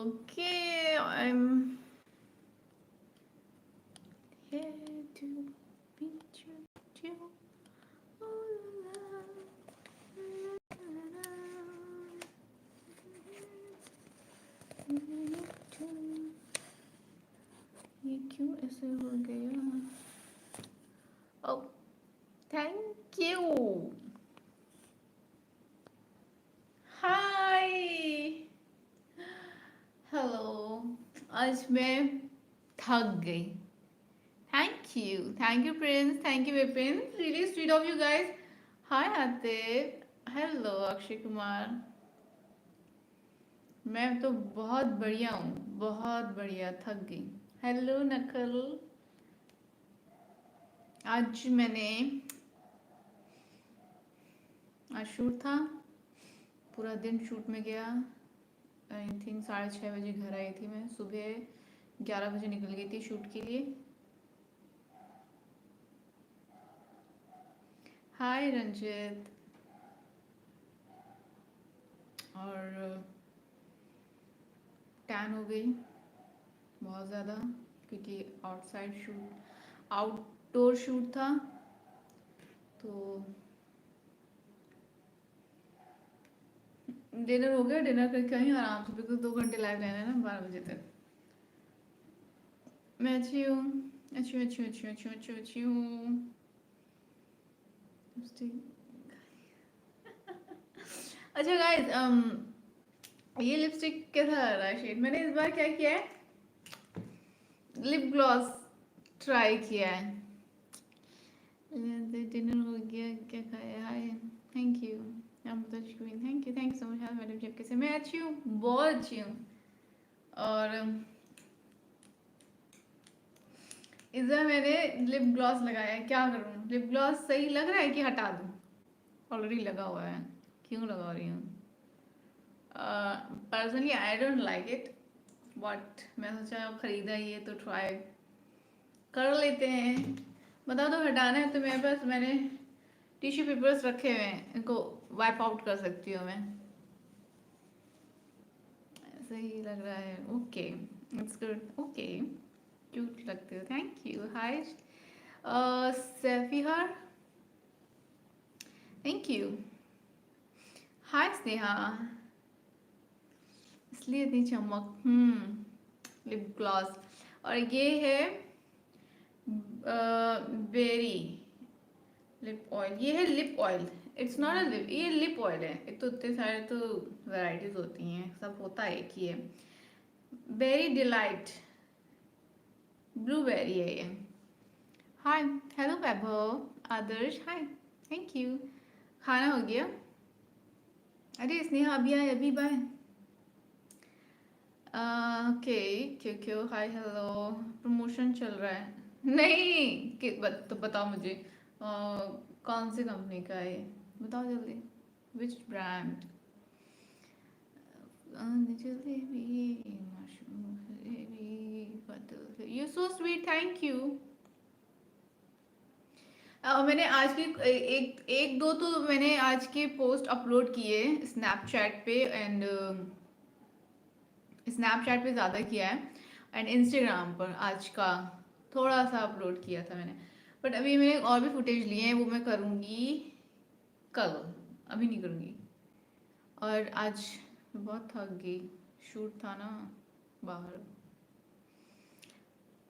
Okay, I'm here to meet you. Oh, la, la, la, ये क्यों ऐसे हो गया? Oh, thank you. Hi. Hello. आज मैं थक गई. Thank you, Prince. Thank you, Vipin. Really sweet of you guys. Hi, Atif. Hello, Akshay Kumar. मैं तो बहुत बढ़िया हूँ, बहुत बढ़िया. थक गई. हेलो नकल. आज मैंने आज शूट था, पूरा दिन शूट में गया. आई थिंक 6:30 बजे घर आई थी. मैं सुबह 11 बजे निकल गई थी शूट के लिए. हाय रंजित. और टैन हो गई बहुत ज़्यादा, क्योंकि आउटडोर शूट था. तो डिनर हो गया. डिनर करके आई आराम से, बिकॉज 2 घंटे लाइव रहना है ना 12 बजे तक. मैं अच्छी हूँ. अच्छी हूँ. अच्छा गाइस, ये लिपस्टिक कैसा लग रहा है शेड? मैंने इस बार क्या किया है, लिप ग्लॉस ट्राई किया है. डिनर हो गया, क्या खाया? Hi, thank you. Thank you so much. हाँ मैडम जी, कैसे? मैं अच्छी हूँ, बहुत अच्छी हूँ. और इस बार मैंने लिप ग्लॉस लगाया है. क्या करूँ? लिप ग्लॉस सही लग रहा है कि हटा दूँ? ऑलरेडी लगा हुआ है, क्यों लगा रही हूँ? Personally I don't like it, but मैं सोचा खरीदा ये तो ट्राई कर लेते हैं. बता दो हटाना है तो मेरे पास मैंने टिश्यू पेपर्स रखे हुए हैं, इनको वाइप आउट कर सकती हूँ मैं. सही लग रहा है. Okay, it's good. Okay, cute लगते हो. Thank you. हाय सैफिहार, थैंक यू. हाय स्नेहा. इसलिए इतनी चमक. Lip gloss. और ये है बेरी लिप ऑयल. ये है lip oil. It's not a lip, ये लिप ऑयल है. एक तो इतने सारे तो वैरायटीज होती हैं, सब होता है एक ही है. बेरी डिलाइट ब्लूबेरी है ये. Hi. Hello Vaibhav. Adarsh. Hi, thank you. खाना हो गया? अरे स्नेहा अभी आए, अभी बाय. ओके, क्यों क्यों. Hi hello. प्रमोशन चल रहा है? नहीं तो बताओ मुझे, कौन सी कंपनी का है? बताओ जल्दी. Which brand? Jalebi, mushroom jalebi. You so sweet, thank you. मैंने आज की एक एक दो तो मैंने आज के पोस्ट अपलोड किए स्नैपचैट पे, एंड स्नैपचैट पे ज़्यादा किया है, एंड इंस्टाग्राम पर आज का थोड़ा सा अपलोड किया था मैंने. बट अभी मैंने और भी फुटेज लिए हैं, वो मैं करूँगी कल, अभी नहीं करूँगी. और आज मैं बहुत थक गई, शूट था ना बाहर.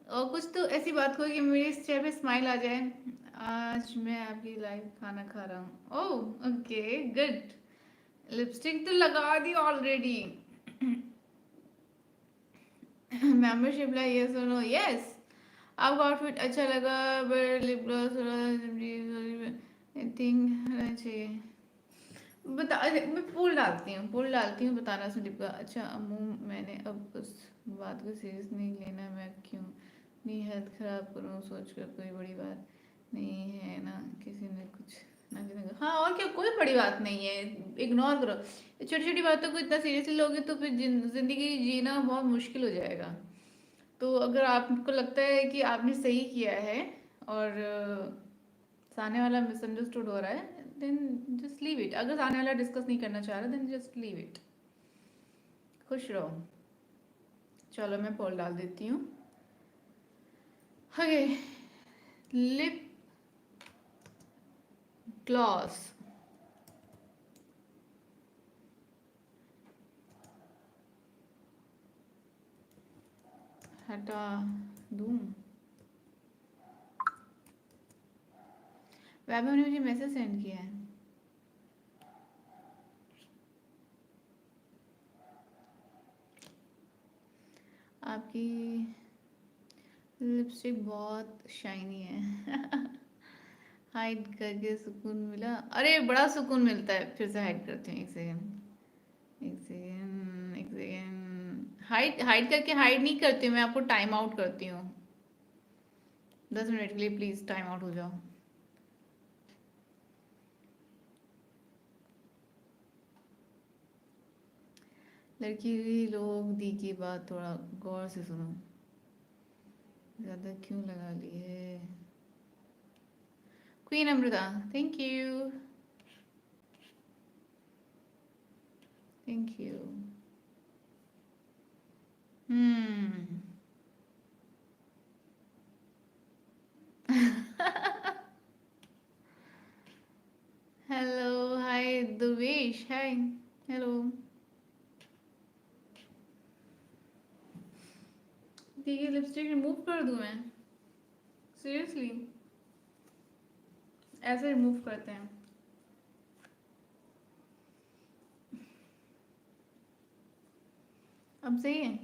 और कुछ तो ऐसी बात हो कि मेरे इस चेहरे पे स्माइल आ जाए. आज मैं आपकी लाइव खाना खा रहा हूँ. Oh okay, good. लिपस्टिक तो लगा दी ऑलरेडी. मेंबरशिप ला, यस और नो? यस. आपका आउटफिट अच्छा लगा, but lip gloss I think रहना चाहिए. बता, मैं पोल डालती हूँ. बताना सुन लिप का. अच्छा अम्मू, मैंने अब उस बात को सीरियस नहीं लेना. मैं क्यों नहीं हेल्थ खराब करूँ सोच कर, कोई बड़ी बात नहीं है ना. किसी ने कुछ ना किसी. हाँ और क्या, कोई बड़ी बात नहीं है. इग्नोर करो. छोटी छोटी बातों को इतना सीरियसली लोगे तो फिर जिंदगी जीना बहुत मुश्किल हो जाएगा. तो अगर आपको लगता है कि आपने सही किया है और सामने वाला मिसअंडरस्टूड हो रहा है, देन जस्ट लीव इट. अगर सामने वाला डिस्कस नहीं करना चाह रहा, देन जस्ट लीव इट. खुश रहो. चलो मैं पोल डाल देती हूँ। ओके, लिप ग्लॉस हटा दूँ। वैभव ने मुझे मैसेज सेंड किया है। आपकी लिपस्टिक बहुत शाइनी है। हाइड करके सुकून मिला। अरे बड़ा सुकून मिलता है। फिर से हाइड करते हैं, एक सेकेंड, एक सेकेंड, एक सेकेंड। हाइड हाइड करके हाइड नहीं करती हूँ मैं, आपको टाइम आउट करती हूँ। 10 मिनट के लिए प्लीज टाइम आउट हो जाओ। लड़की लोग दी की बात थोड़ा गौर से सुनो। ज्यादा क्यों लगा ली है? Queen Amrita, thank you, thank you. Hmm. Hello, hi Durvesh, hi, hello. ठीक है, लिपस्टिक रिमूव कर दूं मैं? सीरियसली? ऐसे रिमूव करते हैं? अब सही है?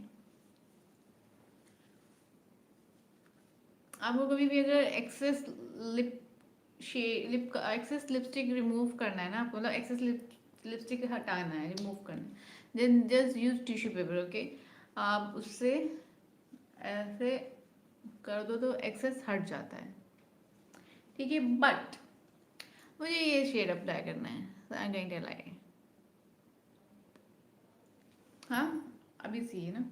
आपको कभी भी अगर एक्सेस लिप लिप का एक्सेस लिपस्टिक रिमूव करना है ना आपको, मतलब एक्सेस लिपस्टिक हटाना है, रिमूव करना है, then just use tissue paper, okay? आप उससे ऐसे कर दो तो एक्सेस हट जाता है, ठीक है? बट मुझे ये शेड अप्लाई करना है, so I'm going to lie। हाँ, अभी सी है ना?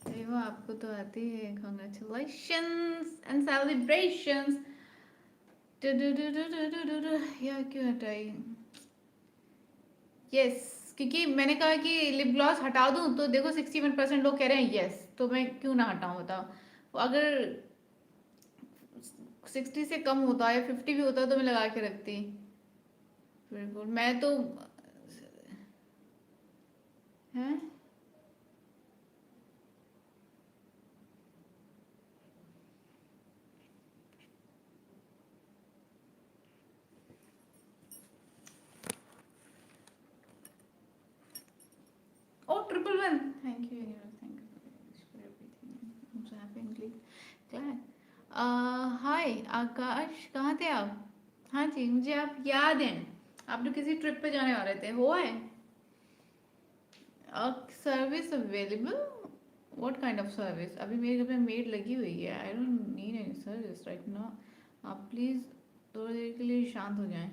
देखो आपको तो आती है। Congratulations and celebrations. यार क्यों हटाई? यस, क्योंकि मैंने कहा कि लिप ग्लॉस हटा दूं तो देखो 61% लोग कह रहे हैं यस, तो मैं क्यों ना हटाऊं बताओ? अगर 60 से कम होता या 50 भी होता तो मैं लगा के रखती। बिल्कुल, मैं तो है। ओ, 111, thank you, thank you for everything. I'm so happy and glad। हाय आकाश, कहाँ थे आप? हाँ जी, मुझे आप याद हैं। आप लोग किसी ट्रिप पे जाने वाले थे, हो है? Service available? What kind of service? अभी मेरे घर पे मेड लगी हुई है, I don't need any service right now. आप प्लीज़ थोड़ी देर के लिए शांत हो जाएं,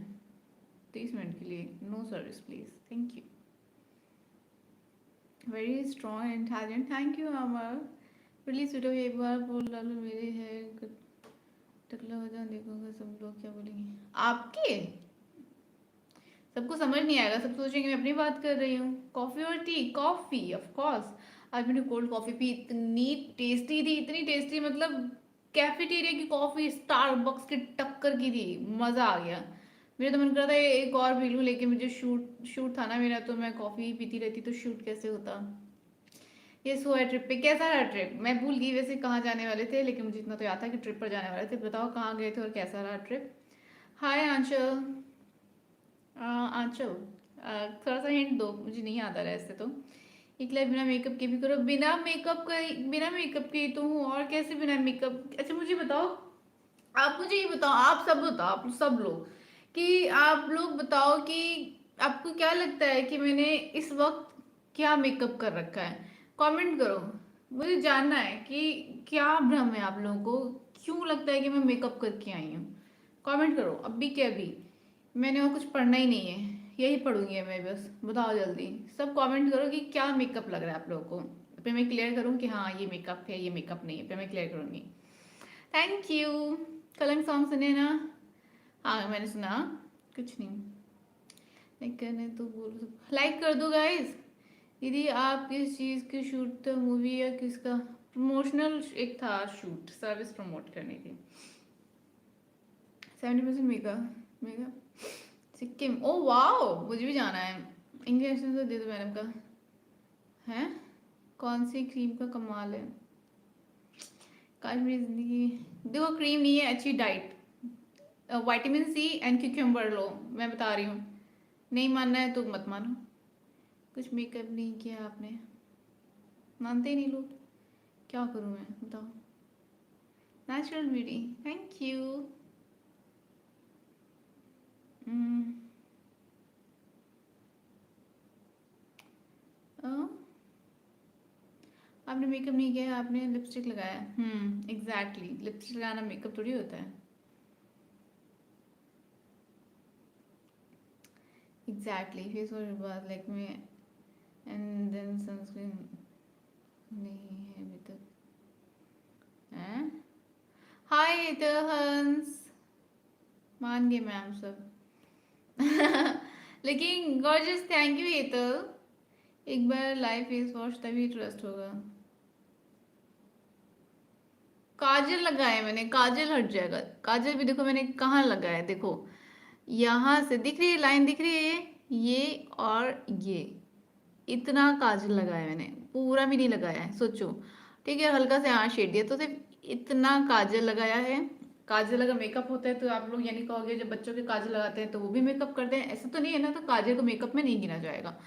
30 मिनट के लिए no service please, thank you. Very strong and intelligent, thank you Amar. Please video एक बार बोल डालो, मेरे हेयर टकला हो जाए, देखोगे सब लोग क्या बोलेंगे आपके? सबको समझ नहीं आएगा, सब सोचेंगे मैं अपनी बात कर रही हूँ। कॉफी और टी? Coffee of course. आज मैंने कोल्ड कॉफी पी, इतनी टेस्टी थी, इतनी टेस्टी, मतलब कैफेटेरिया की कॉफी स्टारबक्स की टक्कर की थी, मजा आ गया। मेरा तो मन कर रहा था एक और पी लूं, लेकिन मुझे शूट शूट था ना मेरा, तो मैं कॉफी ही पीती रहती तो शूट कैसे होता। ये सो है ट्रिप पे, कैसा रहा ट्रिप? मैं भूल गई वैसे कहाँ जाने वाले थे, लेकिन मुझे इतना तो याद था कि ट्रिप पर जाने वाले थे। बताओ कहाँ गए थे और कैसा रहा ट्रिप? हाय आंचल। आंचल, थोड़ा सा हिंट दो, मुझे नहीं आता रहा ऐसे तो। एक लाइफ बिना मेकअप के भी करो। बिना मेकअप का? बिना मेकअप के तो हूँ, और कैसे बिना मेकअप? अच्छा मुझे बताओ, आप मुझे ये बताओ, आप सब बताओ, आप सब लोग, कि आप लोग बताओ कि आपको क्या लगता है कि मैंने इस वक्त क्या मेकअप कर रखा है? कमेंट करो, मुझे जानना है कि क्या भ्रम है आप लोगों को, क्यों लगता है कि मैं मेकअप करके आई हूँ? कमेंट करो अभी के अभी। मैंने और कुछ पढ़ना ही नहीं है, यही पढ़ूंगी मैं बस। बताओ जल्दी, सब कमेंट करो कि क्या मेकअप लग रहा है आप लोगों को, फिर मैं क्लियर करूँ कि हाँ ये मेकअप है, ये मेकअप नहीं है, फिर मैं क्लियर करूँगी। Thank you. कलंक सॉन्ग सुने ना? हाँ मैंने सुना। कुछ नहीं, लाइक करने तो बोलो, लाइक कर दो गाइस। दीदी आप किस चीज़ की शूट था, मूवी या किसका? प्रमोशनल एक था शूट, सर्विस प्रमोट करनी थी। 70% mega mega Sikkim. Oh wow, मुझे भी जाना है। इंजेक्शन तो दे दो मैडम का। है कौन सी क्रीम का कमाल है? काश मेरी जिंदगी। देखो क्रीम नहीं है, अच्छी diet, vitamin C and cucumber लो, मैं बता रही हूँ। नहीं मानना है तो मत मानो। कुछ मेकअप नहीं किया आपने, मानते ही नहीं लोग। क्या करूँ मैं बताओ। Natural beauty, thank you. आपने मेकअप नहीं किया, आपने लिपस्टिक लगाया। एग्जैक्टली, लिपस्टिक लगाना मेकअप थोड़ी होता है। एग्जैक्टली, फेस वॉश के बाद लाइक में एंड देन सनस्क्रीन नहीं है अभी तक। हैं? हाय द हंस, मान गए मैम सब। लेकिन गॉर्जियस, थैंक यू हेतल। एक बार लाइव फेस वॉश तभी ट्रस्ट होगा। काजल लगाया मैंने, काजल हट जाएगा। काजल भी देखो मैंने कहाँ लगाया, देखो यहाँ से दिख रही है, लाइन दिख रही है ये और ये। इतना काजल लगाया मैंने, पूरा भी नहीं लगाया है, सोचो। ठीक है, हल्का से यहाँ शेड दिया, तो सिर्फ इतना काजल लगाया है। काजल अगर मेकअप होता है तो आप लोग ये नहीं कहोगे जब बच्चों के काजल लगाते हैं तो वो भी मेकअप करते हैं, ऐसा तो नहीं है ना, तो काजल को मेकअप में नहीं गिना जाएगा।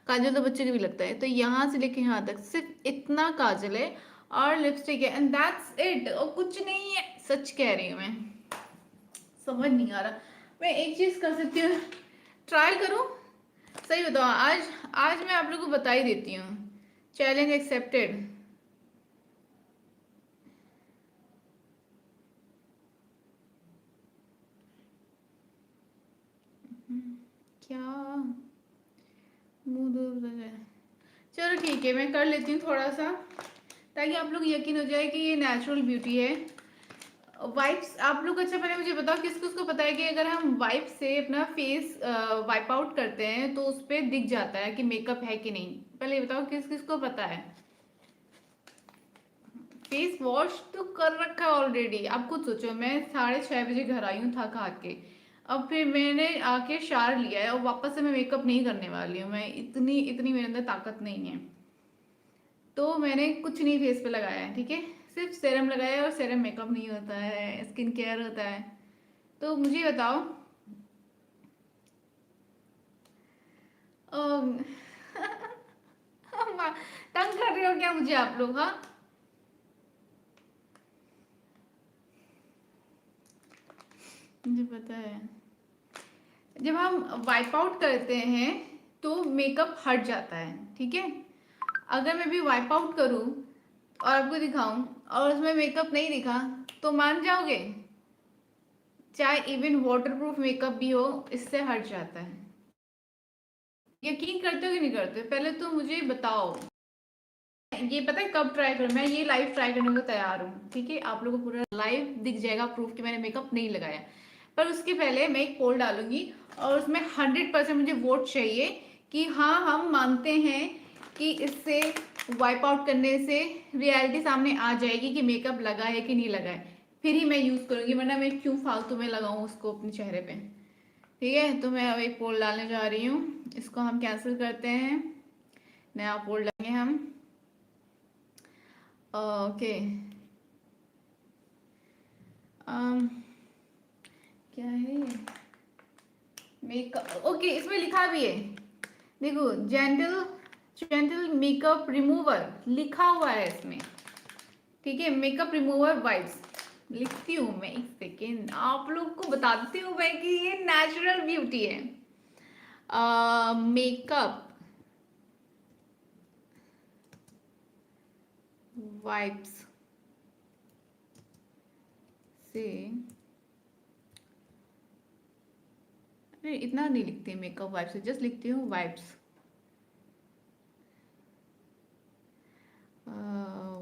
काजल तो बच्चे को भी लगता है। तो यहाँ से लेके यहाँ तक सिर्फ इतना काजल है और लिपस्टिक है, एंड दैट्स इट, और कुछ नहीं है। सच कह रही हूँ मैं, समझ नहीं आ रहा। मैं एक चीज कर सकती हूँ, ट्राई करूँ। सही बताओ, आज आज मैं आप लोगों को बता ही देती हूँ। Challenge accepted. क्या मुंह दूर हो जाए। चलो ठीक है, मैं कर लेती हूँ थोड़ा सा, ताकि आप लोग यकीन हो जाए कि ये नेचुरल ब्यूटी है। वाइप्स आप लोग, अच्छा पहले मुझे बताओ किस किस को पता है कि अगर हम वाइप से अपना फेस वाइप आउट करते हैं तो उस पर दिख जाता है कि मेकअप है कि नहीं? पहले ये बताओ किस किस को पता है। फेस वॉश तो कर रखा है ऑलरेडी। आप खुद सोचो, मैं 6:30 बजे घर आई हूँ थक हार के, अब फिर मैंने आके शावर लिया है और वापस से मैं मेकअप नहीं करने वाली हूँ। मैं इतनी इतनी मेरे अंदर ताकत नहीं है। तो मैंने कुछ नहीं फेस पे लगाया है, ठीक है। सिर्फ सेरम लगाया है, और सेरम मेकअप नहीं होता है, स्किन केयर होता है। तो मुझे बताओ, अम, तंग कर रहे हो क्या मुझे आप लोग? हाँ, मुझे पता है। जब हम वाइप आउट करते हैं तो मेकअप हट जाता है, ठीक है। अगर मैं भी वाइप आउट करूं और आपको दिखाऊं और उसमें मेकअप नहीं दिखा, तो मान जाओगे? चाहे इवन वाटरप्रूफ मेकअप भी हो, इससे हट जाता है। यकीन करते हो कि नहीं करते, पहले तो मुझे बताओ। ये पता है कब ट्राई करूं? मैं ये लाइव ट्राई करने को तैयार हूँ, ठीक है। आप लोगों को पूरा लाइव दिख जाएगा प्रूफ कि मैंने मेकअप नहीं लगाया। पर उसके पहले मैं एक पोल डालूंगी और उसमें 100% मुझे वोट चाहिए कि हाँ हम मानते हैं कि इससे वाइप आउट करने से रियलिटी सामने आ जाएगी कि मेकअप लगा है कि नहीं लगा है। फिर ही मैं यूज करूंगी, वरना मैं क्यों फालतू में लगाऊं उसको अपने चेहरे पे। ठीक है, तो मैं अब एक पोल डालने जा रही हूँ। इसको हम कैंसिल करते हैं, नया पोल डालेंगे हम। ओके, क्या है ये? मेकअप, ओके, इसमें लिखा भी है, देखो, जेंटल जेंटल मेकअप रिमूवर लिखा हुआ है इसमें, ठीक है। मेकअप रिमूवर वाइप्स लिखती हूँ मैं, एक सेकेंड, आप लोग को बता देती हूँ मैं कि ये नेचुरल ब्यूटी है। मेकअप वाइप्स से, अरे इतना नहीं लिखती मेकअप वाइप्स से, जस्ट लिखती हूँ वाइप्स।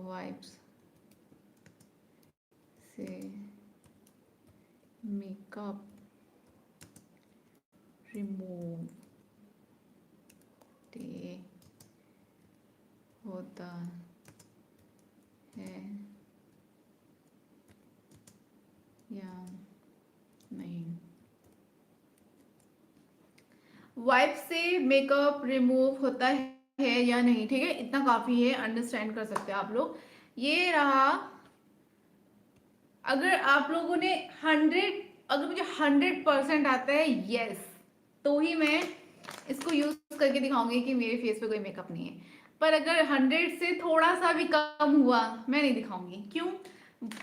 वाइप्स से मेकअप रिमूव होता है या नहीं। वाइप से मेकअप रिमूव होता है या नहीं, ठीक है, इतना काफी है, अंडरस्टैंड कर सकते हैं आप लोग। ये रहा, अगर आप लोगों ने 100, अगर मुझे 100% आता है यस, तो ही मैं इसको यूज करके दिखाऊंगी कि मेरे फेस पे कोई मेकअप नहीं है। पर अगर 100 से थोड़ा सा भी कम हुआ, मैं नहीं दिखाऊंगी। क्यों?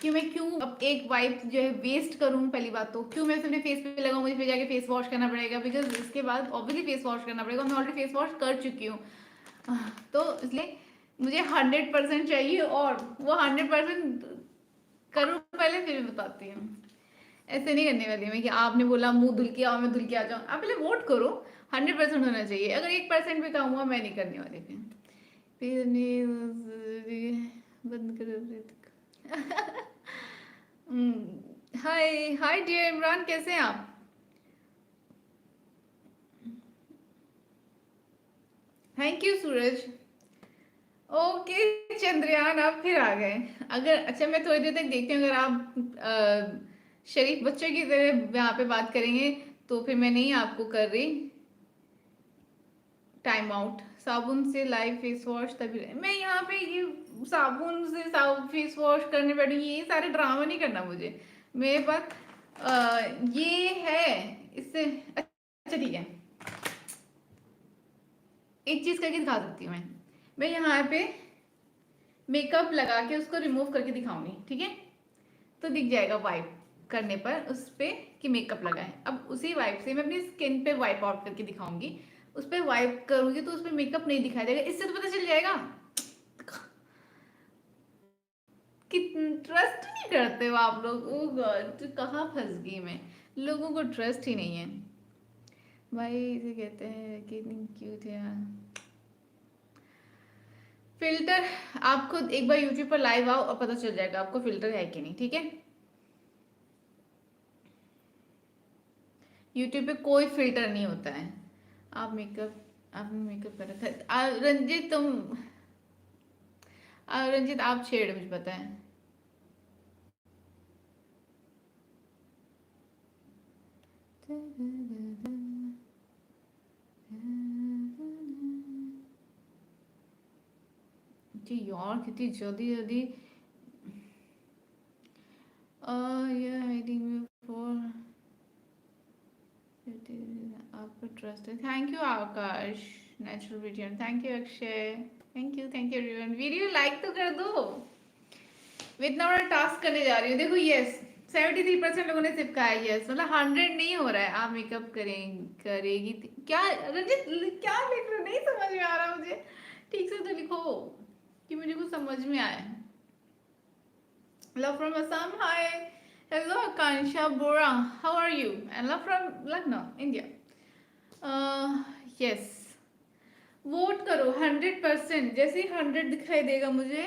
कि मैं क्यों अब एक वाइप जो है वेस्ट करूं, पहली बात तो क्यों मैं अपने फेस पे लगाऊं, मुझे फिर जाके फेस वॉश करना पड़ेगा, बिकॉज इसके बाद ऑब्वियसली फेस वॉश करना पड़ेगा, मैं ऑलरेडी फेस वॉश कर चुकी हूँ। तो इसलिए मुझे 100% चाहिए, और वो 100% करूँ पहले फिर बताती हूँ। ऐसे नहीं करने वाली मैं कि आपने बोला मुंह धुल के आओ, मैं धुल के आ जाऊँ। आप पहले वोट करो, 100% होना चाहिए। अगर 1% भी कम हुआ, मैं नहीं करने वाली फिर नहीं। बंद करो। हाय हाय डियर इमरान, कैसे हैं आप? Thank you Suraj. Okay Chandrayaan, आप फिर आ गए। अगर अच्छा, मैं थोड़ी देर तक देखती हूँ, अगर आप शरीफ बच्चे की तरह यहाँ पे बात करेंगे तो फिर मैं नहीं आपको कर रही टाइम आउट। साबुन से लाइव फेस वॉश तभी मैं यहाँ पे ये साबुन से फेस वॉश करने बैठी हूँ, ये सारे ड्रामा नहीं करना मुझे। मेरे पास ये है, इससे अच्छा ठीक है, एक चीज करके दिखा सकती हूँ मैं यहाँ पे मेकअप लगा के उसको रिमूव करके दिखाऊंगी, ठीक है? तो दिख जाएगा वाइप करने पर उस पे कि मेकअप लगा है। अब उसी वाइप से मैं अपनी स्किन पे वाइप आउट करके दिखाऊंगी। उस पर वाइप करूंगी तो उस पर मेकअप नहीं दिखाई देगा, इससे तो पता चल जाएगा कि ट्रस्ट नहीं करते हो आप लोग। ओ गॉड, कहाँ फंस गई मैं, लोगों को ट्रस्ट ही नहीं है भाई। इसे कहते हैं कि क्यूट है यार। फिल्टर, आप खुद एक बार यूट्यूब पर लाइव आओ और पता चल जाएगा आपको फिल्टर है कि नहीं, ठीक है? यूट्यूब पे कोई फिल्टर नहीं होता है। आप मेकअप, आपने मेकअप कर रखा है। रंजित तुम, रंजित आप छेड़, मुझे पता है। जी यार, कितनी जल्दी जल्दी ये हाइडिंग में फॉर आपका ट्रस्ट है। Thank you Akash, natural beauty, thank you Akshay, thank you everyone. Video like तो कर दो। मैं इतना बड़ा टास्क करने जा रही हूँ, देखो यस 73% लोगों ने चिपकाया यस, मतलब 100 नहीं हो रहा है। आप मेकअप करेगी क्या? रंजित क्या लिख रहे हो, नहीं समझ में आ रहा मुझे, ठीक से तो लिखो कि मुझे कुछ समझ में आए। Love from Assam, hi. Hello, Akansha Bora. How are you? And love from Lucknow, India. Yes. Vote करो 100%, जैसे ही 100 दिखाई देगा मुझे,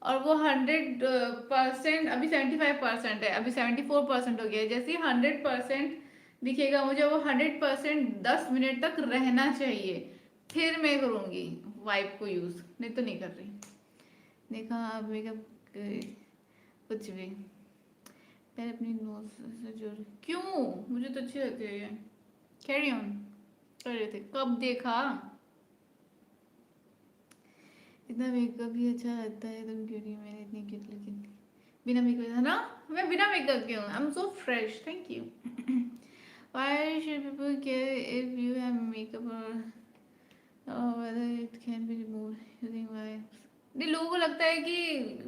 और वो 100%, अभी 75% है, अभी 74% हो गया है। जैसे ही 100% दिखेगा मुझे, वो 100% 10 मिनट तक रहना चाहिए, फिर मैं करूँगी वाइप को यूज़, नहीं तो नहीं कर रही। देखा आप मेकअप कुछ भी पहले अपनी नोज से जोड़, क्यों? मुझे तो अच्छी लगती है ये। कैरी ऑन कर रहे थे, कब देखा? इतना मेकअप भी अच्छा लगता है, तुम क्यों नहीं? मैंने इतनी क्यूट लगी बिना मेकअप, है ना? मैं बिना मेकअप की हूँ, I am so fresh, thank you. Why should people care if you have makeup, और whether it can be removed using wipes? नहीं, लोगों को लगता है कि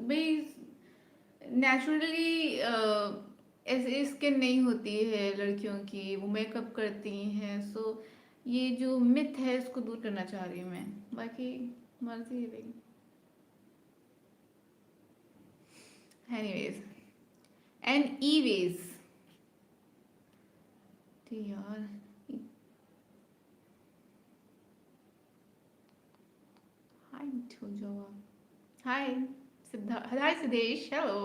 भाई नेचुरली ऐसे स्किन नहीं होती है लड़कियों की, वो मेकअप करती हैं। सो ये जो मिथ है इसको दूर करना चाह रही हूँ मैं, बाकी मर्जी है भाई। एनीवेज एंड ईवेज यार, हाय जवाब, hi hi Siddhesh, hello,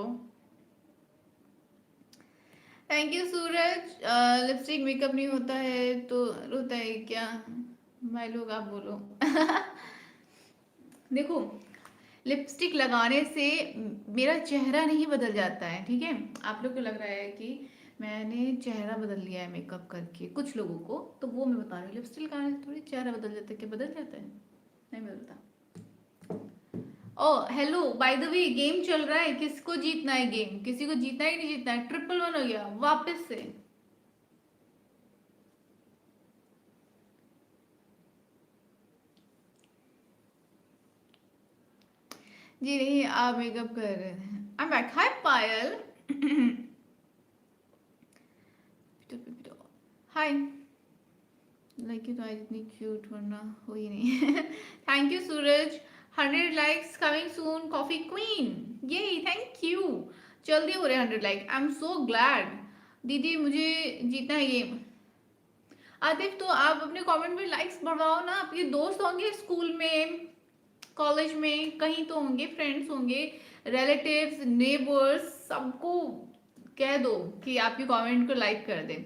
thank you Suraj. Lipstick makeup नहीं होता है तो होता है क्या? भाई लोग आप बोलो। देखो, लिपस्टिक लगाने से मेरा चेहरा नहीं बदल जाता है, ठीक है। आप लोग को लग रहा है कि मैंने चेहरा बदल लिया है मेकअप करके, कुछ लोगों को, तो वो मैं बता रही हूँ, लिपस्टिक लगाने से थोड़ी चेहरा बदल जाता है। क्या बदल जाता है? नहीं बदलता। Oh hello, by the way game चल रहा है, किसको जीतना है गेम? किसी को जीतना ही नहीं जीतना है। 111 हो गया वापस से। जी नहीं, आप मेकअप कर रहे हैं। I am back. Hi Payal. Hi. Like you तो आज इतनी क्यूट वरना हो ही नहीं। Thank you Suraj. 100 likes coming soon, coffee queen. ये थैंक यू। जल्दी हो रहे 100 like, I am so glad. दीदी मुझे जीतना है गेम। आतिफ तो आप अपने कमेंट में लाइक्स बढ़ाओ ना। आपके दोस्त होंगे स्कूल में, कॉलेज में, कहीं तो होंगे, फ्रेंड्स होंगे, रिलेटिव्स, नेबर्स, सबको कह दो कि आपके कमेंट को लाइक कर दें।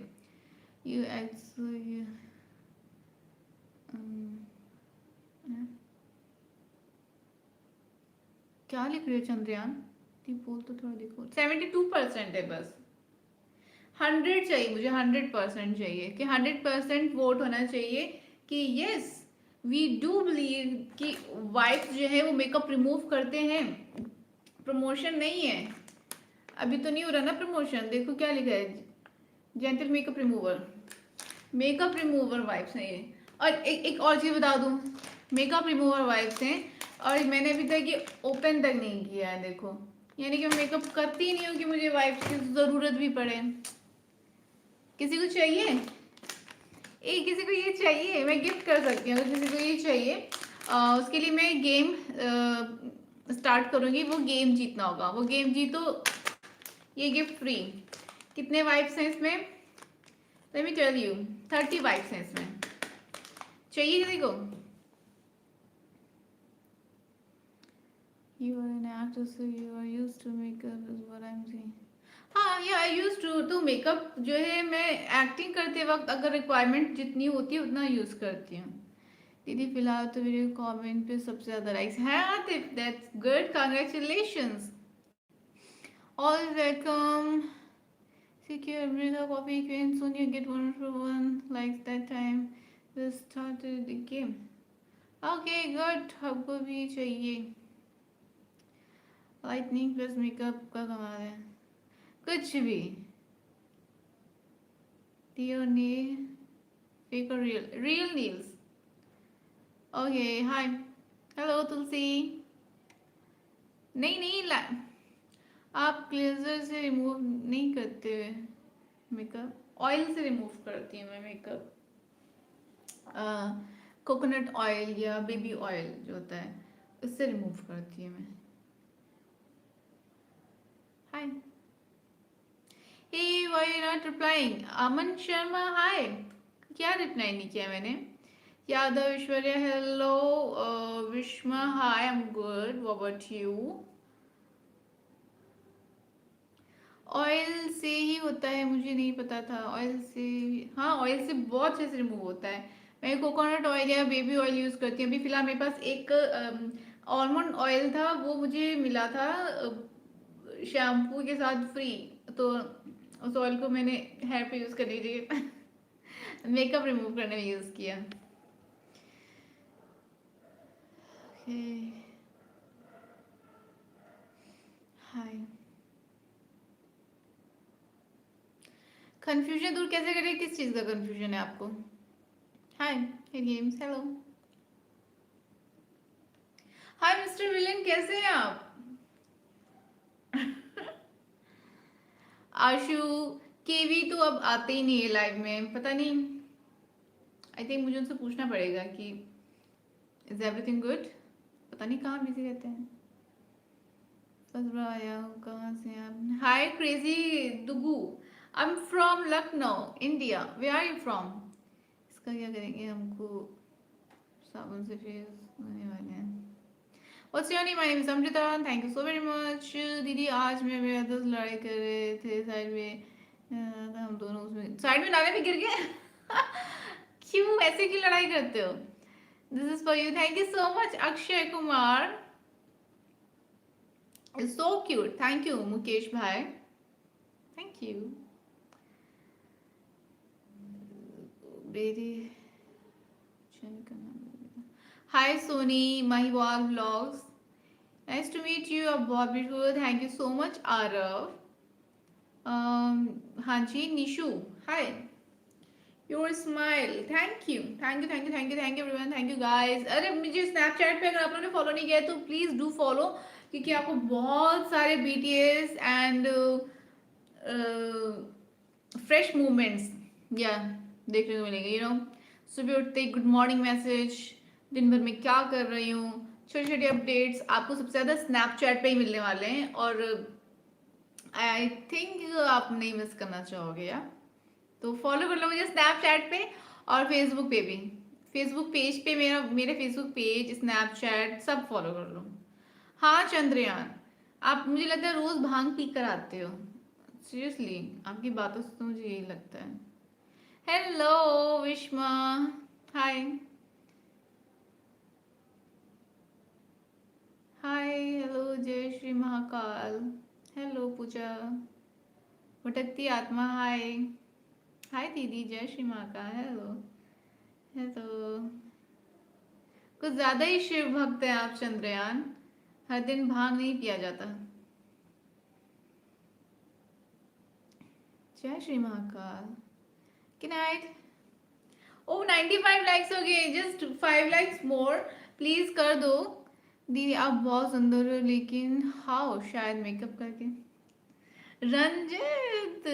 यू एक्स क्या लिख रहे हो चंद्रयान? बोल तो थोड़ा देखो। 72% है बस। 100 चाहिए मुझे, 100% चाहिए कि 100% वोट होना चाहिए कि यस वी डू बिलीव कि वाइफ जो है वो मेकअप रिमूव करते हैं। प्रमोशन नहीं है, अभी तो नहीं हो रहा ना प्रमोशन। देखो क्या लिखा है, gentle makeup remover. Makeup remover wipes हैं ये। और एक और चीज़ बता दूं, मेकअप रिमूवर वाइप्स हैं और मैंने अभी तक ये ओपन तक नहीं किया है। देखो, यानी कि मैं मेकअप करती ही नहीं हूँ कि मुझे वाइप्स की ज़रूरत भी पड़े। किसी को चाहिए? किसी को ये चाहिए, मैं गिफ्ट कर सकती हूँ। किसी को ये चाहिए, उसके लिए मैं गेम स्टार्ट करूँगी। वो गेम जीतना होगा, वो गेम जीतो ये गिफ्ट फ्री। कितने वाइप्स हैं इसमें? Let me tell you, 30 wipes हैं इसमें। चाहिए किसी को? You are an actor, so you are used to makeup is what I'm saying. हाँ, ये आई यूज टू। तो मेकअप जो है मैं एक्टिंग करते वक्त अगर रिक्वायरमेंट जितनी होती है उतना यूज करती हूँ। दीदी फिलहाल तो मेरे कमेंट पे सबसे ज्यादा लाइक्स हैं Atif. That's good, congratulations, all welcome. Secure Brita Coffee Queen, soon you get 1 likes that time. Just started the game. Okay, good. हमको भी चाहिए। लाइटनिंग प्लस मेकअप का कमाल है। कुछ भी। Theo ने fake or real? Real nails. Okay, hi. Hello तुलसी। नहीं नहीं ला, आप क्लेजर से रिमूव नहीं करते मेकअप, ऑयल से रिमूव करती हूँ मैं मेकअप। कोकोनट ऑयल या बेबी ऑयल जो होता है उससे रिमूव करती हूँ मैं। Hi. Hey why you not replying? Aman Sharma hi. क्या रिप्लाई नहीं किया मैंने? Yadav Aishwarya hello. Vishma hi, I am good, what about you? Oil से ही होता है, मुझे नहीं पता था। ऑयल से, हाँ ऑयल से बहुत अच्छे से रिमूव होता है। मैं कोकोनट ऑयल या बेबी ऑयल यूज़ करती हूँ। अभी फिलहाल मेरे पास एक आलमंड ऑयल था, वो मुझे मिला था शैम्पू के साथ फ्री, तो उस ऑयल को मैंने हेयर पे यूज़ करने के लिए मेकअप रिमूव करने में यूज़ किया। हाय। कंफ्यूजन दूर कैसे करें? किस चीज़ का कंफ्यूजन है आपको? Hi games, hello. Hi mister villain, कैसे हैं आप? आशु, केवी तो अब आते ही नहीं है लाइव में, पता नहीं। आई थिंक मुझे उनसे पूछना पड़ेगा कि इज एवरीथिंग गुड। पता नहीं कहाँ बिजी रहते हैं। आया हूँ, कहाँ से आप? हाय क्रेजी दुगू, I am from Lucknow India. Where are you from? इसका क्या करेंगे, हमको साबुन से फेस धोने वाले हैं। What's your name? My name is Amrita. Thank you so very much. दीदी आज मैं मेरे दोस्त लड़ाई कर रहे थे साइड में, हम दोनों उसमें साइड में नाले में गिर गए। क्यों ऐसे की लड़ाई करते हो? This is for you. Thank you so much, Akshay Kumar. It's so cute. Thank you, Mukesh bhai. Thank you. Very. Hi, Sony, Mahiwal Vlogs. Nice to meet you. You're बहुत beautiful. Thank you so much, Arav. हाँ जी, Nishu. Hi. Your smile. Thank you. Thank you, thank you, thank you, thank you everyone. Thank you guys. अरे मुझे Snapchat पे अगर आप लोगों ने follow नहीं किया है तो प्लीज डू फॉलो, क्योंकि आपको बहुत सारे BTS एंड फ्रेश मूवमेंट्स या देखने को मिलेंगे. सुबह उठते ही गुड मॉर्निंग मैसेज, दिन भर में क्या कर रही हूँ, छोटे छोटे अपडेट्स आपको सबसे ज़्यादा स्नैपचैट पे ही मिलने वाले हैं. और आई थिंक आप नहीं मिस करना चाहोगे यार, तो फॉलो कर लो मुझे स्नैपचैट पे और फेसबुक पे भी. फेसबुक पेज पे मेरे फेसबुक पेज, स्नैपचैट सब फॉलो कर लो. हाँ चंद्रयान, आप मुझे लगता है रोज भांग पी कर आते हो. सीरियसली आपकी बातों से तो मुझे यही लगता है. हेलो विश्मा. हाय. हाय. हेलो जय श्री महाकाल. हेलो पूजा. भटकती आत्मा. हाय. हाय दीदी. जय श्री महाकाल. हेलो. हेलो. कुछ ज्यादा ही शिव भक्त हैं आप चंद्रयान. हर दिन भांग नहीं पिया जाता. Jai Shri Mahakal. Good night. Oh 95 likes हो गए. जस्ट 5 लाइक्स मोर प्लीज कर दो. दीदी आप बहुत सुंदर हो, लेकिन हाउ, शायद मेकअप करके. Ranjit,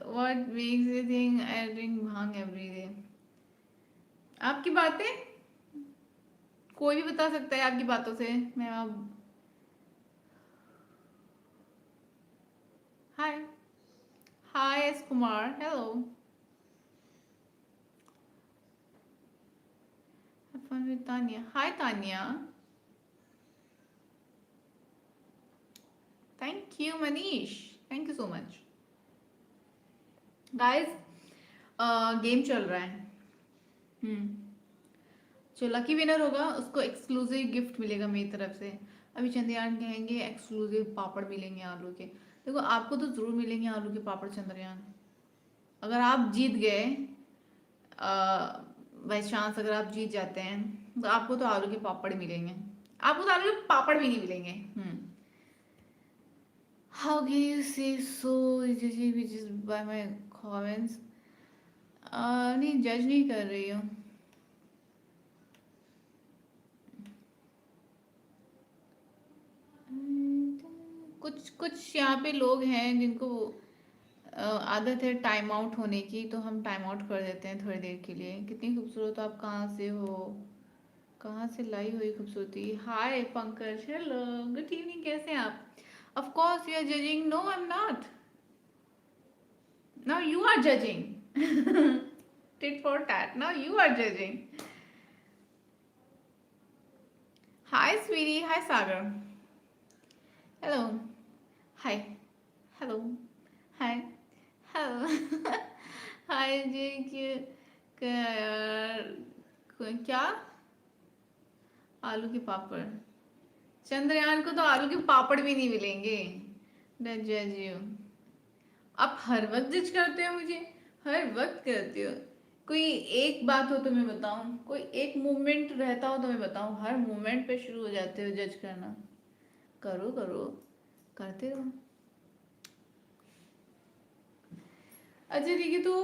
what makes you think I drink bhang every day? आपकी बातें, कोई भी बता सकता है आपकी बातों से. मैं अब. Hi. Hi S Kumar. Hello. fun with Tanya. Hi Tanya. Thank you Manish. Thank you so much. Guys, game चल रहा है. जो लकी विनर होगा उसको एक्सक्लूसिव गिफ्ट मिलेगा मेरी तरफ से. अभी चंद्रयान कहेंगे एक्सक्लूसिव पापड़ मिलेंगे आलू के. देखो आपको तो जरूर मिलेंगे आलू के पापड़ चंद्रयान. अगर आप जीत गए, बाई चांस अगर आप जीत जाते हैं, तो आपको तो आलू के पापड़ मिलेंगे. आपको तो आलू के पापड़ भी नहीं मिलेंगे. How can you say so easily just by my comments? नहीं, जज नहीं कर रही हूँ. कुछ कुछ यहाँ पे लोग हैं जिनको आदत है टाइम आउट होने की, तो हम टाइम आउट कर देते हैं थोड़ी देर के लिए. कितनी खूबसूरत आप कहाँ से हो, कहाँ से लाई हुई खूबसूरती. Hi Pankaj. Hello. Good evening. कैसे हैं आप? Of course you are judging. No I am not. Now you are judging. tit for tat. Now you are judging. Hi sweetie. Hi Sagar. Hello. Hi. Hello. Hi. Hello. Hi जी. क्या? आलू के पापड़. चंद्रयान को तो आलू के पापड़ भी नहीं मिलेंगे. जज यू. आप हर वक्त जज करते हो मुझे. हर वक्त करते हो. कोई एक बात हो तो मैं बताऊं, कोई एक मूवमेंट रहता हो तो मैं बताऊं. हर मूवमेंट पे शुरू हो जाते हो जज करना. करो करो, करते रहो. अच्छा ठीक है. तो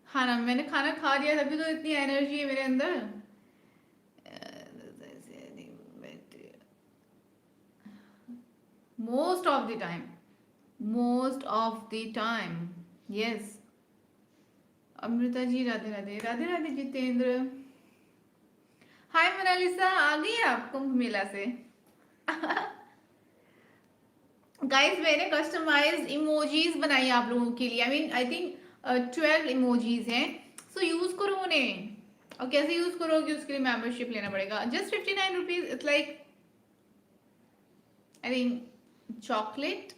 खाना, मैंने खाना खा लिया तभी तो इतनी एनर्जी है मेरे अंदर. Most of the time. Most of the time. Yes. Amrita ji Radhe Radhe. Radhe Radhe Jitendra. Hi Monalisa. आ गई आप कुंभ मेला से? गाइस मैंने कस्टमाइज्ड इमोजीज बनाई आप लोगों के लिए. आई थिंक 12 इमोजीज हैं. सो यूज करो उन्हें. और कैसे यूज करोगे उसके लिए मेंबरशिप लेना पड़ेगा. Just 59 rupees. It's like I think chocolate.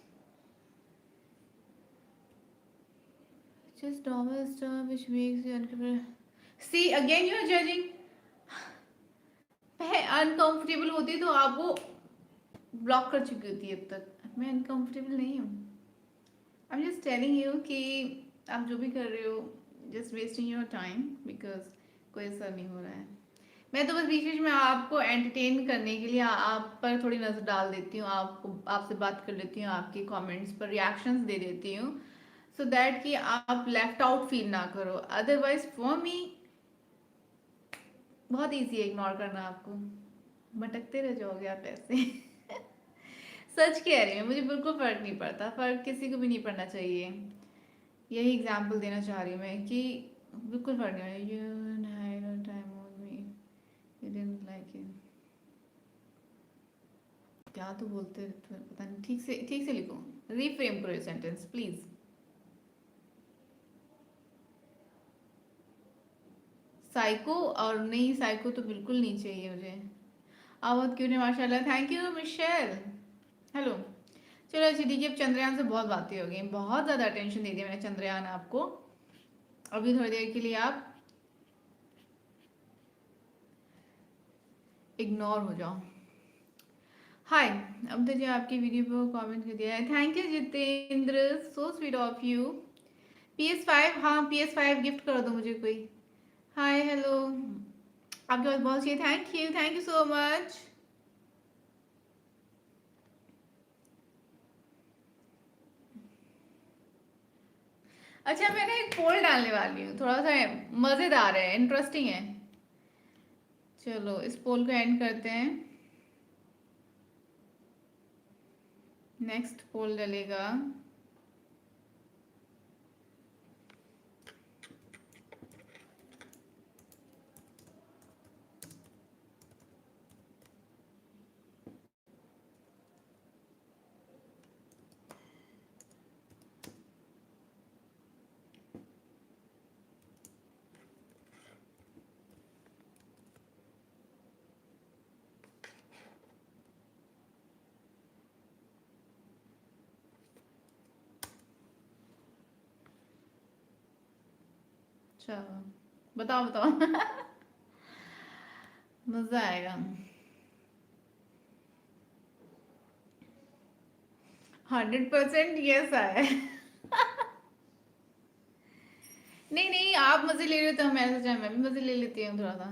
just normal stuff which makes you uncomfortable. See again you are judging. मैं अनकंफर्टेबल होती तो आप वो ब्लॉक कर चुकी होती है अब तक. मैं अनकंफर्टेबल नहीं हूँ. I am just telling you कि आप जो भी कर रहे हो just wasting your time because कोई असर नहीं हो रहा है. मैं तो बस बीच बीच में आपको एंटरटेन करने के लिए आप पर थोड़ी नज़र डाल देती हूँ, आपको आपसे बात कर लेती हूँ, आपके कमेंट्स पर रिएक्शंस दे देती हूँ सो दैट कि आप लेफ्ट आउट फील ना करो. अदरवाइज फॉर मी बहुत ईजी है इग्नोर करना. आपको भटकते रह जाओगे आप ऐसे. सच कह रही हूँ, मुझे बिल्कुल फर्क नहीं पड़ता. फर्क किसी को भी नहीं पड़ना चाहिए. यही एग्जाम्पल देना चाह रही हूँ मैं कि बिल्कुल फर्क नहीं. You time on me you didn't like it. क्या तो बोलते रहते हो, पता नहीं. ठीक से लिखो. रीफ्रेम करो ये सेंटेंस प्लीज. साइको और नहीं, साइको तो बिल्कुल नहीं चाहिए मुझे. आप बहुत क्यूट है माशाल्लाह. Thank you Michelle. हेलो. चलो अच्छा ठीक है. अब चंद्रयान से बहुत बातें हो गई. बहुत ज़्यादा अटेंशन दे दिया मैंने चंद्रयान आपको. अभी थोड़ी देर के लिए आप इग्नोर हो जाओ. हाय. अब तो जो आपकी वीडियो पे कमेंट कर दिया है. Thank you Jitendra. So sweet of you. PS5. हाँ PS5 गिफ्ट करो दो मुझे कोई. Hi hello. आपके पास बहुत चाहिए. Thank you so much. अच्छा मैं ना एक पोल डालने वाली हूँ, थोड़ा सा मज़ेदार है, इंटरेस्टिंग है. चलो इस पोल को एंड करते हैं. नेक्स्ट पोल डलेगा. चलो बताओ बताओ. मज़ा आएगा. 100% यस आया. नहीं नहीं आप मज़े ले रहे हो तो मैं सोचा मैं भी मज़े ले लेती हूँ थोड़ा सा.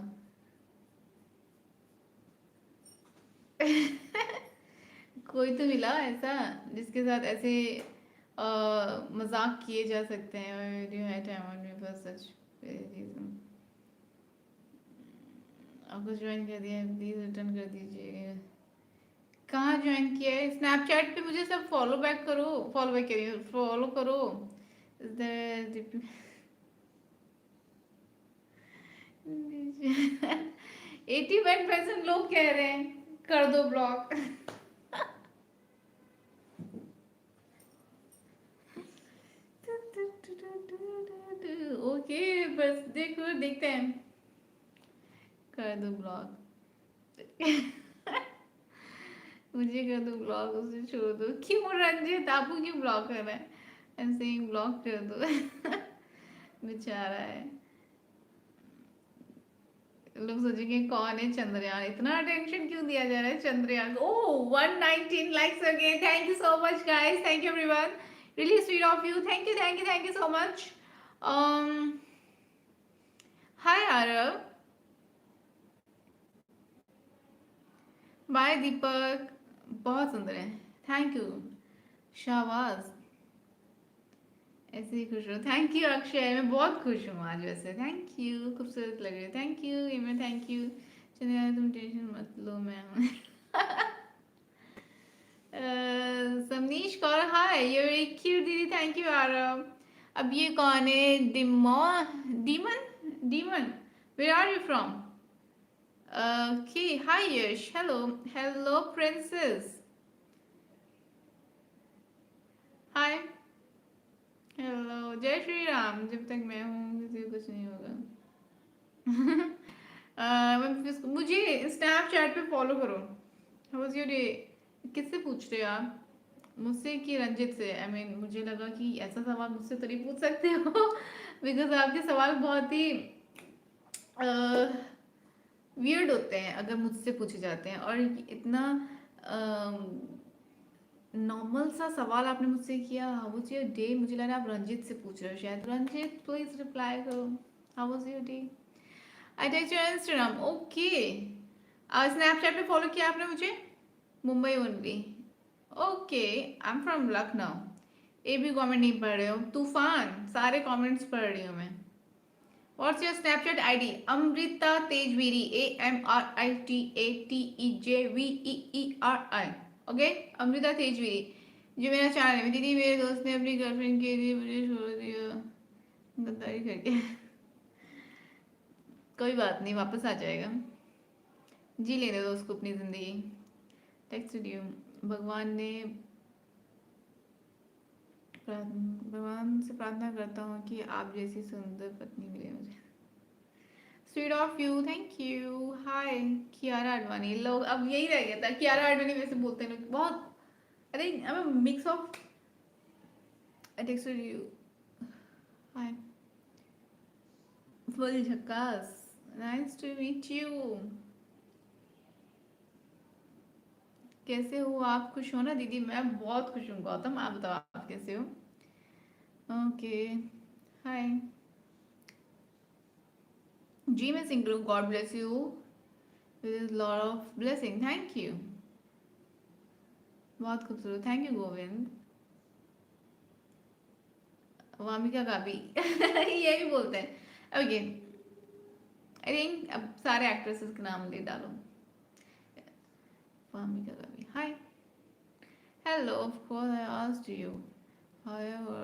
कोई तो मिला ऐसा जिसके साथ ऐसे मजाक किए जा सकते हैं. सच आपको ज्वाइन कर दिया है प्लीज रिटर्न कर दीजिए. कहाँ ज्वाइन किया है? स्नैपचैट पे मुझे सब फॉलो बैक करो. फॉलो बैक करिए, फॉलो करो. इज 81% लोग कह रहे हैं कर दो ब्लॉक. ओके बस देखो देखते हैं. कर दो ब्लॉक. मुझे कर दो ब्लॉक, उसे छोड़ दो. क्यों रंजित आपको क्यों ब्लॉक कर रहा है? ऐसे ही ब्लॉक कर दो. बेचारा है. लोग सोचेंगे कौन है चंद्रयान. इतना अटेंशन क्यों दिया जा रहा है चंद्रयान को. Oh 119 likes again. Thank you so much guys. Thank you everyone. Really sweet of you. Thank you so much. Hi Aarav. Bye Deepak. बहुत सुंदर है. Thank you. शाहबाज. ऐसे ही खुश रहो. Thank you Akshay. मैं बहुत खुश हूँ आज वैसे. Thank you. खूबसूरत लग रही है. Thank you Imran. Thank you. चलिए तुम टेंशन मत लो ma'am. Samnish Kaur. Hi you very cute दीदी. Thank you Aarav. अब ये कौन है? Demon. Demon where are you from? Okay hi Yash. Hello. Hello princess. Hi. Hello. Jai Shri Ram. जब तक मैं हूँ किसी को कुछ नहीं होगा. मुझे स्नैपचैट पे फॉलो करो. How was your day? किससे पूछ रहे हो आप? मुझसे कि रंजित से? आई मीन मुझे लगा कि ऐसा सवाल मुझसे तो नहीं पूछ सकते हो बिकॉज आपके सवाल बहुत ही वियर्ड होते हैं अगर मुझसे पूछे जाते हैं, और इतना नॉर्मल सा सवाल आपने मुझसे किया, हाउ वाज योर डे, मुझे लगा आप रंजित से पूछ रहे हो शायद। रंजित प्लीज रिप्लाई करो, how was your day. I text your Instagram, okay. Snapchat पे फॉलो किया आपने मुझे? Mumbai only, okay. I am from Lucknow. ए भी कमेंट नहीं पढ़ रहे हो, तूफान सारे कमेंट्स पढ़ रही हूँ मैं। What's your Snapchat ID? Amrita Tejveeri, AMRITATEJVEERI, okay. Amrita Tejveeri जो मेरा चैनल है। दीदी मेरे दोस्त ने अपनी गर्लफ्रेंड के लिए मुझे छोड़ दिया गद्दारी करके कोई बात नहीं, वापस आ जाएगा, जी लेने दो उसको अपनी जिंदगी। टेक्स्ट यू, भगवान ने भगवान से प्रार्थना करता हूँ कि आप जैसी सुंदर पत्नी मिले मुझे। Sweet of you, thank you. Hi Kiara Advani, लोग अब यही रह गया था, कियारा आडवाणी वैसे बोलते हैं लोग बहुत। अरे I am mix of. I texted you, hi full झक्कास, नाइस टू मीट यू। कैसे हो आप? खुश हो ना दीदी? मैं बहुत खुश हूँ गौतम, आप बताओ आप कैसे हो? ओके, हाय जी। मैं सिंगल हूँ, God bless you with lot of blessing, thank you. बहुत खूबसूरत, थैंक यू गोविंद। वामिका का भी ये भी बोलते हैं, ओके। आई थिंक अब सारे एक्ट्रेसेस के नाम ले डालो। वामिका का भी, hi hello, of course I asked you, however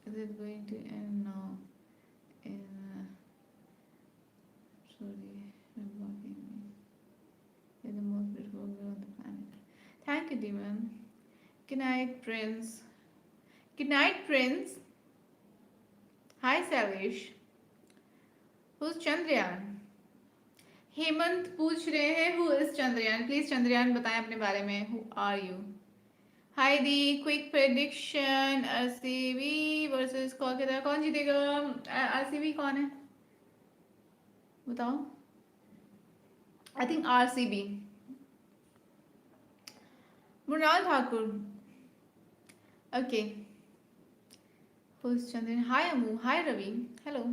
is it going to end now in sorry I'm blocking me, you're the most beautiful girl on the planet, thank you demon. Good night prince, good night prince. Hi Salish, who's Chandrayaan? Hemant पूछ रहे हैं who is Chandrayaan, please Chandrayaan बताएं अपने बारे में, who are you. Hi दी, quick prediction, RCB versus Kolkata, कौन जीतेगा? आरसीबी कौन है बताओ? I think RCB. Mrunal Thakur, okay. Who's Chandrayaan, hi Amu, hi Ravi, hello.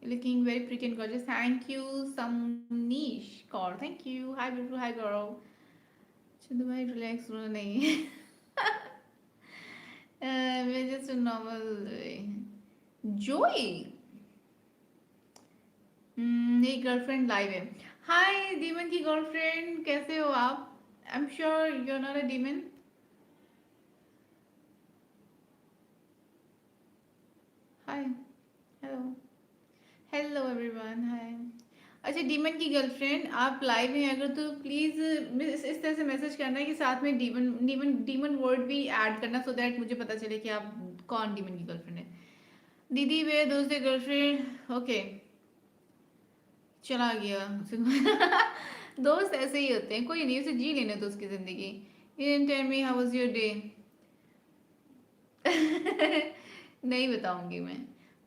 Looking very pretty and gorgeous. Thank you, Samnish Kaur. Thank you. Hi, beautiful. Hi, girl. Chandu भाई relax होना नहीं मैं जस्ट नॉर्मल जोई। मेरी गर्लफ्रेंड लाइव है। हाय डीमन की गर्लफ्रेंड, कैसे हो आप? I am sure you are not a demon. Hi, hello, hello everyone, hi. अच्छा डीमन की गर्लफ्रेंड आप लाइव हैं अगर, तो प्लीज़ इस तरह से मैसेज करना है कि साथ में डीमन डीमन डीमन वर्ड भी ऐड करना, सो दैट मुझे पता चले कि आप कौन डीमन की गर्लफ्रेंड है। दीदी वे दोस्त गर्लफ्रेंड, ओके चला गया दोस्त ऐसे ही होते हैं, कोई नहीं, उसे जी लेने तो उसकी ज़िंदगी। You didn't tell me how was your day? नहीं बताऊंगी मैं।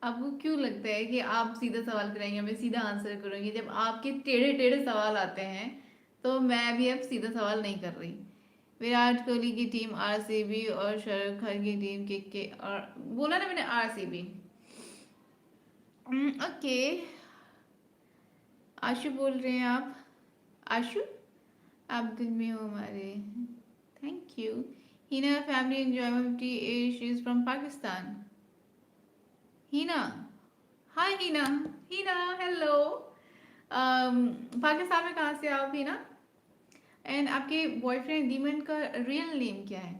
आपको क्यों लगता है कि आप सीधा सवाल कराएंगे, मैं सीधा आंसर करूंगी? जब आपके टेढ़े टेढ़े सवाल आते हैं तो मैं भी अब सीधा सवाल नहीं कर रही। विराट कोहली की टीम आरसीबी और शाहरुख खान की टीम के और बोला ना मैंने आरसीबी। ओके, आशु बोल रहे हैं आप? आशु, आप दिल में हो हमारे, thank you. Hina family enjoyment, she is from Pakistan. Hina, hi Hina, Hina hello. Pakistan में कहाँ से आप हिना? एंड आपके बॉयफ्रेंड दीमन का रियल नेम क्या है?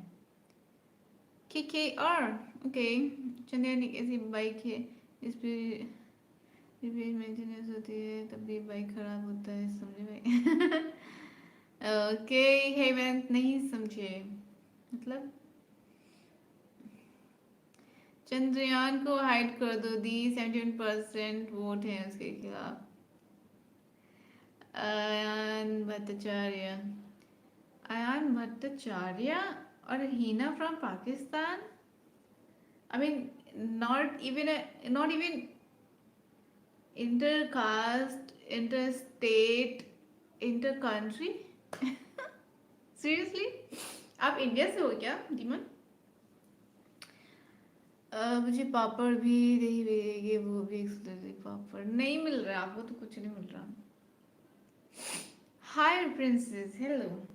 KKR, okay. चंद्रया ने कैसी बाइक है इस पे रिपेयर मेंटेनेंस होती है तब भी बाइक खराब होता है, समझे भाई? ओके हेमंत, नहीं समझे मतलब। चंद्रयान को हाइड कर दो दी, 71% वोट है उसके खिलाफ। Ayan Bhattacharya, Ayan Bhattacharya or Hina from Pakistan. I mean, not even inter-caste, interstate, inter-country. Seriously? आप इंडिया से हो क्या दीमन? मुझे पापड़ भी नहीं मिलेंगे, वो भी एक्सक्लूसिव पापड़ नहीं मिल रहा, आपको तो कुछ नहीं मिल रहा. Hi princess, hello.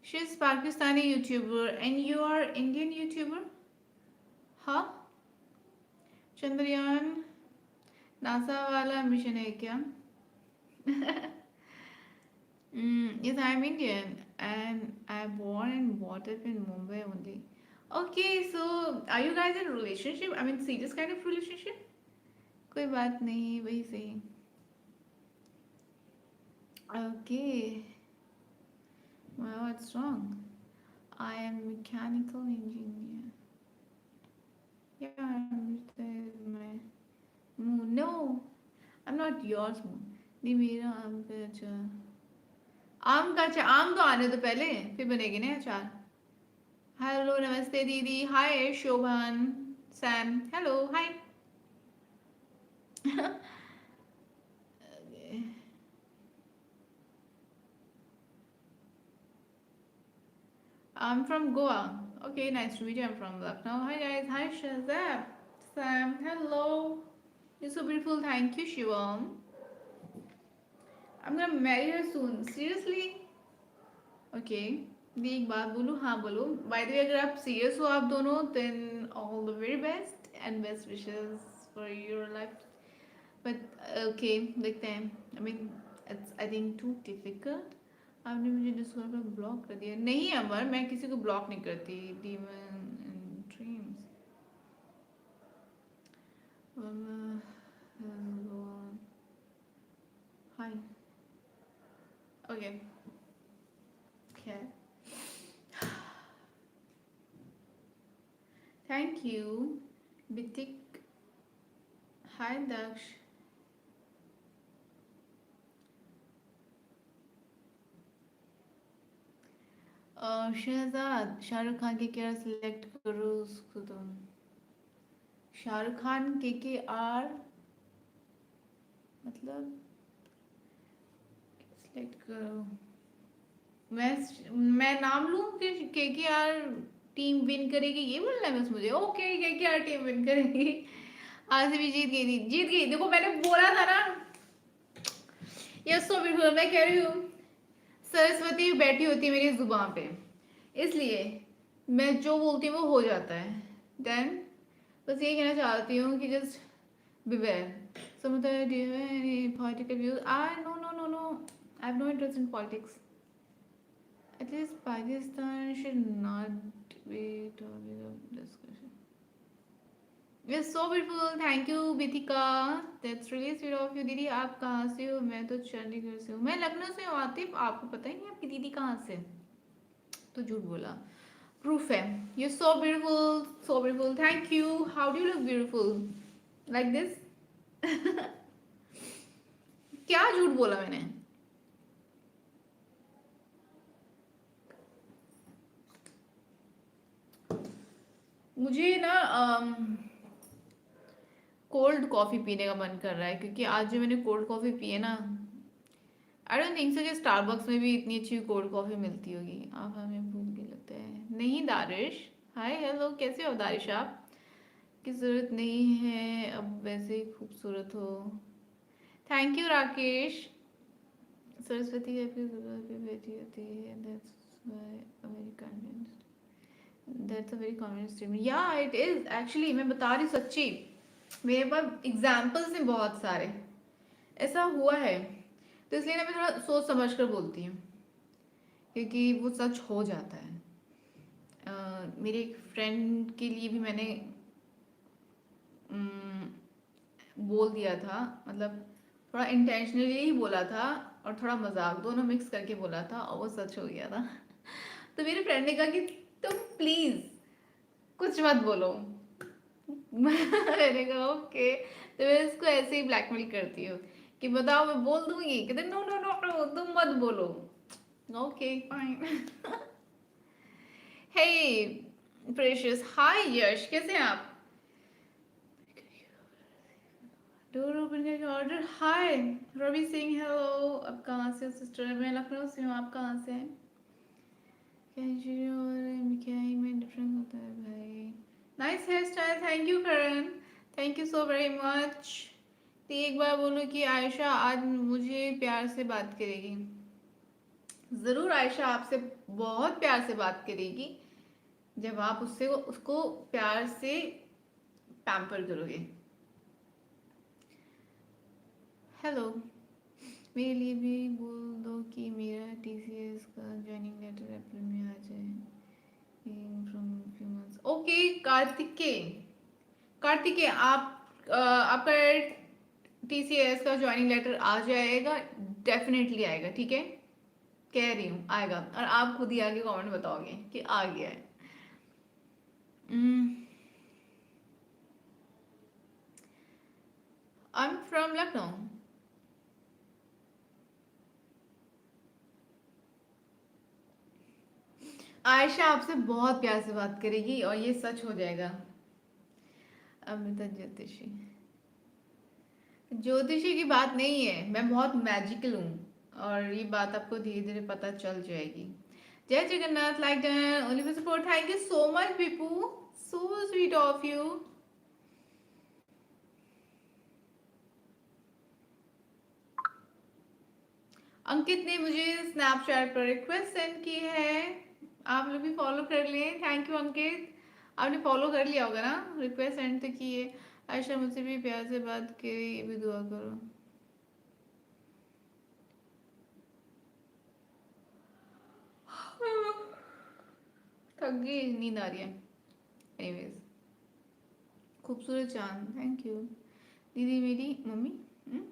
She's Pakistani YouTuber and you are Indian YouTuber? हाँ? चंद्रयान नासा वाला मिशन है क्या? Yes, I'm Indian and I'm born and brought up in Mumbai only. Okay, so are you guys in a relationship? I mean, serious kind of relationship? कोई बात नहीं, वही सही. Okay. Well, what's wrong? I am mechanical engineer. Yeah, my moon. No, I'm not yours moon. नहीं मेरा आम का अचार. आम का अचार, आम तो आने दो पहले, फिर बनेगी ना अचार. हेलो नमस्ते दीदी. Hi Shobhan. Sam. Hello hi. I'm from Goa. Okay, nice to meet you. I'm from Lucknow. Hi guys. Hi Shazab. Sam. Hello. You're so beautiful. Thank you, Shivam. I'm gonna marry her soon. Seriously? Okay. दी एक बात बोलूँ. हाँ बोलो. By the way, अगर आप serious हो आप दोनों, then all the very best and best wishes for your life. But okay, देखते हैं. I mean, it's I think too difficult. आपने मुझे डिस्कॉर्ड पर ब्लॉक कर दिया. नहीं अमर, मैं किसी को ब्लॉक नहीं करती. Demon and dreams. Hi. Okay. क्या? Thank you Bitik. Hi Daksh. Shahzad, Shahrukh Khan के क्या सिलेक्ट करो उसको तुम. शाहरुख खान के आर मतलब सिलेक्ट करो. मैं नाम लूं कि के आर टीम विन करेगी, ये बोलना है बस मुझे. ओके, के आर टीम विन करेगी. आरसीबी जीत गई थी. जीत गई. देखो मैंने बोला था ना. Yes so beautiful. मैं कह रही हूँ सरस्वती बैठी होती है मेरी जुबान पे, इसलिए मैं जो बोलती हूँ वो हो जाता है. देन बस ये कहना चाहती हूँ कि just beware. Samantha, do you have any political views? No. I have no interest in politics. At least Pakistan should not be topic of discussion. You're so beautiful. Thank you, Bithika. That's really sweet of you, दीदी. आप कहाँ से हो? मैं तो चंडीगढ़ से हूँ. मैं लखनऊ से हूँ. आतिफ, आपको पता ही नहीं आपकी दीदी कहाँ से. तो झूठ बोला. Proof है. You're so beautiful, so beautiful. Thank you. How do you look beautiful? Like this? क्या झूठ बोला मैंने? मुझे ना कोल्ड कॉफ़ी पीने का मन कर रहा है, क्योंकि आज जो मैंने कोल्ड कॉफ़ी पी है ना, आई डोंट थिंक सो कि स्टारबक्स में भी इतनी अच्छी कोल्ड कॉफ़ी मिलती होगी. आप हमें भूख भी लगता है. नहीं दारिश. हाय हेलो, कैसे हो दारिश? आप की ज़रूरत नहीं है, अब वैसे ही खूबसूरत हो. Thank you Rakesh. सरस्वती पे बैठी होती है. That's a very confidence statement. या इट इज़ एक्चुअली. मैं बता रही सच्ची, मेरे पास एग्जाम्पल्स हैं बहुत सारे. ऐसा हुआ है, तो इसलिए ना मैं थोड़ा सोच समझ कर बोलती हूँ, क्योंकि वो सच हो जाता है. मेरे एक फ्रेंड के लिए भी मैंने बोल दिया था, मतलब थोड़ा इंटेंशनली ही बोला था और थोड़ा मजाक, दोनों मिक्स करके बोला था, और वो सच हो गया था. तो मेरे फ्रेंड ने कहा कि तुम प्लीज कुछ मत बोलो. मैंने कहा ओके, तो मैं इसको ऐसे ही ब्लैकमेल करती हूँ कि बताओ मैं बोल दूंगी, कहते नो नो नो नो तुम मत बोलो। Okay fine. Hey precious, hi Yash, कैसे हैं आप? डोर ओपन करके order. Hi Ravi Singh, hello. आप कहाँ से हो सिस्टर? मैं लखनऊ से हूँ, आप कहाँ से हैं? कैजुअल और मिठाई में डिफरेंस होता है भाई। Nice hair style, thank you Karan, thank you so very much. तो एक बार बोलो कि आयशा आज मुझे प्यार से बात करेगी। ज़रूर आयशा आपसे बहुत प्यार से बात करेगी जब आप उससे उसको प्यार से पैम्पर करोगे। हेलो, मेरे लिए भी बोल दो कि मेरा टीसीएस का ज्वाइनिंग लेटर अप्रैल में आ जाए। From few months. Okay Kartikeya, Kartikeya आप आपका टीसीएस का ज्वाइनिंग लेटर आ जाएगा, डेफिनेटली आएगा, ठीक है? कह रही हूँ आएगा, और आप खुद ही आगे कमेंट बताओगे कि आ गया है। आई एम फ्रॉम लखनऊ। आयशा आपसे बहुत प्यार से बात करेगी और ये सच हो जाएगा। अमृता ज्योतिषी, ज्योतिषी की बात नहीं है, मैं बहुत मैजिकल हूँ और ये बात आपको धीरे धीरे पता चल जाएगी। Jai Jagannath, like done only for support, thank you so much Pipu, so sweet of you. Ankit ने मुझे स्नैपचैट पर रिक्वेस्ट सेंड की है, आप लोग भी फॉलो कर लें। थैंक यू अंकित, आपने फॉलो कर लिया होगा ना, रिक्वेस्ट सेंड तो की है। आयशा मुझसे भी प्यार से बात करे, ये भी दुआ करो। थक गई, नींद आ रही है। एनीवेज, खूबसूरत चांद, थैंक यू दीदी मेरी मम्मी। हम्म?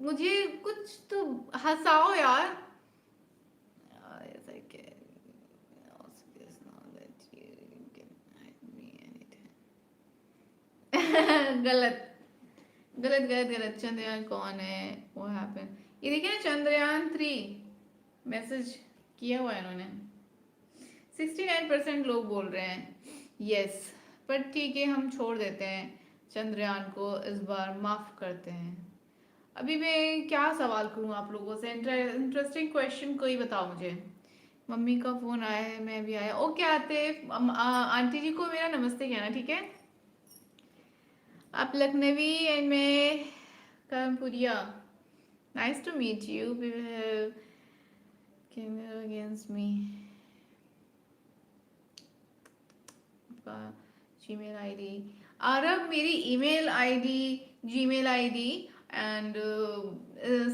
मुझे कुछ तो हंसाओ यार। Yes, I can. Also, guess now that you can hide me anytime. गलत गलत गलत गलत। चंद्रयान कौन है? वो हैपन, ये देखिए ना, चंद्रयान 3 मैसेज किया हुआ है इन्होंने। 69% लोग बोल रहे हैं यस, पर ठीक है हम छोड़ देते हैं, चंद्रयान को इस बार माफ करते हैं। अभी मैं क्या सवाल करूं आप लोगों से? इंटरेस्टिंग क्वेश्चन कोई बताओ मुझे। मम्मी का फोन आया है, मैं भी आया। ओके आते, आंटी जी को मेरा नमस्ते कहना, ठीक है? आप लखनवी एंड मैं Kanpuriya. Nice to meet you. Camera against me, Gmail ID. Aarab मेरी email ID, Gmail ID and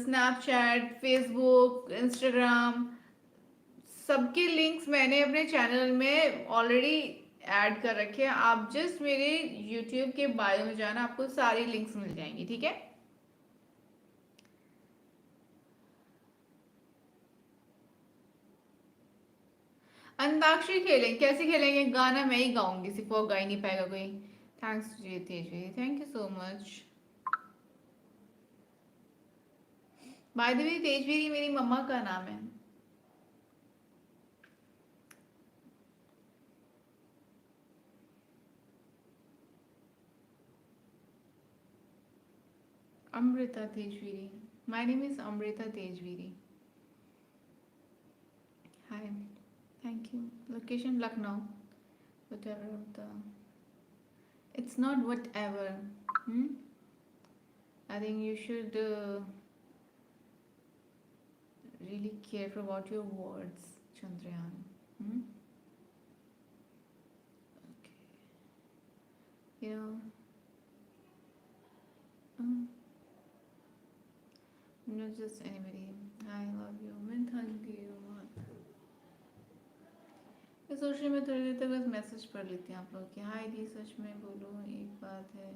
Snapchat, Facebook, Instagram, सबके लिंक्स मैंने अपने चैनल में ऑलरेडी ऐड कर रखे हैं। आप जस्ट मेरे यूट्यूब के बायो में जाना, आपको सारी लिंक्स मिल जाएंगी, ठीक है? अंताक्षरी खेलें, कैसे खेलेंगे? गाना मैं ही गाऊंगी, सिर्फ वो गा ही नहीं पाएगा कोई। Thanks Tejvi, thank you so much. By the way Tejveeri मेरी मम्मा का नाम है। Amrita Tejveeri, my name is Amrita Tejveeri. Hi, thank you. Location Lucknow, whatever the, it's not whatever. hmm? I think you should really careful about your words, Chandrayaan. hmm? Okay. You know, um, not just anybody. I love you, मैं थक गई हूँ बहुत। मैं सोच रही, मैं थोड़ी देर तक बस मैसेज पढ़ लेती हूँ आप लोग की। हाय दी, सच में बोलो एक बात है,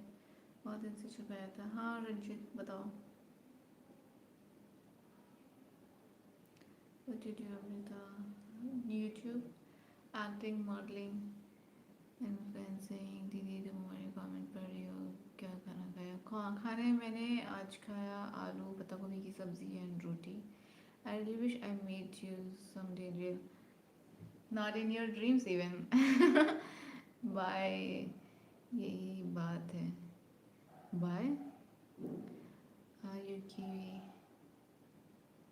बहुत दिन से छुपाया था। हाँ रंजित बताओ। What did you, Amrita? YouTube, acting, modeling. Influencing दीदी तुम हमारे कमेंट पढ़ रही हो, क्या खाना खाया? खाने मैंने आज खाया आलू पत्ता गोभी की सब्जी एंड रोटी. I really wish I met you someday in real, not in your dreams even. Bye. यही बात है. बाय. आयु कीवी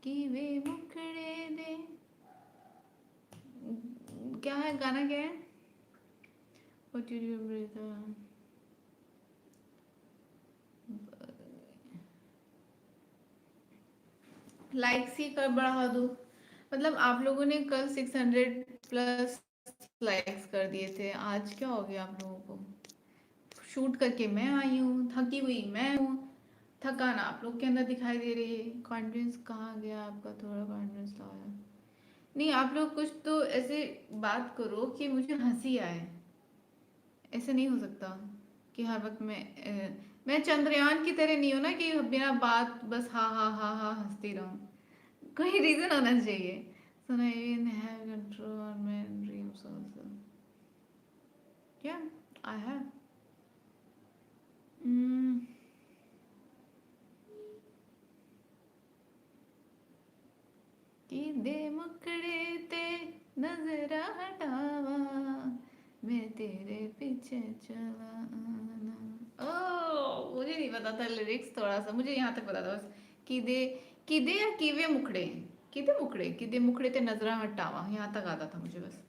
कीवे मुखड़े दे. क्या है गाना, क्या है? What did you breathe? Likes ही कर बढ़ा दो. मतलब आप लोगों ने कल 600 प्लस लाइक्स कर दिए थे, आज क्या हो गया आप लोगों को? शूट करके मैं आई हूँ, थकी हुई मैं हूँ, थकान आप लोग के अंदर दिखाई दे रही है. कॉन्फिडेंस कहाँ गया आपका? थोड़ा कॉन्फिडेंस लाया. नहीं, आप लोग कुछ तो ऐसे बात करो कि मुझे हंसी आए. ऐसे नहीं हो सकता कि हर वक्त मैं चंद्रयान की तरह नहीं हूँ ना कि बिना बात बस हा हा हा हा हंसती रहूँ. कोई रीजन होना चाहिए. So I even have control on my dreams also. Yeah, I have. Mm. कि दे मुकड़े ते नजरा हटावा, मैं तेरे पीछे चला आना. ओ, मुझे नहीं पता था लिरिक्स. थोड़ा सा मुझे यहाँ तक पता था बस. किदे या कीवे मुखड़े. किदे मुखड़े ते नजरा हटावा, यहाँ तक आता था मुझे बस.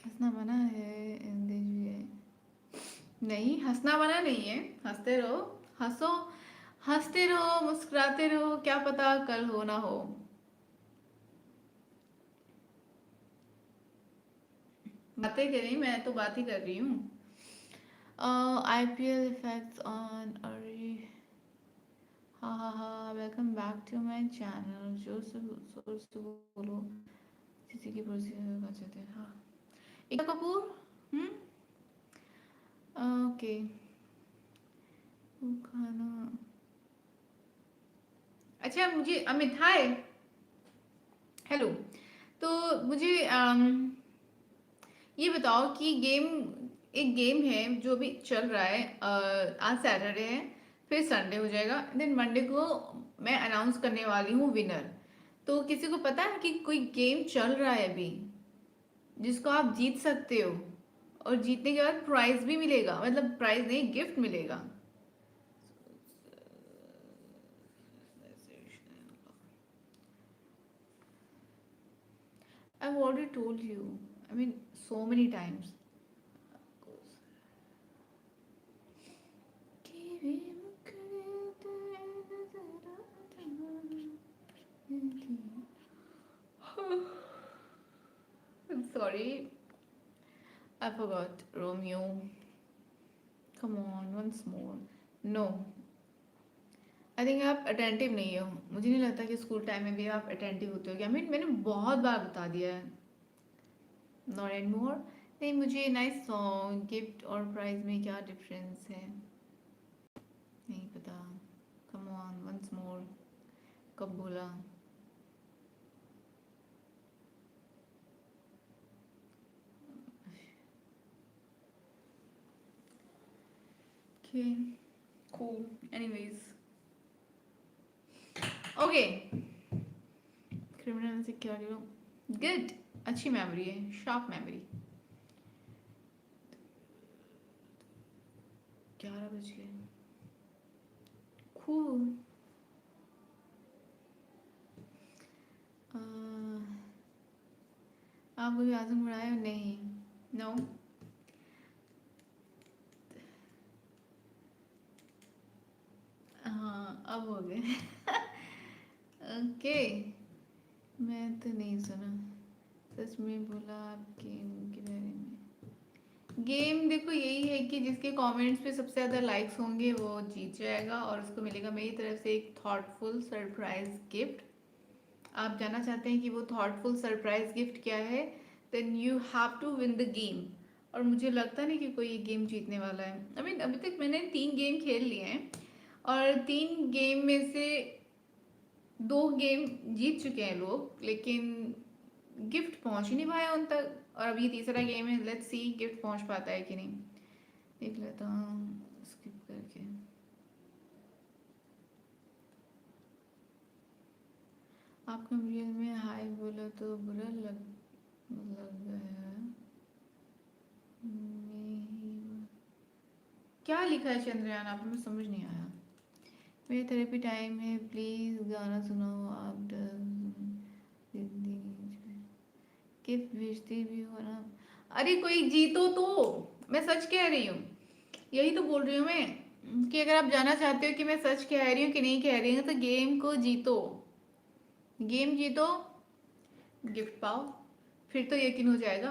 हंसना मना है इंग्लिश भी है. नहीं, हंसना मना नहीं है. हंसते रहो, हंसो, हंसते रहो, मुस्कुराते रहो, क्या पता कल हो ना हो. बातें करें, मैं तो बात ही कर रही हूँ. IPL इफेक्ट्स ऑन अरे. हा हा हा. Welcome back to my channel. जोर से बोलो. किसी की प्रोसीजर कर सकते हैं. हाँ, एकता कपूर. हम्म. ओके. खाना. अच्छा, मुझे अमित हाय. हेलो. तो मुझे ये बताओ कि एक गेम है जो भी चल रहा है. आज सैटरडे है, फिर संडे हो जाएगा, देन मंडे को मैं अनाउंस करने वाली हूँ विनर. तो किसी को पता है कि कोई गेम चल रहा है अभी जिसको आप जीत सकते हो, और जीतने के बाद प्राइज भी मिलेगा, मतलब प्राइज नहीं, गिफ्ट मिलेगा. I've already told you. I mean, so many times. I'm sorry, I forgot Romeo. Come on, once more. No, I think आप अटेंटिव नहीं हो. मुझे नहीं लगता कि स्कूल टाइम में भी आप अटेंटिव होते हो. आई मीन मैंने बहुत बार बता दिया है. Not and more. नहीं, मुझे नाइस सॉन्ग गिफ्ट और प्राइज में क्या डिफरेंस है नहीं पता. Come on once more. कब बोला? Okay, cool. Anyways, okay. Criminal से क्या करो? गुड. अच्छी मेमोरी है, शार्प मेमोरी. 11 बज गए. कूल. आप मुझे आजम उड़ाए नहीं? नो. हाँ, अब हो गए. ओके. मैं तो नहीं सुना. सच में बोला आप गेम के बारे में. गेम देखो यही है कि जिसके कमेंट्स पे सबसे ज़्यादा लाइक्स होंगे वो जीत जाएगा, और उसको मिलेगा मेरी तरफ से एक थॉटफुल सरप्राइज गिफ्ट. आप जानना चाहते हैं कि वो थॉटफुल सरप्राइज गिफ्ट क्या है? Then you have to win the game. और मुझे लगता नहीं कि कोई ये गेम जीतने वाला है. आई मीन अभी तक मैंने 3 गेम खेल लिए हैं, और 3 गेम में से 2 गेम जीत चुके हैं लोग, लेकिन गिफ्ट पहुंच ही नहीं पाया उन तक. और अब ये तीसरा गेम है, लेट्स सी गिफ्ट पहुंच पाता है कि नहीं। देख लेता हूँ स्किप करके। आपको रियल में हाय बोला तो बुरा लग गया। नहीं, क्या लिखा है चंद्रयान आप में, समझ नहीं आया। मेरी थेरेपी टाइम है, प्लीज गाना सुनाओ आप। गिफ्ट भेजते भी हो ना। अरे कोई जीतो तो, मैं सच कह रही हूँ, यही तो बोल रही हूँ मैं कि अगर आप जानना चाहते हो कि मैं सच कह रही हूँ कि नहीं कह रही हूँ, तो गेम को जीतो, गेम जीतो, गिफ्ट पाओ, फिर तो यकीन हो जाएगा।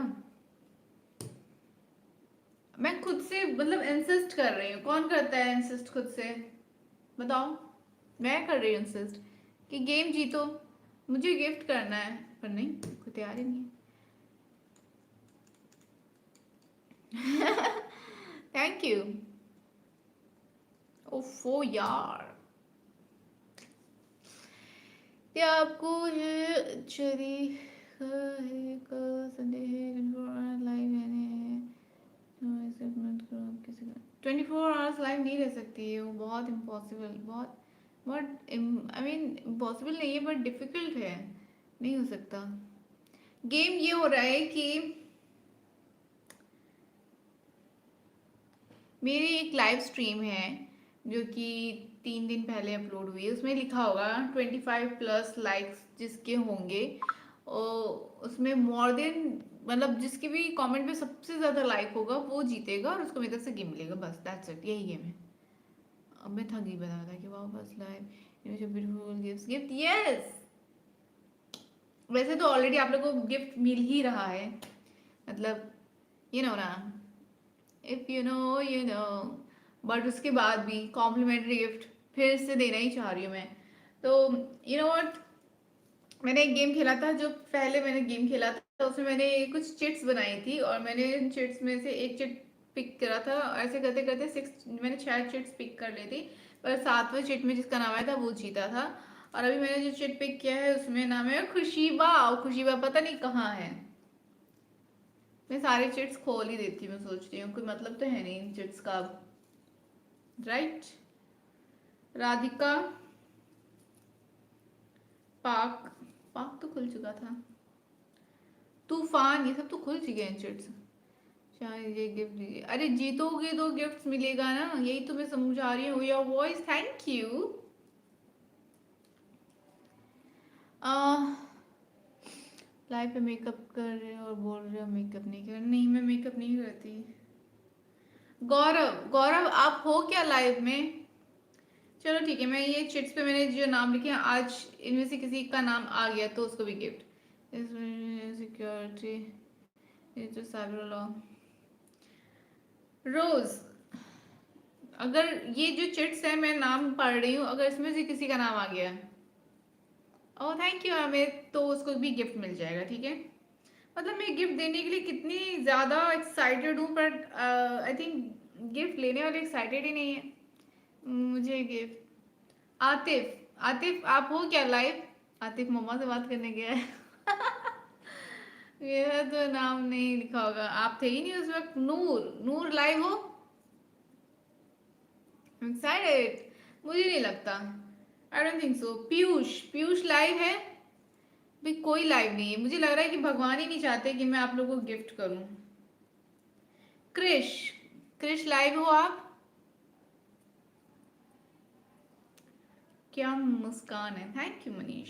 मैं खुद से मतलब इंसिस्ट कर रही हूँ, कौन करता है इंसिस्ट खुद से, बताओ। मैं कर रही हूँ इंसिस्ट कि गेम जीतो, मुझे गिफ्ट करना है, पर नहीं, कोई तैयार ही नहीं है। Thank you. ओफो यार, क्या आपको ये चरी का संदेह है, लाइव है, 24 आवर्स लाइव नहीं रह सकती है वो, बहुत इम्पॉसिबल, बहुत बहुत आई मीन इम्पॉसिबल नहीं है बट डिफिकल्ट है, नहीं हो सकता। गेम ये हो रहा है कि मेरी एक लाइव स्ट्रीम है जो कि 3 दिन पहले अपलोड हुई है, उसमें लिखा होगा 25+ लाइक्स जिसके होंगे, और उसमें मोर देन मतलब जिसकी भी कमेंट पे सबसे ज़्यादा लाइक होगा वो जीतेगा और उसको मेरे तरफ से गेम मिलेगा, बस दैट्स इट, यही गेम है। अब मैं थक गई बता था कि वाह बस live beautiful gift gift yes. वैसे तो ऑलरेडी आप लोगों को गिफ्ट मिल ही रहा है, मतलब यू नो ना, इफ यू नो, बट उसके बाद भी कॉम्प्लीमेंट्री गिफ्ट फिर से देना ही चाह रही हूँ मैं। तो यू नो व्हाट, मैंने एक गेम खेला था, जो पहले मैंने गेम खेला था उसमें मैंने कुछ चिट्स बनाई थी और मैंने इन चिट्स में से एक चिट पिक करा था, ऐसे करते करते 6 पिक कर ली थी, पर 7वें चिट में जिसका नाम आया था वो जीता था। और अभी मैंने जो चिट पिक किया है उसमें नाम है खुशीबा, और खुशीबा पता नहीं कहाँ है। मैं सारे चिट्स खोल ही देती हूँ, मैं सोच रही हूँ कोई मतलब तो है नहीं इन चिट्स का, राइट। राधिका, पाक, पाक तो खुल चुका था, तूफान, ये सब तो खुल चुके हैं चिट्स। शायद ये गिफ्ट दीजिए, अरे जीतोगे तो गिफ्ट मिलेगा ना, यही तो मैं समझा रही हूँ। Your voice, thank you. Life पे मेकअप कर रहे हो और बोल रहे हो मेकअप नहीं कर, नहीं मैं मेकअप नहीं करती। गौरव, गौरव आप हो क्या लाइव में? चलो ठीक है, मैं ये चिट्स पे मैंने जो नाम लिखे हैं, आज इनमें से किसी का नाम आ गया तो उसको भी गिफ्ट। सिक्योरिटी, ये तो साइबर लॉ, रोज, अगर ये जो चिट्स है मैं नाम पढ़ रही हूँ, अगर इसमें से किसी का नाम आ गया, ओह थैंक यू हमें, तो उसको भी गिफ्ट मिल जाएगा, ठीक है। मतलब मैं गिफ्ट देने के लिए कितनी ज़्यादा एक्साइटेड हूँ, पर आई थिंक गिफ्ट लेने वाले एक्साइटेड ही नहीं है। मुझे गिफ्ट, आतिफ, आतिफ आप हो क्या लाइव? आतिफ मम्मा से बात करने गया है। मेरा तो नाम नहीं लिखा होगा, आप थे ही नहीं उस वक्त। नूर, नूर लाइव हो? एक्साइटेड, मुझे नहीं लगता, I don't think so. Piyush, Piyush live है? भाई कोई लाइव नहीं है, मुझे लग रहा है कि भगवान ही नहीं चाहते कि मैं आप लोगों को गिफ्ट करूं। क्रिश, क्रिश लाइव हो आप? क्या मुस्कान है, थैंक यू मनीष।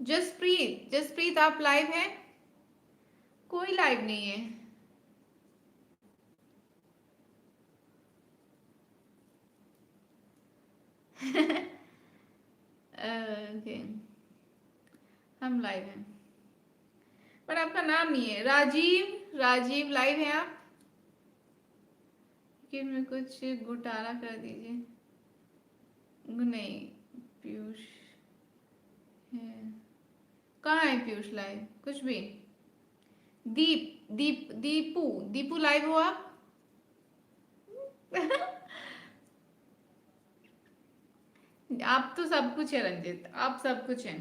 जसप्रीत, जसप्रीत आप लाइव हैं? कोई लाइव नहीं है। ओके, हम लाइव हैं, पर आपका नाम नहीं है। राजीव, राजीव लाइव हैं आप? कि में कुछ घोटाला कर दीजिए। नहीं, पीयूष है, कहाँ है पीयूष लाइव, कुछ भी। दीप, दीप, दीपू, दीपू लाइव हो आप? आप तो सब कुछ है रंजित, आप सब कुछ हैं,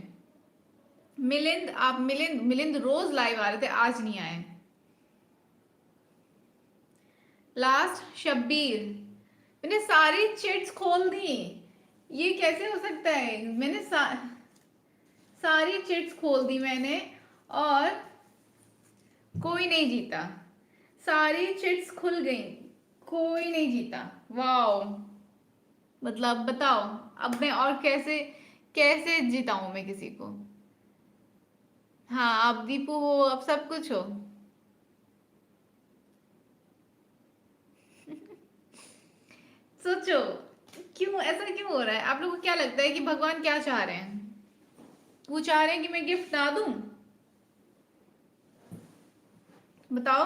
मिलिंद, आप मिलिंद मिलिंद रोज लाइव आ रहे थे, आज नहीं आए। लास्ट शब्बीर, मैंने सारी चिट्स खोल दी। ये कैसे हो सकता है? मैंने सारी चिट्स खोल दी मैंने, और कोई नहीं जीता। सारी चिट्स खुल गई, कोई नहीं जीता। वाओ, मतलब बताओ अब मैं और कैसे कैसे जिताऊं मैं किसी को? हाँ, आप दीपू हो, अब सब कुछ हो। सोचो, क्यों ऐसा क्यों हो रहा है? आप लोगों को क्या लगता है कि भगवान क्या चाह रहे हैं? वो चाह रहे हैं कि मैं गिफ्ट ना दूं? बताओ,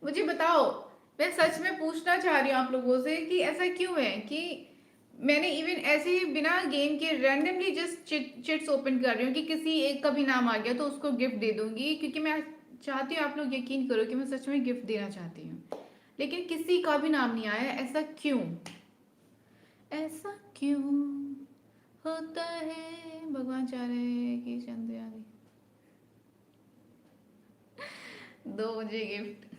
मुझे बताओ। मैं सच में पूछना चाह रही हूँ आप लोगों से कि ऐसा क्यों है कि मैंने इवन ऐसे ही बिना गेम के रैंडमली जस्ट चिट्स ओपन कर रही हूँ कि किसी एक का भी नाम आ गया तो उसको गिफ्ट दे दूंगी, क्योंकि मैं चाहती हूँ, आप लोग यकीन करो कि मैं सच में गिफ्ट देना चाहती हूँ, लेकिन किसी का भी नाम नहीं आया। ऐसा क्यों? ऐसा क्यों होता है? भगवान चाह रहे हैं कि चंद्रयान दो मुझे गिफ्ट।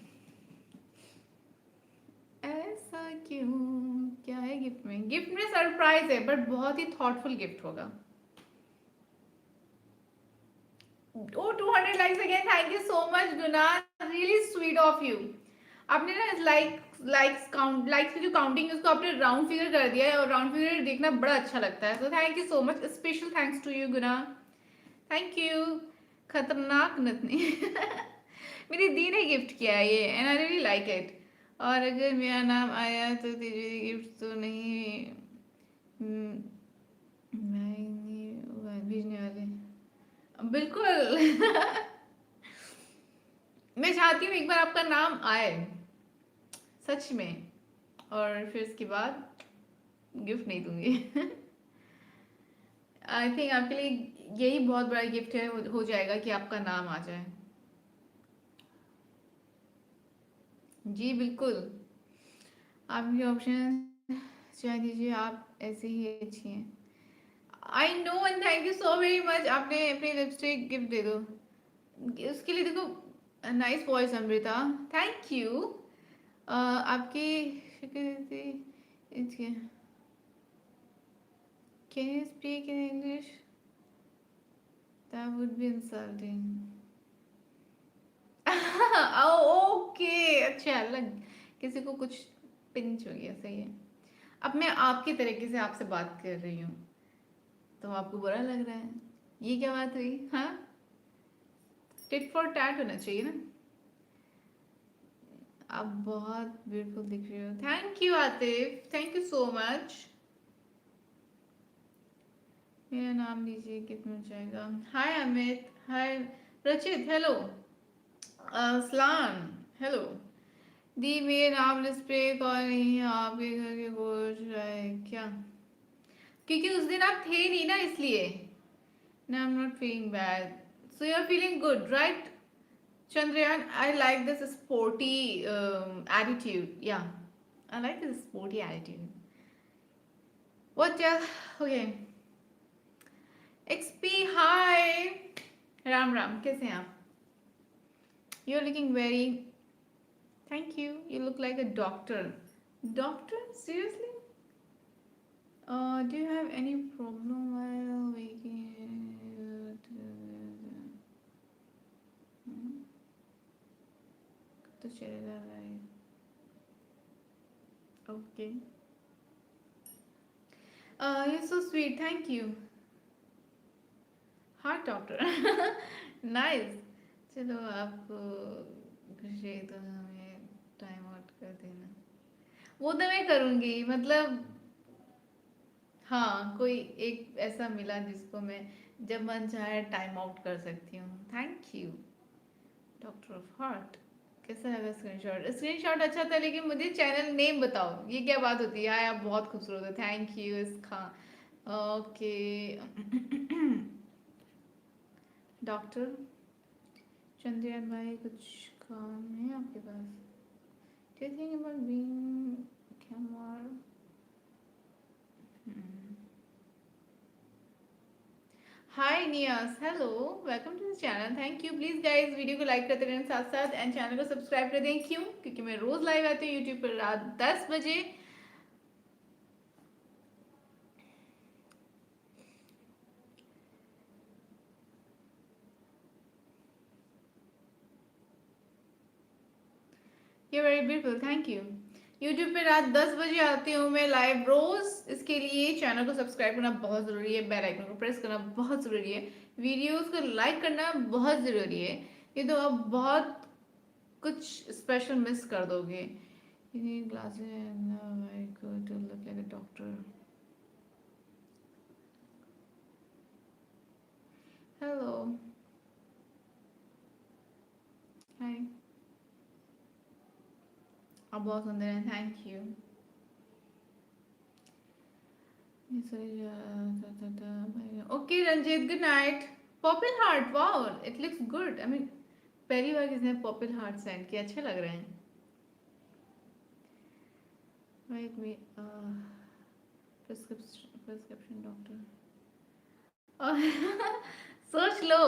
ऐसा क्यों? क्या है गिफ्ट में? गिफ्ट में सरप्राइज है, बट बहुत ही थॉटफुल गिफ्ट होगा। ओ, 200 likes again, thank you so much Guna, really sweet of you. आपने ना लाइक्स काउंट, लाइक्स की जो काउंटिंग है उसको आपने राउंड फिगर कर दिया है, और राउंड फिगर देखना बड़ा अच्छा लगता है, तो thank you so much, special thanks to you Guna, thank you. खतरनाक नतनी मेरी दी ने गिफ्ट किया है ये, and I really like it. और अगर मेरा नाम आया तो तेरे गिफ्ट तो नहीं, हम्म, मैं भेजने वाले, बिल्कुल मैं चाहती हूँ एक बार आपका नाम आए सच में, और फिर इसके बाद गिफ्ट नहीं दूंगी आई थिंक आपके लिए यही बहुत बड़ा गिफ्ट है, हो जाएगा कि आपका नाम आ जाए। जी बिल्कुल, आपके ऑप्शन चाह दीजिए, आप ऐसे ही अच्छी हैं। आई know, and thank you so very much. आपने अपनी लिपस्टिक गिफ्ट दे दो उसके लिए, देखो, nice voice Amrita, thank you. आपकी शक्ल, can you speak in English? That would be insulting okay, अच्छा, लग किसी को कुछ पिंच हो गया, सही है। अब मैं आपके तरीके से आपसे बात कर रही हूँ तो आपको बुरा लग रहा है, ये क्या बात हुई? हाँ, टिट फॉर टैट होना चाहिए ना। आप बहुत ब्यूटीफुल दिख रही हो, thank you Atif, thank you so much. मेरा नाम लीजिए, कितना जाएगा? हाय अमित, हाय रचित, हेलो, सलाम, हेलो। दी, मेरे नाम लिस्ट पे कौन नहीं है आपके घर के बोझ रहा है क्या? क्योंकि उस दिन आप थे नहीं ना, इसलिए। No, I'm not feeling bad. So you're feeling good, right? Chandrayaan, I like this sporty attitude. Yeah, I like this sporty attitude. What else? Okay. XP, hi. Ram Ram, कैसे हैं आप? You're looking very. Thank you. You look like a doctor. Doctor? Seriously? Do you have any problem while waking? तो चलेगा भाई. Okay. You're so sweet. Thank you. Heart doctor nice चलो, आपको खुशी है तो हमें टाइम आउट कर देना। वो तो मैं करूँगी, मतलब हाँ, कोई एक ऐसा मिला जिसको मैं जब मन चाहे टाइम आउट कर सकती हूँ। Thank you doctor of heart. कैसा लगा स्क्रीनशॉट? स्क्रीनशॉट अच्छा था, लेकिन मुझे चैनल नेम बताओ, ये क्या बात होती है? यार आप बहुत खूबसूरत हो, थैंक यू इसका। ओके डॉक्टर चंद्रयान भाई, कुछ काम है आपके पास? Do you think about being camera? Hi Niyas, hello, welcome to the channel. Thank you. Please guys video को लाइक करते रहना साथ साथ, एंड चैनल को सब्सक्राइब कर दें। क्यों? क्योंकि मैं रोज लाइव आती हूँ यूट्यूब पर रात 10 बजे। ये very beautiful, thank you. YouTube पे रात 10 बजे आती हूँ मैं लाइव रोज। इसके लिए चैनल को सब्सक्राइब करना बहुत ज़रूरी है, बेल आइकन को प्रेस करना बहुत ज़रूरी है, वीडियोस को लाइक करना बहुत ज़रूरी है। ये तो आप बहुत कुछ स्पेशल मिस कर दोगे। You need glasses and very good to look like a doctor. Hello. Hi. आप बहुत सुंदर हैं, thank you. Okay Ranjit, good night. Purple heart, wow it looks good. I mean पहली बार किसी ने पर्पल हार्ट सेंड किया, अच्छे लग रहे हैं। वेट मी, प्रिस्क्रिप्शन डॉक्टर। सोच लो,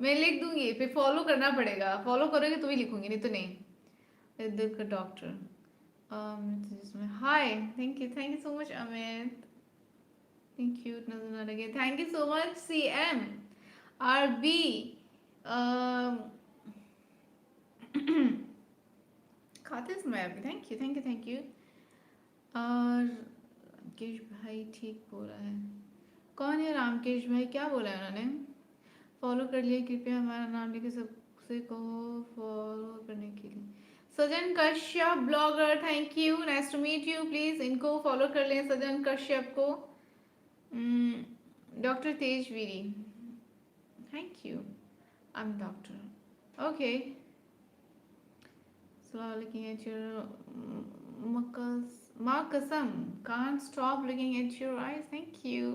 मैं लिख दूंगी, फिर फॉलो करना पड़ेगा। फॉलो करोगे तो भी लिखूंगी, नहीं तो नहीं। दिल का doctor. Hi, thank you so much Amit. Thank you. Nazar again. Thank you so much, CM. RB. Um, खाते समय अभी, थैंक यू। और रामकेश भाई ठीक बोला है। कौन है रामकेश भाई, क्या बोला है उन्होंने? फॉलो कर लिए, कृपया हमारा नाम लेके सबसे कहो फॉलो करने के लिए। Sajan Kashyap blogger, thank you, nice to meet you. Please इनको फॉलो कर लें, सजन कश्यप को। Doctor Tejveeri, thank you. I'm doctor. Okay. So looking at your Makasam. Can't stop looking at your eyes. Thank you.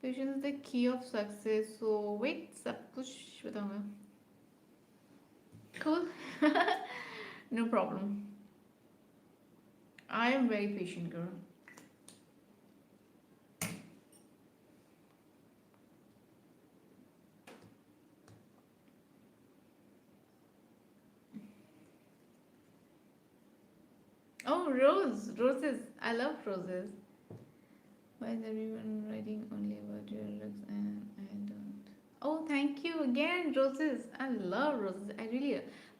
Patience is the key of success. So wait, सब कुछ बताऊंगा. Cool. No problem. I am very patient girl. Oh, roses. I love roses. Why is everyone writing only about your looks and I don't? Oh, thank you again, roses. I love roses. I really.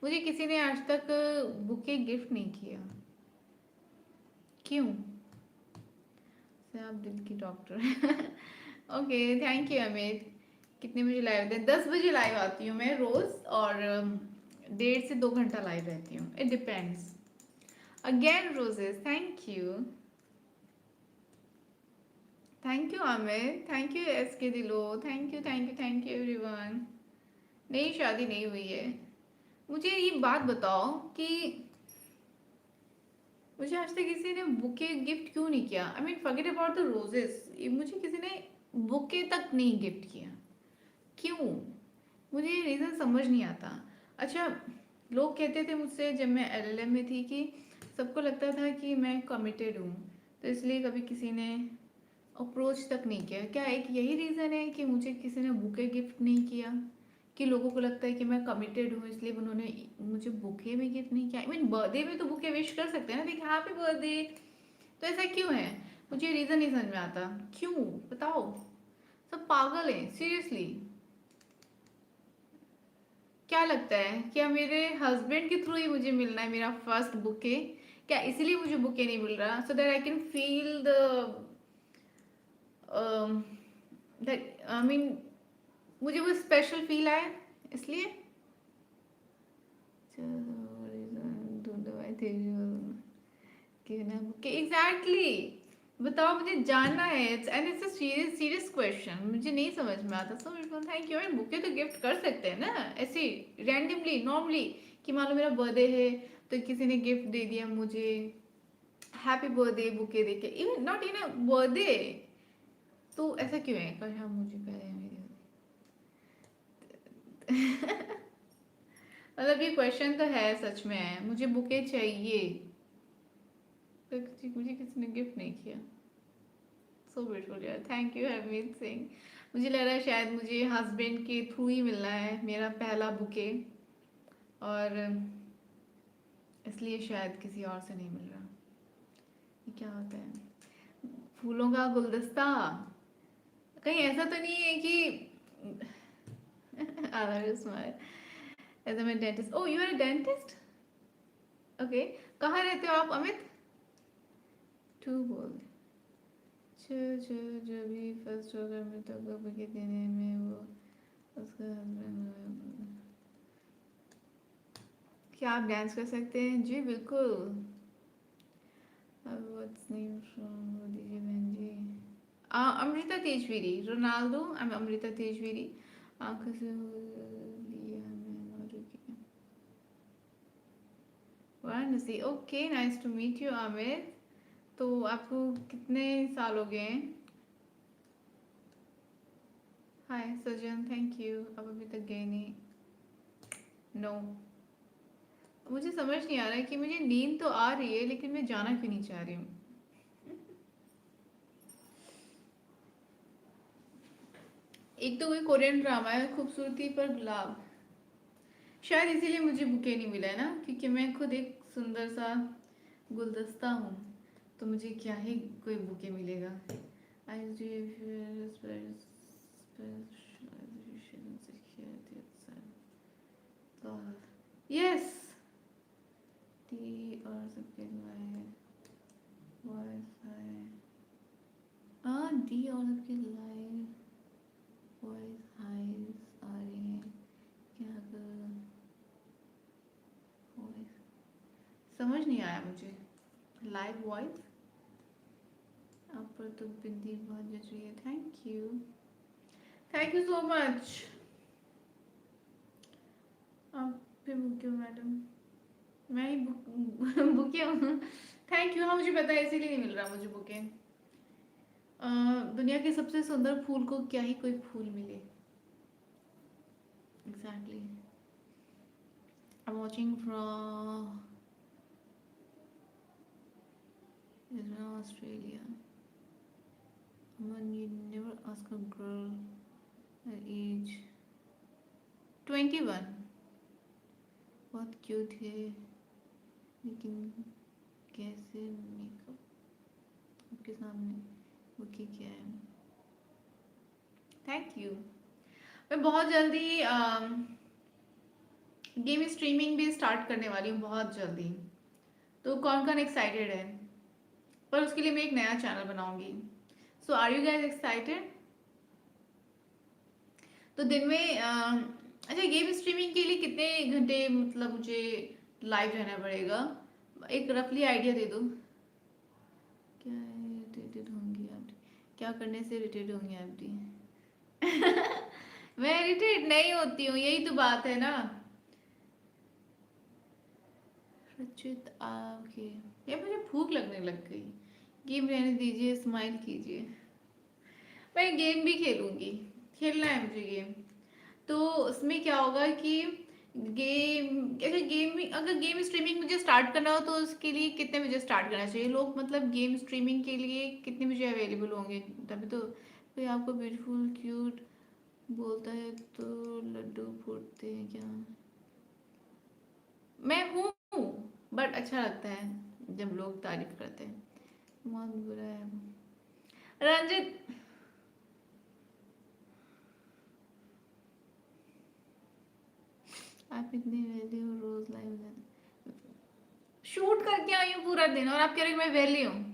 मुझे किसी ने आज तक bouquet gift नहीं किया। क्यों? से आप दिल की doctor. Okay, thank you Amit. कितने बजे लाइव आते हैं? 10 बजे लाइव आती हूँ मैं रोज, और 1.5 से 2 घंटा लाइव रहती हूँ। It depends. Again roses, thank you Amit, thank U S के दिलो, थैंक यू एवरीवन। नहीं, शादी नहीं हुई है। मुझे ये बात बताओ कि मुझे आज तक किसी ने बुके गिफ्ट क्यों नहीं किया? I mean forget about the roses, मुझे किसी ने बुके तक नहीं गिफ्ट किया। क्यों? मुझे रीज़न समझ नहीं आता। अच्छा, लोग कहते थे मुझसे जब मैं एलएलएम में थी कि सबको लगता था कि मैं कमिटेड हूँ, तो इसलिए कभी किसी ने अप्रोच तक नहीं किया। क्या एक यही रीज़न है कि मुझे किसी ने बुके गिफ्ट नहीं किया, कि लोगों को लगता है कि मैं कमिटेड हूँ इसलिए उन्होंने मुझे बुके में गिफ्ट नहीं किया? आई मीन बर्थडे में तो बुके विश कर सकते हैं ना, देखिए हैप्पी बर्थडे। तो ऐसा क्यों है? मुझे रीज़न नहीं समझ में आता। क्यों? बताओ। सब पागल हैं सीरियसली। क्या लगता है, क्या मेरे हस्बैंड के थ्रू ही मुझे मिलना है मेरा फर्स्ट बुके? क्या इसीलिए मुझे बुके नहीं मिल रहा? So that I can feel the that, I mean मुझे वो स्पेशल फील आए, इसलिए। एग्जैक्टली, बताओ, मुझे जानना है। And it's a serious question, मुझे नहीं समझ में आता। So people thank you. And bouquet तो गिफ्ट कर सकते हैं ना ऐसे रैंडमली नॉर्मली, कि मान लो मेरा बर्थडे है तो किसी ने गिफ्ट दे दिया मुझे, हैप्पी बर्थडे बुके देके, even not in a birthday. तो ऐसा क्यों है? कल हाँ मुझे पहले मेरे मतलब ये क्वेश्चन तो है सच में, मुझे बुके चाहिए, तो मुझे किसी ने गिफ्ट नहीं किया। सो ब्यूटीफुल यार, थैंक यू हरमीत सिंह। मुझे लग रहा है शायद मुझे हस्बैंड के थ्रू ही मिलना है मेरा पहला बुके, और इसलिए शायद किसी और से नहीं मिल रहा। ये क्या होता है, फूलों का गुलदस्ता? कहीं ऐसा तो नहीं है कि as a dentist? Oh you are dentist, okay. कहाँ रहते हो आप अमित? टू बोल जो भी फर्स्ट होगा मृतक को बुके देने में वो उसका हस्बैंड। क्या आप डांस कर सकते हैं? जी बिल्कुल। अब व्हाट्स नेम फ्रॉम वो दीजिए बहन जी। Amrita Tejveeri, Ronaldo. I am Amrita Tejveeri. आंखों से लिया मैं और रुकी। Varanasi, okay, nice to meet you Aamir. तो आपको कितने साल हो गए हैं? Hi Sajan, thank you. अब अभी तक गए नहीं? नो। मुझे समझ नहीं आ रहा है कि मुझे नींद तो आ रही है लेकिन मैं जाना क्यों नहीं चाह रही हूँ। एक तो कोई कोरियन ड्रामा है खूबसूरती पर गुलाब, शायद इसीलिए मुझे बुके नहीं मिला है ना, क्योंकि मैं खुद एक सुंदर सा गुलदस्ता हूँ, तो मुझे क्या ही कोई बुके मिलेगा। यस, टी और सबके लाए वाईफाई। हाँ, डी और सबके लाए वॉइस हाइस आ रही हैं, क्या करूँ? वॉइस समझ नहीं आया मुझे। लाइव वॉइस आप पर तो बिंदी बहुत जच रही है, thank you, thank you so much. आप भी बुके हो मैडम? मैं ही बुके हूँ, थैंक यू। हाँ मुझे पता है इसीलिए नहीं मिल रहा मुझे बुके। दुनिया के सबसे सुंदर फूल को क्या ही कोई फूल मिले। Exactly. I'm watching from Australia. Man, you never ask a girl her age. 21। बहुत क्यूट है लेकिन कैसे मेकअप आपके सामने, वो क्या है? Thank you. मैं बहुत जल्दी गेम स्ट्रीमिंग भी स्टार्ट करने वाली हूँ, बहुत जल्दी। तो कौन कौन एक्साइटेड है? पर उसके लिए मैं एक नया चैनल बनाऊंगी। सो आर यू गाइस एक्साइटेड? तो दिन में अच्छा, गेम स्ट्रीमिंग के लिए कितने घंटे मतलब मुझे लाइव रहना पड़ेगा? एक रफली आइडिया दे दो। क्या इरिटेटेड होंगी आप? क्या करने से इरिटेट होंगी आप? मैं इरिटेट नहीं होती हूँ, यही तो बात है ना। रचित आगे, ये मुझे भूख लगने लग गई। गेम रहने दीजिए, स्माइल कीजिए। मैं गेम भी खेलूंगी, खेलना है मुझे गेम। तो उसमें क्या होगा कि अगर गेम स्ट्रीमिंग मुझे स्टार्ट करना हो तो उसके लिए कितने बजे स्टार्ट करना चाहिए? लोग मतलब गेम स्ट्रीमिंग के लिए कितने बजे अवेलेबल होंगे? तभी तो कोई आपको ब्यूटीफुल क्यूट बोलता है तो लड्डू फूटते हैं क्या? मैं हूँ, बट अच्छा लगता है जब लोग तारीफ करते हैं। बहुत बुरा है रंजित। आप इतनी वेली हो, रोज लाइव शूट करके आई हूँ पूरा दिन, और आप कह रहे हो मैं वेली हूँ?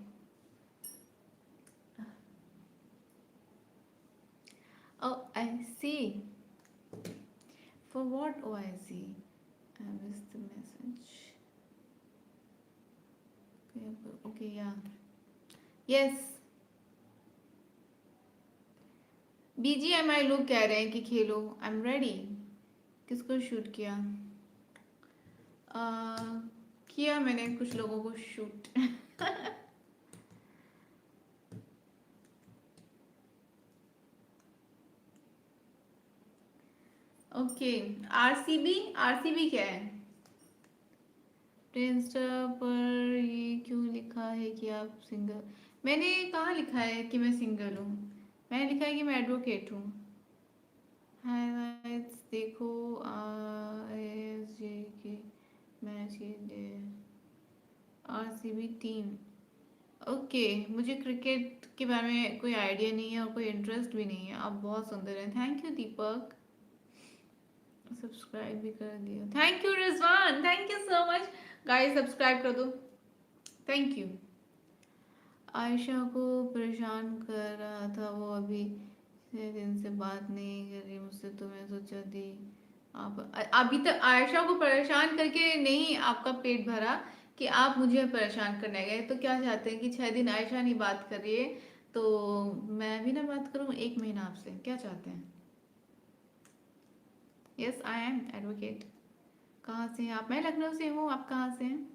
Oh, I see. For what? Oh, I see. I missed the message. Okay, yeah. Yes. BGMI लोग कह रहे हैं कि खेलो। I'm ready. किसको शूट किया? किया मैंने कुछ लोगों को शूट। ओके। आरसीबी क्या है? इंस्टा पर ये क्यों लिखा है कि आप सिंगर? मैंने कहाँ लिखा है कि मैं सिंगल हूँ? मैंने लिखा है कि मैं एडवोकेट हूँ। हाइलाइट्स देखो। ASJ के मैच RCB टीम। ओके, मुझे क्रिकेट के बारे में कोई आइडिया नहीं है और कोई इंटरेस्ट भी नहीं है। आप बहुत सुंदर हैं। Thank you Deepak. सब्सक्राइब भी कर दिया। Thank you Rizwan, thank you so much. Guys subscribe कर दो। Thank you. आयशा को परेशान कर रहा था वो, अभी 6 दिन से बात नहीं कर रही मुझसे, तो मैं सोचा दी आप अभी तक आयशा को परेशान करके नहीं आपका पेट भरा कि आप मुझे परेशान करने गए। तो क्या चाहते हैं कि 6 दिन आयशा नहीं बात कर रही है तो मैं भी ना बात करूं 1 महीना आपसे? क्या चाहते हैं? Yes I am advocate. कहाँ से हैं आप? मैं लखनऊ से हूँ। आप कहाँ से हैं?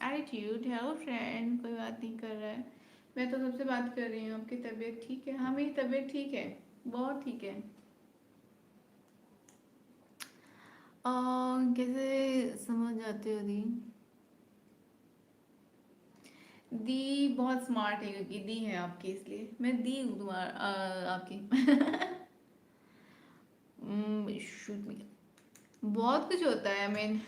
एटीट्यूड, हेलो फ्रेंड, कोई बात नहीं कर रहा है। मैं तो सबसे बात कर रही हूँ। आपकी तबीयत ठीक है? हाँ मेरी तबीयत ठीक है, बहुत ठीक है। कैसे समझ जाते हो दी? दी बहुत स्मार्ट है क्योंकि दी है आपकी, इसलिए मैं दी हूँ तुम्हारा आपकी। shoot me। बहुत कुछ होता है। I mean,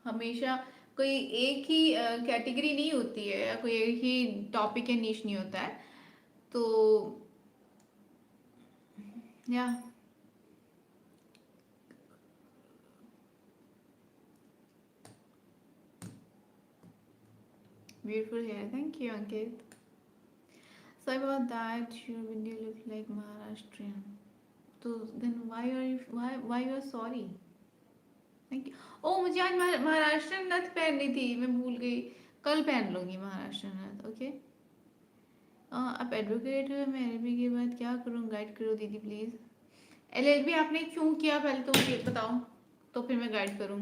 हमेशा कोई एक ही कैटेगरी नहीं होती है या कोई एक ही टॉपिक या नीश नहीं होता है। तो या beautiful hair, thank you Ankit. So about that, your video look like Maharashtrian. तो then why you are sorry? Thank you. ओ मुझे आज महाराष्ट्र नथ पहननी थी, मैं भूल गई। कल पहन लूंगी महाराष्ट्र नथ। ओके। आप एडवोकेट हो, मैं एलएलबी के बाद क्या करूँ? गाइड करो दीदी प्लीज। एलएलबी आपने क्यों किया पहले तो मुझे बताओ, तो फिर मैं गाइड करूँ।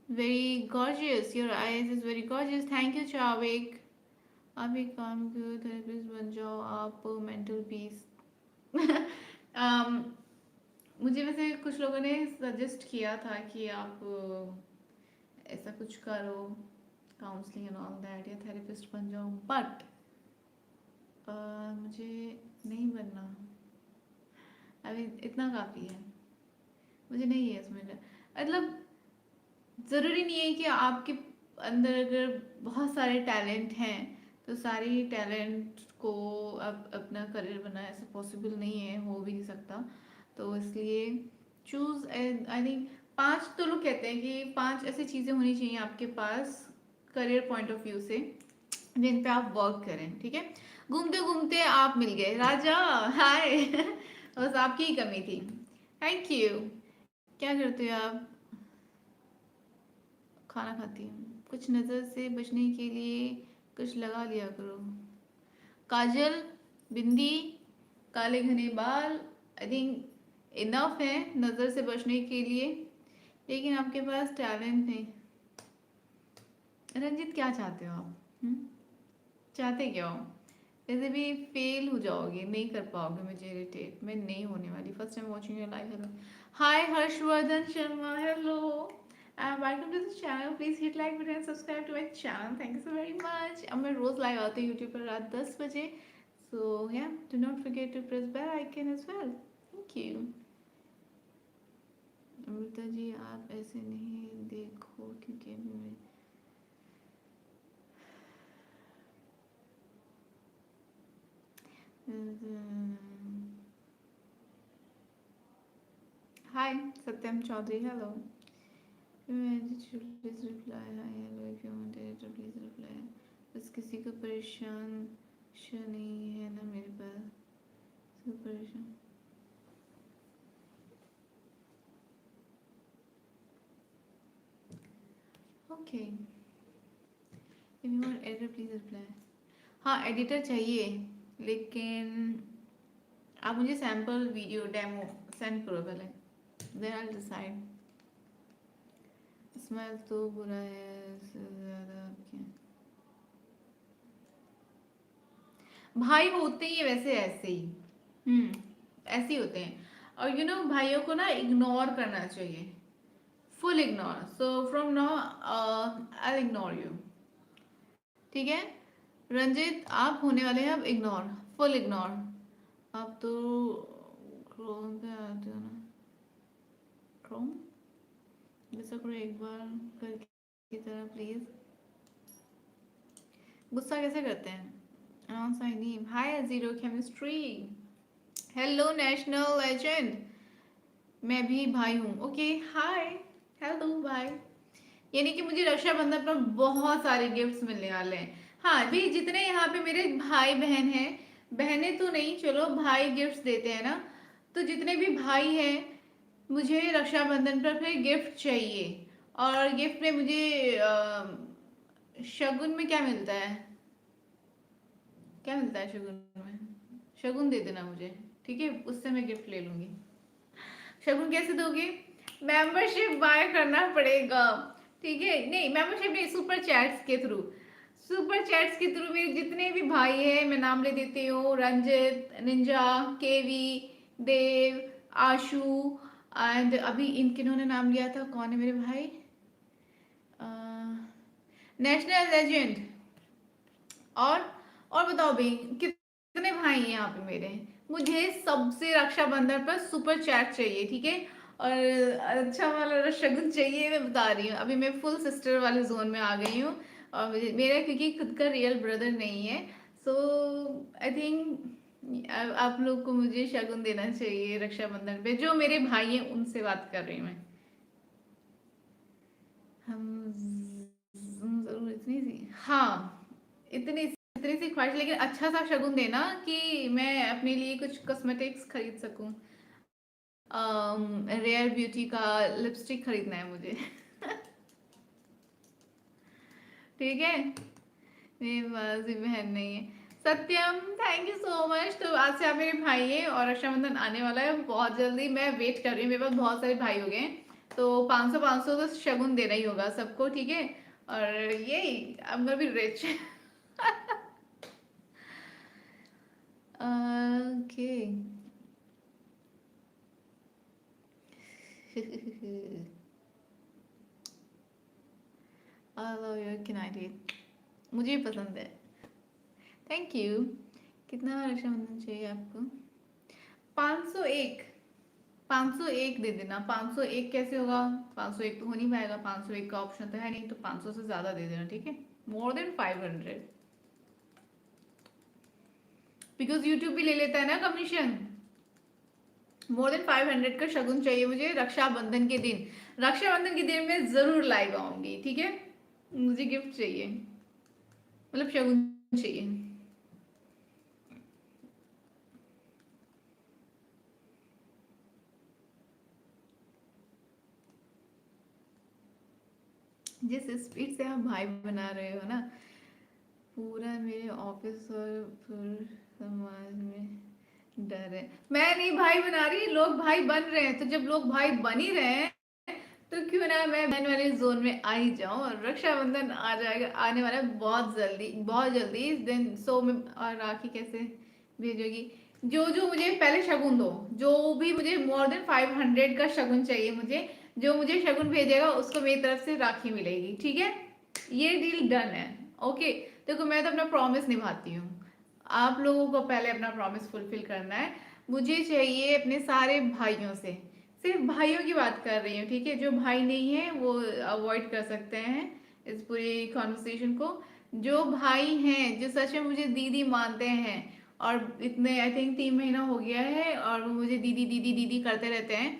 Very gorgeous, your eyes is very gorgeous. Thank you चावेक। आप एक काम करो, थेरेपिस्ट बन जाओ आप, मेंटल पीस। मुझे वैसे कुछ लोगों ने सजेस्ट किया था कि आप ऐसा कुछ करो, काउंसलिंग एंड ऑल दैट, या थेरेपिस्ट बन जाओ, बट मुझे नहीं बनना। अभी इतना काफ़ी है, मुझे नहीं है इसमें। मतलब ज़रूरी नहीं है कि आपके अंदर अगर बहुत सारे टैलेंट हैं तो सारे टैलेंट को आप अपना करियर बनाए, ऐसा पॉसिबल नहीं है, हो भी नहीं सकता। तो इसलिए चूज़, आई थिंक 5 तो लोग कहते हैं कि 5 ऐसी चीज़ें होनी चाहिए आपके पास करियर पॉइंट ऑफ व्यू से, जिन पे आप वर्क करें। ठीक है, घूमते घूमते आप मिल गए राजा। हाय। बस आपकी ही कमी थी। Thank you. क्या करते हो आप? खाना खाती हूँ। कुछ नज़र से बचने के लिए कुछ लगा लिया करो। काजल, बिंदी, काले घने बाल, आई थिंक इनफ है नज़र से बचने के लिए। लेकिन आपके पास टैलेंट नहीं। रंजित क्या चाहते हो आप? चाहते क्या हो? वैसे भी फेल हो जाओगे, नहीं कर पाओगे मुझे इरिटेट। मैं नहीं होने वाली। First time watching your live. Hello, hi Harshvardhan Sharma, hello and welcome to this channel. Please hit like button, subscribe to my channel. Thank you so very much. अब मैं रोज लाइव आती हूँ यूट्यूब पर रात 10 बजे। So ya do not forget to press bell icon as well. Thank you. Amrita ji आप ऐसे नहीं देखो क्योंकि मैं hi Satyam Chaudhary, hello. Please reply, hi hello, if you want to please reply. बस किसी को परेशान नहीं है ना मेरे पास, सब परेशान। Okay, if you want editor please reply. हाँ एडिटर चाहिए, लेकिन आप मुझे सैम्पल वीडियो डेमो सेंड करो पहले, then I will decide. Smell तो बुरा है, इससे ज़्यादा आपके भाई होते ही है वैसे, ऐसे ही। ऐसे ही होते हैं। और भाइयों को ना इग्नोर करना चाहिए, full ignore. So from now I ignore you. ठीक है, रंजित आप होने वाले हैं अब इग्नोर, फुल इग्नोर। आप तो क्रोम पे आते हो ना, क्रोम जैसा करो एक बार करके की तरह प्लीज। गुस्सा कैसे करते हैं? Announce my name, hi zero chemistry, hello national legend, मैं भी भाई हूँ, ओके हाय, हेलो भाई। यानी कि मुझे रक्षाबंधन पर बहुत सारे गिफ्ट्स मिलने वाले हैं। हाँ भी, जितने यहाँ पे मेरे भाई बहन हैं, बहनें तो नहीं, चलो भाई गिफ्ट्स देते हैं ना, तो जितने भी भाई हैं मुझे रक्षाबंधन पर फिर गिफ्ट चाहिए। और गिफ्ट में मुझे शगुन में क्या मिलता है, क्या मिलता है शगुन में? शगुन दे देना मुझे, ठीक है, उससे मैं गिफ्ट ले लूंगी। शगुन कैसे दोगे? मेंबरशिप बाय करना पड़ेगा, ठीक है? नहीं मेंबरशिप नहीं, सुपर चैट्स के थ्रू, सुपर चैट्स के थ्रू मेरे जितने भी भाई हैं मैं नाम ले देती हूँ, Ranjit, ninja, KV, Dev, Ashu, and अभी इन किन्होंने नाम लिया था, कौन है मेरे भाई? National legend. और और बताओ भाई कितने भाई हैं यहाँ पे मेरे? मुझे सबसे रक्षाबंधन पर सुपर चैट चाहिए, ठीक है? और अच्छा वाला शगुन चाहिए, मैं बता रही हूँ, अभी मैं फुल सिस्टर वाले जोन में आ गई हूँ। और मेरा क्योंकि खुद का रियल ब्रदर नहीं है, सो आई थिंक आप लोग को मुझे शगुन देना चाहिए रक्षाबंधन पे, जो मेरे भाई हैं उनसे बात कर रही हूँ मैं। हम जरूर इतनी सी, हाँ इतनी इतनी सी ख्वाहिश, लेकिन अच्छा सा शगुन देना कि मैं अपने लिए कुछ कॉस्मेटिक्स खरीद सकूं। रेयर ब्यूटी का लिपस्टिक खरीदना है मुझे। ठीक है, मेरी बाजी बहन नहीं है। सत्यम थैंक यू सो मच। तो आज से आप मेरे भाई हैं और रक्षाबंधन आने वाला है बहुत जल्दी, मैं वेट कर रही हूँ, मेरे पास बहुत सारे भाई हो गए हैं, तो 500 तो शगुन देना ही होगा सबको, ठीक है? और यही अब मैं भी rich. Okay. I love your किनारी, मुझे भी पसंद है, थैंक यू। कितना रक्षाबंधन चाहिए आपको? 501, 501 दे देना। 501 कैसे होगा? 501 तो हो नहीं पाएगा, 501 का ऑप्शन तो है नहीं, तो 500 से ज्यादा दे देना, ठीक है? मोर देन 500, बिकॉज यूट्यूब भी ले लेता है ना कमीशन। मोर देन 500 का शगुन चाहिए मुझे रक्षाबंधन के दिन। रक्षाबंधन के दिन मैं जरूर लाइव आऊंगी, ठीक है? मुझे गिफ्ट चाहिए, मतलब शगुन चाहिए। जिस स्पीड से आप भाई बना रहे हो ना, पूरा मेरे ऑफिस और पूरे समाज में डर है। मैं नहीं भाई बना रही, लोग भाई बन रहे हैं, तो जब लोग भाई बन ही रहे हैं तो क्यों ना मैं बहन वाले जोन में आ ही जाऊं। और रक्षाबंधन आ जाएगा, आने वाला है बहुत जल्दी, बहुत जल्दी इस दिन। सो मैं, और राखी कैसे भेजोगी? जो जो मुझे पहले शगुन दो, जो भी मुझे मोर देन 500 का शगुन चाहिए मुझे, जो मुझे शगुन भेजेगा उसको मेरी तरफ से राखी मिलेगी, ठीक है? ये डील डन है, ओके? देखो मैं तो अपना प्रॉमिस निभाती हूँ, आप लोगों को पहले अपना प्रॉमिस फुलफिल करना है। मुझे चाहिए अपने सारे भाइयों से, सिर्फ भाइयों की बात कर रही हूँ, ठीक है? जो भाई नहीं है वो अवॉइड कर सकते हैं इस पूरी कॉन्वर्सेशन को। जो भाई हैं, जो सच में मुझे दीदी मानते हैं, और इतने आई थिंक 3 महीना हो गया है और वो मुझे दीदी दीदी दीदी करते रहते हैं,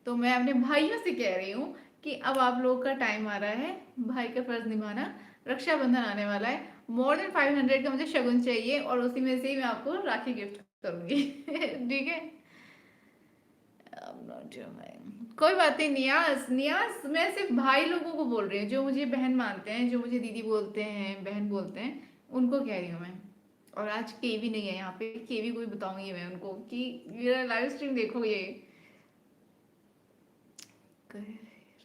तो मैं अपने भाइयों से कह रही हूँ कि अब आप लोगों का टाइम आ रहा है भाई का फर्ज निभाना। रक्षाबंधन आने वाला है, मोर देन 500 का मुझे शगुन चाहिए, और उसी में से ही मैं आपको राखी गिफ्ट करूंगी। ठीक है? I'm not your man. कोई बात नहीं नियाज, नियाज मैं सिर्फ भाई लोगों को बोल रही हूँ, जो मुझे बहन मानते हैं, जो मुझे दीदी बोलते हैं, बहन बोलते हैं, उनको कह रही हूँ मैं। और आज केवी नहीं है यहाँ पे, केवी को भी बताऊंगी मैं उनको कि मेरा लाइव स्ट्रीम देखो ये। कहे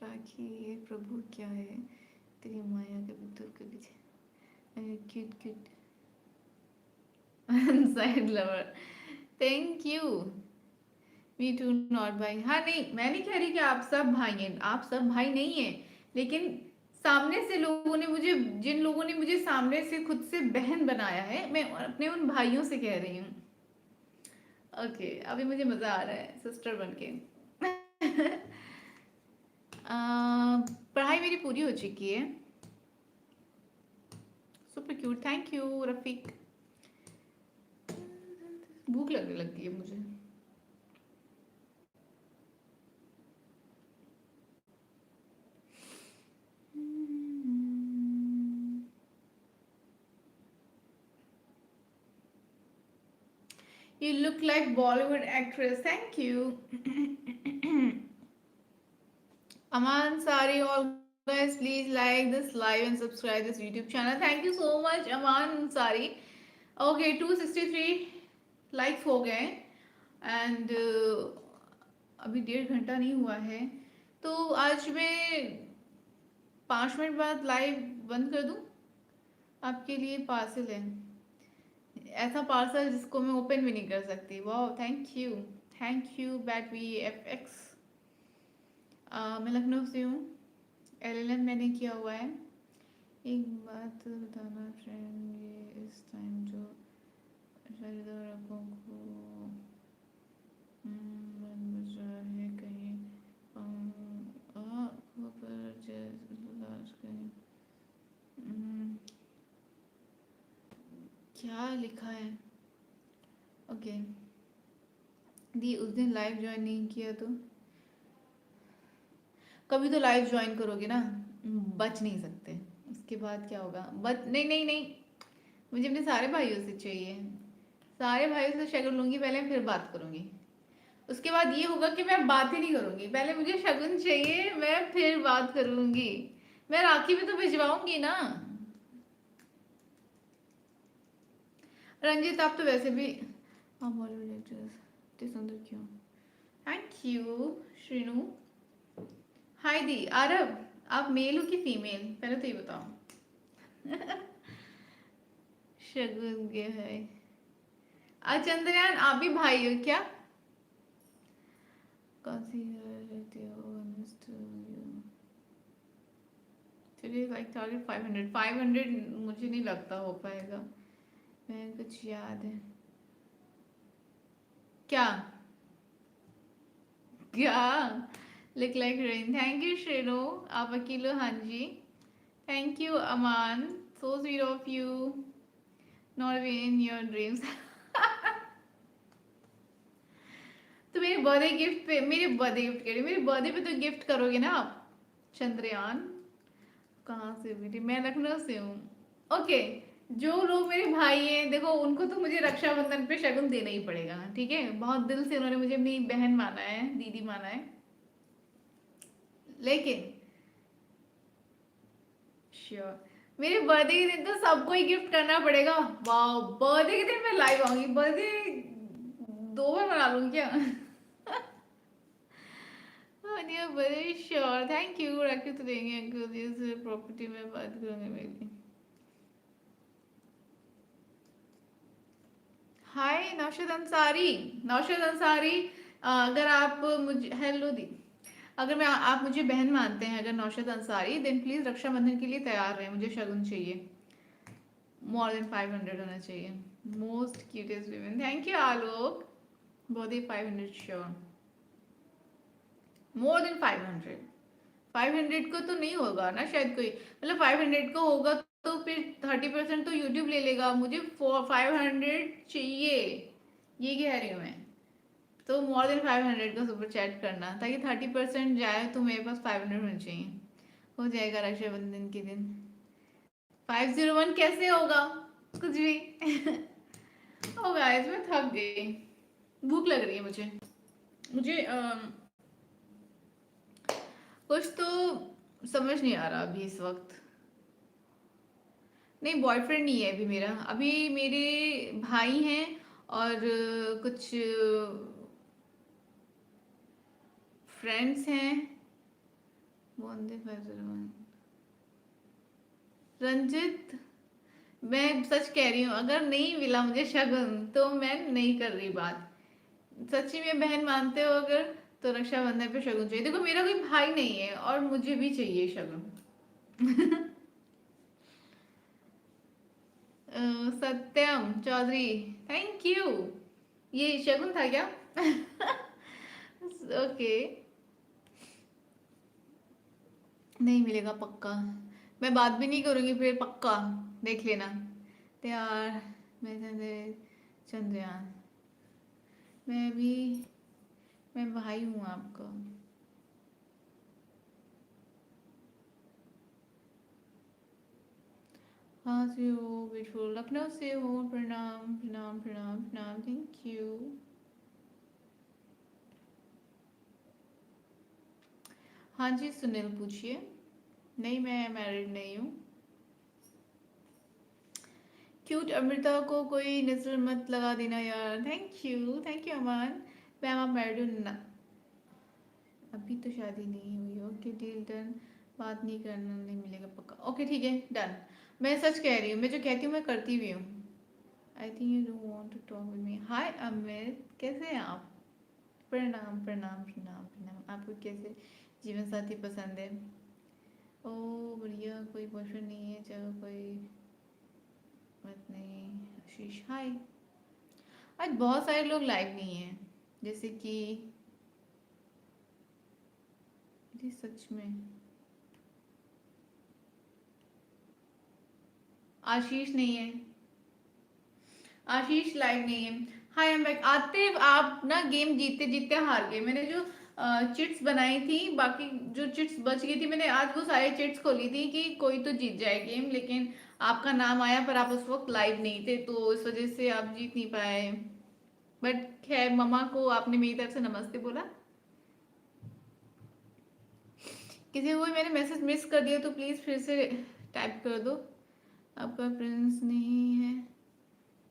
राखी ये प्रभु क्या है, तेरी माया के बुद्धू के पीछे cute cute side lover, thank you. We too not भाई, हाँ नहीं मैं नहीं कह रही कि आप सब भाई हैं, आप सब भाई नहीं हैं, लेकिन सामने से लोगों ने मुझे, जिन लोगों ने मुझे सामने से खुद से बहन बनाया है, मैं अपने उन भाइयों से कह रही हूँ। ओके, अभी मुझे मजा आ रहा है सिस्टर बन के। पढ़ाई मेरी पूरी हो चुकी है। Super cute, thank you Rafiq. भूख लगने लगती है मुझे। You look like Bollywood actress. Thank you. Aman Sari, all guys, please like this live and subscribe this YouTube channel. Thank you so much, Aman Sari. Okay, 263 likes हो गए and अभी 1.5 घंटा नहीं हुआ है, तो आज मैं 5 मिनट बाद लाइव बंद कर दूं। आपके लिए पार्सल है, ऐसा पार्सल जिसको मैं ओपन भी नहीं कर सकती। वाह, thank you bat V F x. मैं लखनऊ से हूँ, LLM मैंने किया हुआ है। एक बात बताना फ्रेंड, ये इस टाइम जो रखों को मन बचा है कहीं क्या लिखा है। ओके दी, उस दिन लाइव ज्वाइन नहीं किया तो कभी तो लाइव ज्वाइन करोगे ना, बच नहीं सकते। उसके बाद क्या होगा, बच नहीं नहीं नहीं, मुझे अपने सारे भाइयों से चाहिए, सारे भाइयों से शगुन लूंगी पहले, फिर बात करूंगी। उसके बाद ये होगा कि मैं बात ही नहीं करूंगी, पहले मुझे शगुन चाहिए, मैं फिर बात करूंगी। मैं राखी भी तो भिजवाऊंगी ना। रंजित आप तो वैसे भी बॉलीवुड एक्ट्रेस, इतनी सुंदर क्यों। Thank you Shrinu. हाय दी, आरब आप मेल हो कि फीमेल, पहले तो ये बताओ। शगुन के है। चंद्रयान आप भी भाई हो क्या? कौन सी रहते हो? चलिए लाइक टारगेट 500 मुझे नहीं लगता हो पाएगा। मैं कुछ याद है क्या? क्या look like rain. Thank you Shreno, आप अकेले? हाँ जी, thank you Aman, so sweet of you, not be in your dreams. तो मेरे बर्थडे गिफ्ट पे, मेरे बर्थडे गिफ्ट कह रही, मेरे बर्थडे पे तो गिफ्ट करोगे ना आप। चंद्रयान कहाँ से बेटी, मैं लखनऊ से हूँ। ओके, जो लोग मेरे भाई हैं देखो, उनको तो मुझे रक्षाबंधन पे शगुन देना ही पड़ेगा, ठीक है। बहुत दिल से उन्होंने मुझे अपनी बहन माना है, दीदी माना है, लेकिन श्योर मेरे बर्थडे के दिन तो सबको ही गिफ्ट करना पड़ेगा। वाह, बर्थडे के दिन मैं लाइव आऊंगी, बर्थडे 2 बार मना लूंगी क्या? बड़े श्योर, थैंक यू, रख के तो देंगे अंकल, इस प्रॉपर्टी में बात करूंगी मेरी। हाय नौशद अंसारी, नौशद अंसारी, अगर आप मुझे, हेलो दी, अगर मैं आप मुझे बहन मानते हैं अगर नौशद अंसारी, देन प्लीज रक्षाबंधन के लिए तैयार रहे, मुझे शगुन चाहिए, मोर देन 500 होना चाहिए। Most cutest women, thank you Alok, बहुत ही 500 श्योर, मोर देन 500। 500 को तो नहीं होगा ना शायद कोई, मतलब 500 को होगा तो फिर 30% तो यूट्यूब ले लेगा, मुझे 500 चाहिए, ये कह रही हूँ मैं। तो मोर देन 500 का सुपर चैट करना, ताकि 30% जाए तो मेरे पास 500 होने चाहिए। हो जाएगा रक्षाबंधन के दिन। 501 कैसे होगा, कुछ भी। ओ गाइस, मैं थक गई, भूख लग रही है मुझे, मुझे कुछ तो समझ नहीं आ रहा अभी इस वक्त। नहीं, बॉयफ्रेंड नहीं है अभी मेरा, अभी मेरे भाई हैं और कुछ फ्रेंड्स हैं। वंदे फैजल रंजित, मैं सच कह रही हूँ, अगर नहीं मिला मुझे शगुन तो मैं नहीं कर रही बात। सच्ची में बहन मानते हो अगर, तो रक्षाबंधन पे शगुन चाहिए। देखो मेरा कोई भाई नहीं है और मुझे भी चाहिए शगुन। सत्यम चौधरी, थैंक यू। ये शगुन था क्या? ओके। नहीं मिलेगा पक्का। मैं बात भी नहीं करूंगी फिर, पक्का। देख लेना। यार, मैं चंद्रयान, मैं भी, मैं भाई हूँ आपका। हाँ से हो, ब्यूटीफुल, लखनऊ से हो, प्रणाम प्रणाम प्रणाम प्रणाम, थैंक यू। हाँ जी सुनील, पूछिए। नहीं, मैं मैरिड नहीं हूँ। क्यूट अमृता को कोई नजर मत लगा देना यार, थैंक यू अमन। मैम आप मैरिड हो ना? अभी तो शादी नहीं हुई। Okay deal done. बात नहीं करना, नहीं मिलेगा पक्का। ओके ठीक है, डन। मैं सच कह रही हूँ, मैं जो कहती हूँ मैं करती भी हूँ। I think you don't want to talk with me. Hi Amit, कैसे हैं आप? प्रणाम प्रणाम प्रणाम प्रणाम। आपको कैसे जीवन साथी पसंद है? ओ बढ़िया, कोई बॉयफ्रेंड नहीं है? चलो कोई बात नहीं। आशीष हाय। आज बहुत सारे लोग लाइव नहीं हैं, जैसे कि, जी सच में। आशीष नहीं है, आशीष लाइव नहीं है। हाय एम बैक। आते आप ना गेम जीतते जीतते हार गए। मैंने जो चिट्स बनाई थी, बाकी जो चिट्स बच गई थी, मैंने आज वो सारी चिट्स खोली थी कि कोई तो जीत जाए गेम, लेकिन आपका नाम आया पर आप उस वक्त लाइव नहीं थे, तो इस वजह से आप जीत नहीं पाए। बट खैर, मम्मा को आपने मेरी तरफ से नमस्ते बोला। किसी को भी मैंने मैसेज मिस कर दिया तो प्लीज़ फिर से टाइप कर दो। आपका प्रिंस नहीं है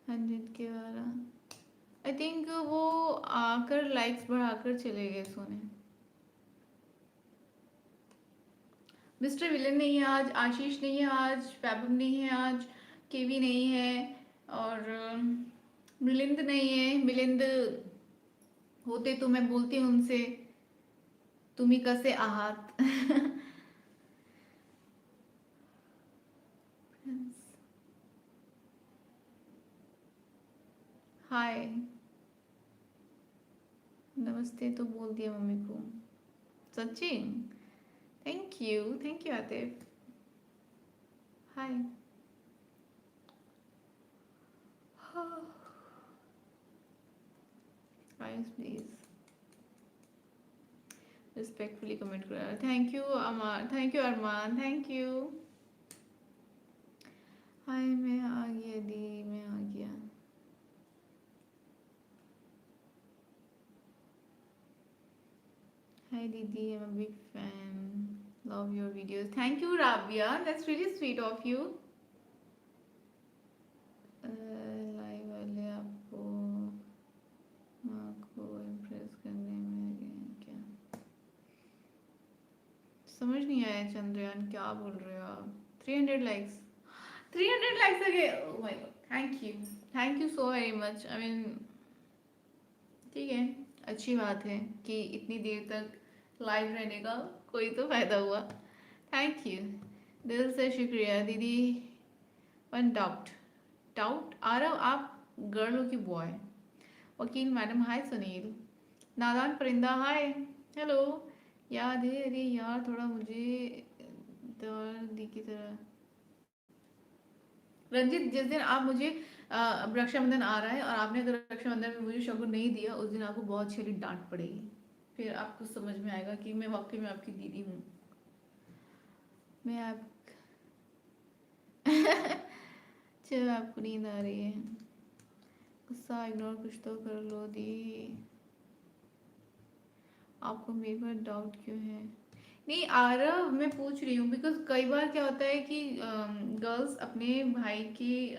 100 के वाला। आई थिंक वो आकर लाइक्स बढ़ाकर चले गए सोने। मिस्टर विलन नहीं है आज, आशीष नहीं है आज, पैबम नहीं है आज, केवी नहीं है, और मिलिंद नहीं है। मिलिंद होते तो मैं बोलती उनसे, तुम्ही कसे आहात। हाय, नमस्ते तो बोल दिया मम्मी को। सच्ची? Thank you Atif. Hi. Guys please respectfully comment करो। Thank you Amar, thank you Arman, thank you. Hi, मैं आ गया दी, मैं आ गया। हाय दीदी, I am a big fan, love your videos. Thank you Rabia, that's really sweet of you. Live वाले आपको माँ को इम्प्रेस करने में क्या? समझ नहीं आया चंद्रयान, क्या बोल रहे हो आप? 300 लाइक्स, 300 लाइक्स अगे, oh my God, thank you so very much. I mean, ठीक है, अच्छी बात है कि इतनी देर तक लाइव रहने का कोई तो फायदा हुआ। थैंक यू, दिल से शुक्रिया दीदी। वन डाउट, डाउट आ रहा, आप गर्ल हो कि बॉय? वकील मैडम हाय, सुनील नादान परिंदा हाय, हेलो। याद है? अरे यार, थोड़ा मुझे दी की तरह। रंजित, जिस दिन आप मुझे अब रक्षाबंधन आ रहा है और आपने अगर रक्षाबंधन में मुझे शगुन नहीं दिया, उस दिन आपको बहुत छेली डांट पड़ेगी। फिर आपको समझ में आएगा कि मैं वाकई में आपकी दीदी हूँ। मैं आप चलो, आपको नींद आ रही है, गुस्सा इग्नोर कुछ तो कर लो दी। आपको मेरे पर डाउट क्यों है? नहीं आ रहा, मैं पूछ रही हूँ बिकॉज कई बार क्या होता है कि गर्ल्स अपने भाई के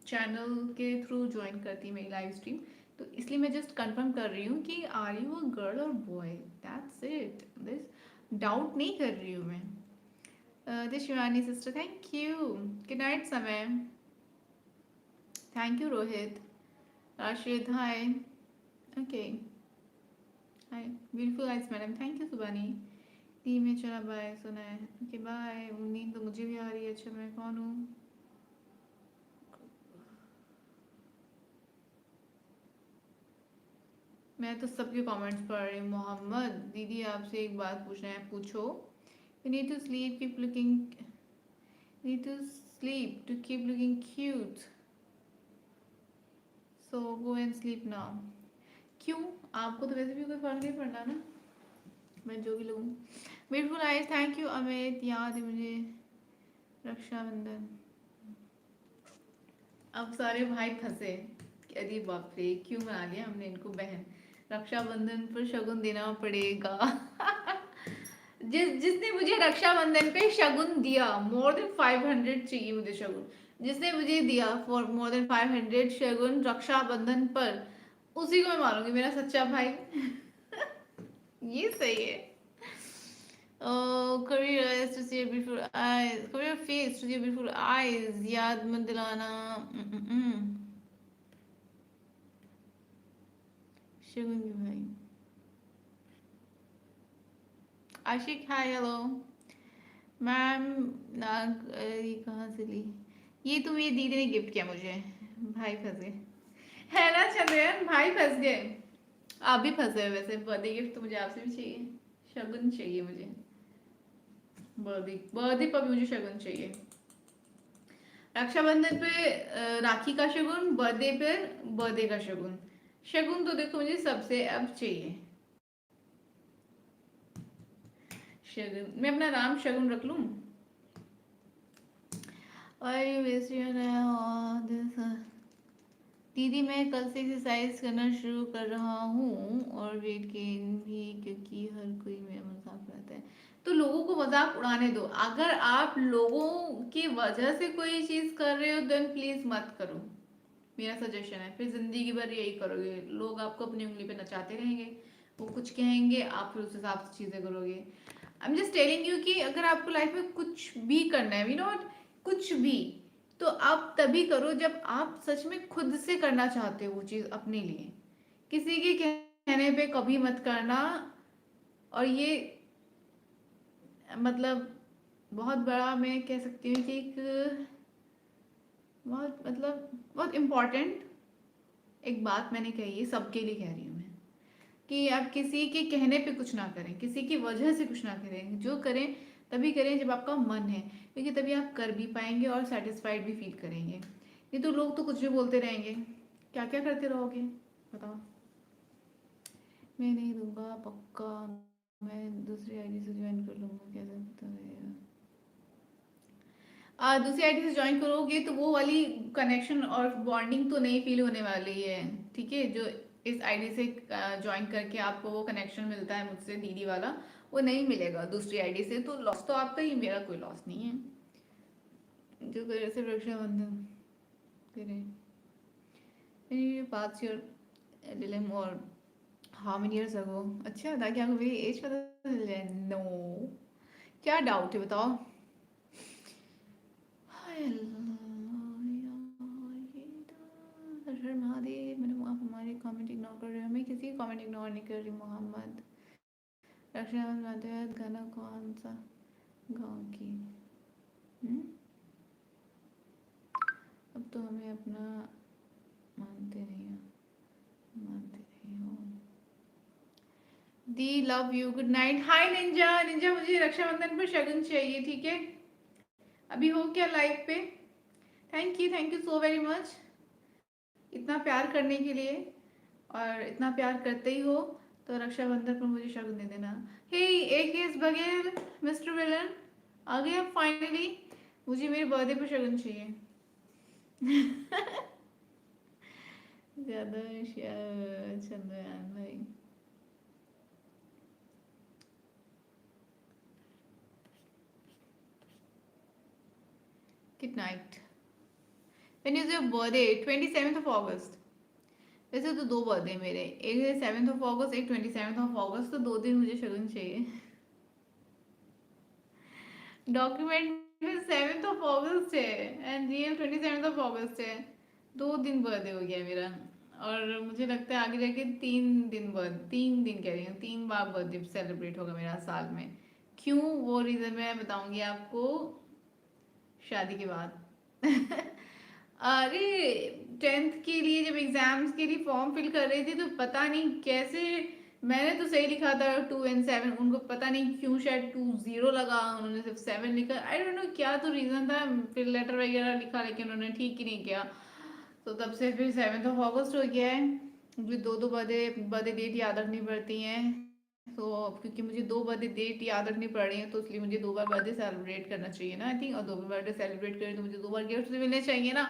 चैनल के थ्रू ज्वाइन करती है मेरी लाइव स्ट्रीम, तो इसलिए मैं जस्ट कंफर्म कर रही हूँ कि आर यू अ गर्ल और boy, that's it. This doubt नहीं कर रही हूँ मैं। This Shivani sister, thank you. Good night Samay, thank you Rohit. Rashid hi, okay, hi beautiful eyes madam, thank you Subani. दी में चला बाय सुना है। Okay bye. नींद तो मुझे भी आ रही है। अच्छा मैं कौन हूँ? मैं तो सबके कमेंट्स पढ़ रही हूँ। मोहम्मद दीदी आपसे एक बात पूछना है, पूछो। You need to sleep keep looking, need to sleep to keep looking cute, so go and sleep now. क्यों? आपको तो वैसे भी कोई फर्क नहीं पड़ना ना, मैं जो भी लगूँ। Beautiful eyes, thank you Amit. याद है मुझे रक्षाबंधन। अब सारे भाई फंसे। अरे बाप रे, क्यों बना लिया हमने इनको बहन। रक्षाबंधन पर शगुन देना पड़ेगा। जिसने मुझे रक्षाबंधन पे शगुन दिया, मोर देन 500 चाहिए मुझे शगुन। जिसने मुझे दिया फॉर मोर देन 500 शगुन रक्षाबंधन पर, उसी को मैं मानूंगी मेरा सच्चा भाई। ये सही है। cover your eyes to see your beautiful eyes, cover your face to see your beautiful eyes, याद मत दिलाना। शगुन की भाई। आशिक हाय हेलो। मैम ये कहाँ से ली? ये तो मेरी दीदी ने गिफ्ट किया मुझे। भाई फंस गए है ना चंद्रयान, भाई फंस गए। आप भी फंसे हो वैसे। बर्थडे गिफ्ट तो मुझे आपसे भी चाहिए, शगुन चाहिए मुझे। बर्थडे बर्थडे पर भी मुझे शगुन चाहिए। रक्षाबंधन पे राखी का शगुन, बर्थडे पे बर्थडे का शगुन। शगुन तो देखो मुझे सबसे अब चाहिए। शगुन मैं अपना नाम शगुन रख लूं। दीदी मैं कल से एक्सरसाइज करना शुरू कर रहा हूँ और वेट गेन भी, क्योंकि हर कोई मेरा मजाक उड़ाता है। तो लोगों को मजाक उड़ाने दो। अगर आप लोगों की वजह से कोई चीज कर रहे हो देन प्लीज मत करो, मेरा सजेशन है। फिर जिंदगी भर यही करोगे, लोग आपको अपनी उंगली पे नचाते रहेंगे। वो कुछ कहेंगे, आप फिर उस हिसाब से चीजें करोगे। I am just telling you कि अगर आपको लाइफ में कुछ भी करना है, वी नॉट कुछ भी, तो आप तभी करो जब आप सच में खुद से करना चाहते हो वो चीज अपने लिए। किसी के कहने पे कभी मत करना। और ये मतलब बहुत बड़ा मैं कह सकती हूँ कि एक बहुत मतलब बहुत इम्पोर्टेंट एक बात मैंने कही है, सबके लिए कह रही हूँ मैं, कि आप किसी के कहने पे कुछ ना करें, किसी की वजह से कुछ ना करें। जो करें तभी करें जब आपका मन है, क्योंकि तभी आप कर भी पाएंगे और सेटिस्फाइड भी फील करेंगे। नहीं तो लोग तो कुछ भी बोलते रहेंगे, क्या क्या करते रहोगे बताओ। मैं नहीं दूंगा पक्का, मैं दूसरी आईडी से ज्वाइन कर लूंगा। कैसे बताइए? दूसरी आईडी से ज्वाइन करोगे तो वो वाली कनेक्शन और बॉन्डिंग तो नहीं फील होने वाली है, ठीक है? जो इस आईडी से ज्वाइन करके आपको वो कनेक्शन मिलता है मुझसे दीदी वाला, वो नहीं मिलेगा दूसरी आईडी से। तो लॉस तो आपका ही, मेरा कोई लॉस नहीं है। जो करे सिर्फ रक्षाबंधन करे। पास योर डिलेम और हाउ मेनी इयर्स अगो। अच्छा ताकि आपको मेरी एज पता चल जाए। नो, क्या डाउट है बताओ। हर महादेव। मैंने आप हमारे कमेंट इग्नोर कर रहे हो? मैं किसी कमेंट इग्नोर नहीं कर रही। मोहम्मद रक्षाबंधन गाना कौन सा गाँव की? अब तो हमें अपना मानते नहीं हो, मानते नहीं हो। दी love you, good night. Hi ninja. Ninja मुझे रक्षाबंधन पर शगुन चाहिए, ठीक है? अभी हो क्या लाइव पे? Thank you so very much इतना प्यार करने के लिए। और इतना प्यार करते ही हो तो रक्षाबंधन पर मुझे शगुन दे देना। हे एक केस बगैर मिस्टर विलन आ गए अब फाइनली। मुझे मेरे बर्थडे पर शगुन चाहिए। ज्यादा चंद्रयान भाई। Good night. When is your birthday? 27 वैसे तो दो बर्थडे मेरे, एक है 7 एक 27 तो 2 दिन मुझे शगुन चाहिए। डॉक्यूमेंट में 7 है एंड रियल 27 है। 2 दिन बर्थडे हो गया मेरा। और मुझे लगता है आगे जाके 3 दिन कह रही हूँ, 3 बार बर्थडे सेलिब्रेट होगा मेरा साल में। क्यों, वो रीजन मैं बताऊंगी आपको शादी के बाद। अरे 10th के लिए जब एग्जाम्स के लिए फॉर्म फिल कर रही थी तो पता नहीं कैसे, मैंने तो सही लिखा था 2 and 7, उनको पता नहीं क्यों शायद 2 0 लगा, उन्होंने सिर्फ 7 लिखा। आई डोंट नो क्या तो रीजन था, फिर लेटर वगैरह लिखा लेकिन उन्होंने ठीक ही नहीं किया। तो तब से फिर 7th of August हो गया है। मुझे दो बर्थडे बर्थडे डेट याद रखनी पड़ती हैं। तो क्योंकि मुझे 2 बर्थडे डेट याद रखनी पड़ रही है तो इसलिए मुझे 2 बार बर्थडे सेलिब्रेट करना चाहिए ना आई थिंक, और 2 बार बर्थडे सेलिब्रेट करें तो मुझे 2 बार गिफ्ट मिलने चाहिए ना।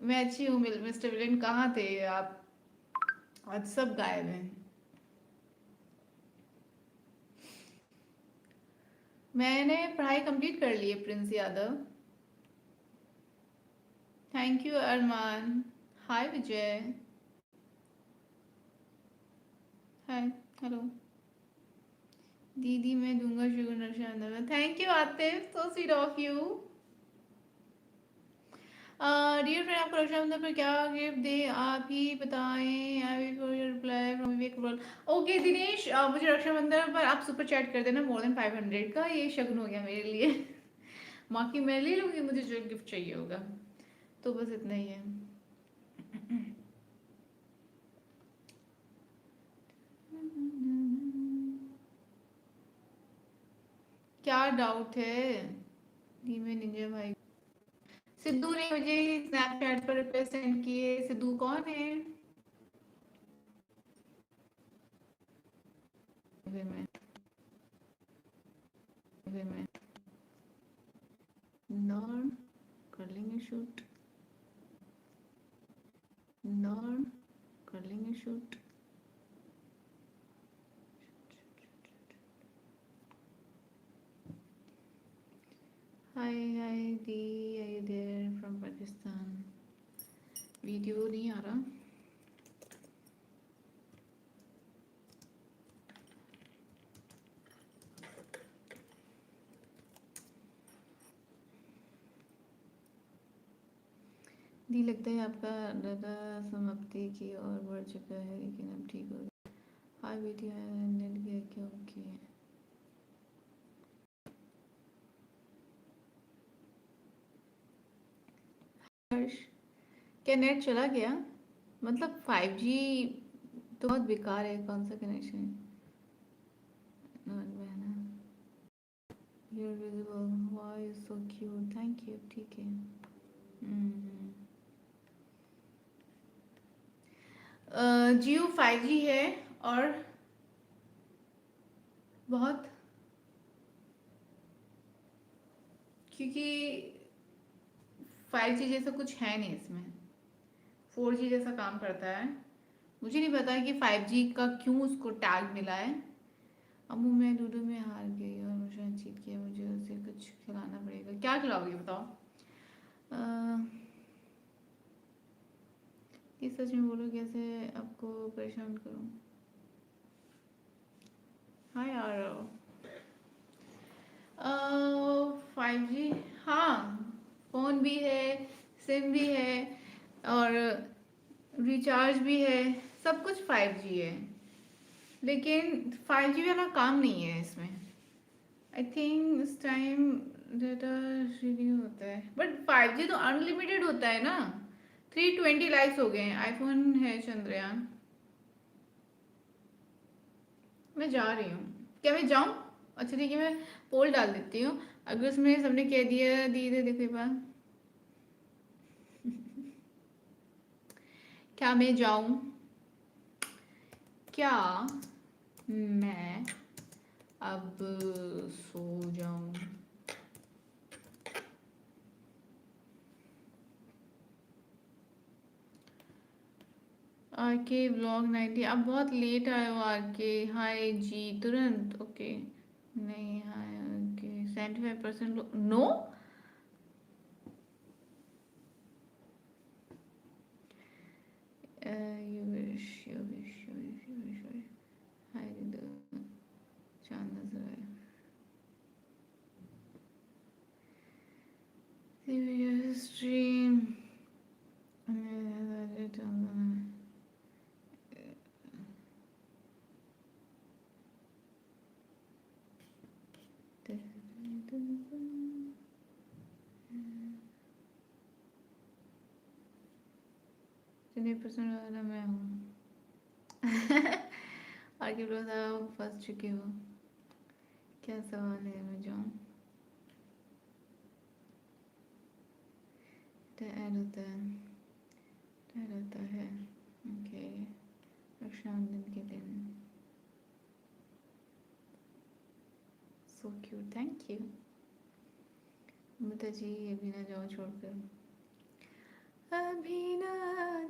मैं अच्छी हूँ। मिस्टर विलेन कहाँ थे आप, आज सब गायब हैं। मैंने पढ़ाई कंप्लीट कर ली है Prince Yadav. Thank you Armaan. Hi Vijay. Hi. Hello. दीदी मैं दूंगा शुगर नशा। Thank you Atif, so sweet of you. Dear friend, आपको रक्षाबंधन पर क्या गिफ्ट दे आप ही बताएं। I will for your reply from Vivek रोल। ओके दिनेश, मुझे रक्षाबंधन पर आप सुपर चैट कर देना मोर देन 500 का, ये शगुन हो गया मेरे लिए। बाकी मैं ले लूंगी मुझे जो गिफ्ट चाहिए होगा। तो बस इतना ही है। क्या डाउट है धीमे निंजा भाई। सिद्धू ने मुझे स्नैपचैट पर रिक्वेस्ट सेंड की है। सिद्धू कौन है? मैं नॉन कर लेंगे शूट, नॉन कर लेंगे शूट। हाय हाय दी, I there from Pakistan. Video नहीं आ रहा। दी लगता है आपका दादा समाप्ति की ओर बढ़ चुका है लेकिन अब ठीक हो गया। हाय वीडियो नेट गया क्या? ओके हर्ष, क्या नेट चला गया? मतलब 5G तो बहुत बेकार है, कौन सा कनेक्शन है? बहना यू आर विजिबल, वाह सो क्यूट, थैंक यू। ठीक है। जियो 5G है और बहुत, क्योंकि 5G जैसा कुछ है नहीं इसमें, 4G जैसा काम करता है। मुझे नहीं पता कि 5G का क्यों उसको टैग मिला है। अम्मू मैं लूडो में हार गई और मुझे चीट किया, मुझे उसे कुछ खिलाना पड़ेगा। क्या खिलाओगे बताओ? ये सच में बोलो, कैसे आपको परेशान करूं? हाँ यार 5G, हाँ फ़ोन भी है, सिम भी है और रिचार्ज भी है, सब कुछ 5G है। लेकिन 5G वाला काम नहीं है इसमें। आई थिंक इस टाइम डेटा रिन्यू होता है, बट 5G तो अनलिमिटेड होता है ना। 320 लाइक्स हो गए हैं। आईफोन है चंद्रयान। मैं जा रही हूँ। क्या मैं जाऊँ? अच्छा ठीक है, मैं पोल डाल देती हूँ। अगर उसमें सबने कह दिया दी दे देखो बात, क्या मैं जाऊँ? क्या मैं अब सो जाऊँ? आरके ब्लॉग 90, आप बहुत लेट आए हो आरके। हाय जी तुरंत ओके। नहीं hi okay 75% no. You wish you wish you wish you wish. Hi चांद नजर आया स्ट्रीम। जिन्हें पसंद वाला मैं हूँ। आगे आप फंस चुके हो। क्या सवाल है, मैं जाऊँ? ऐड होता है। ओके, रक्षाबंधन के दिन। So cute, thank you. Mamta ji अभी ना जाओ छोड़कर, अभी ना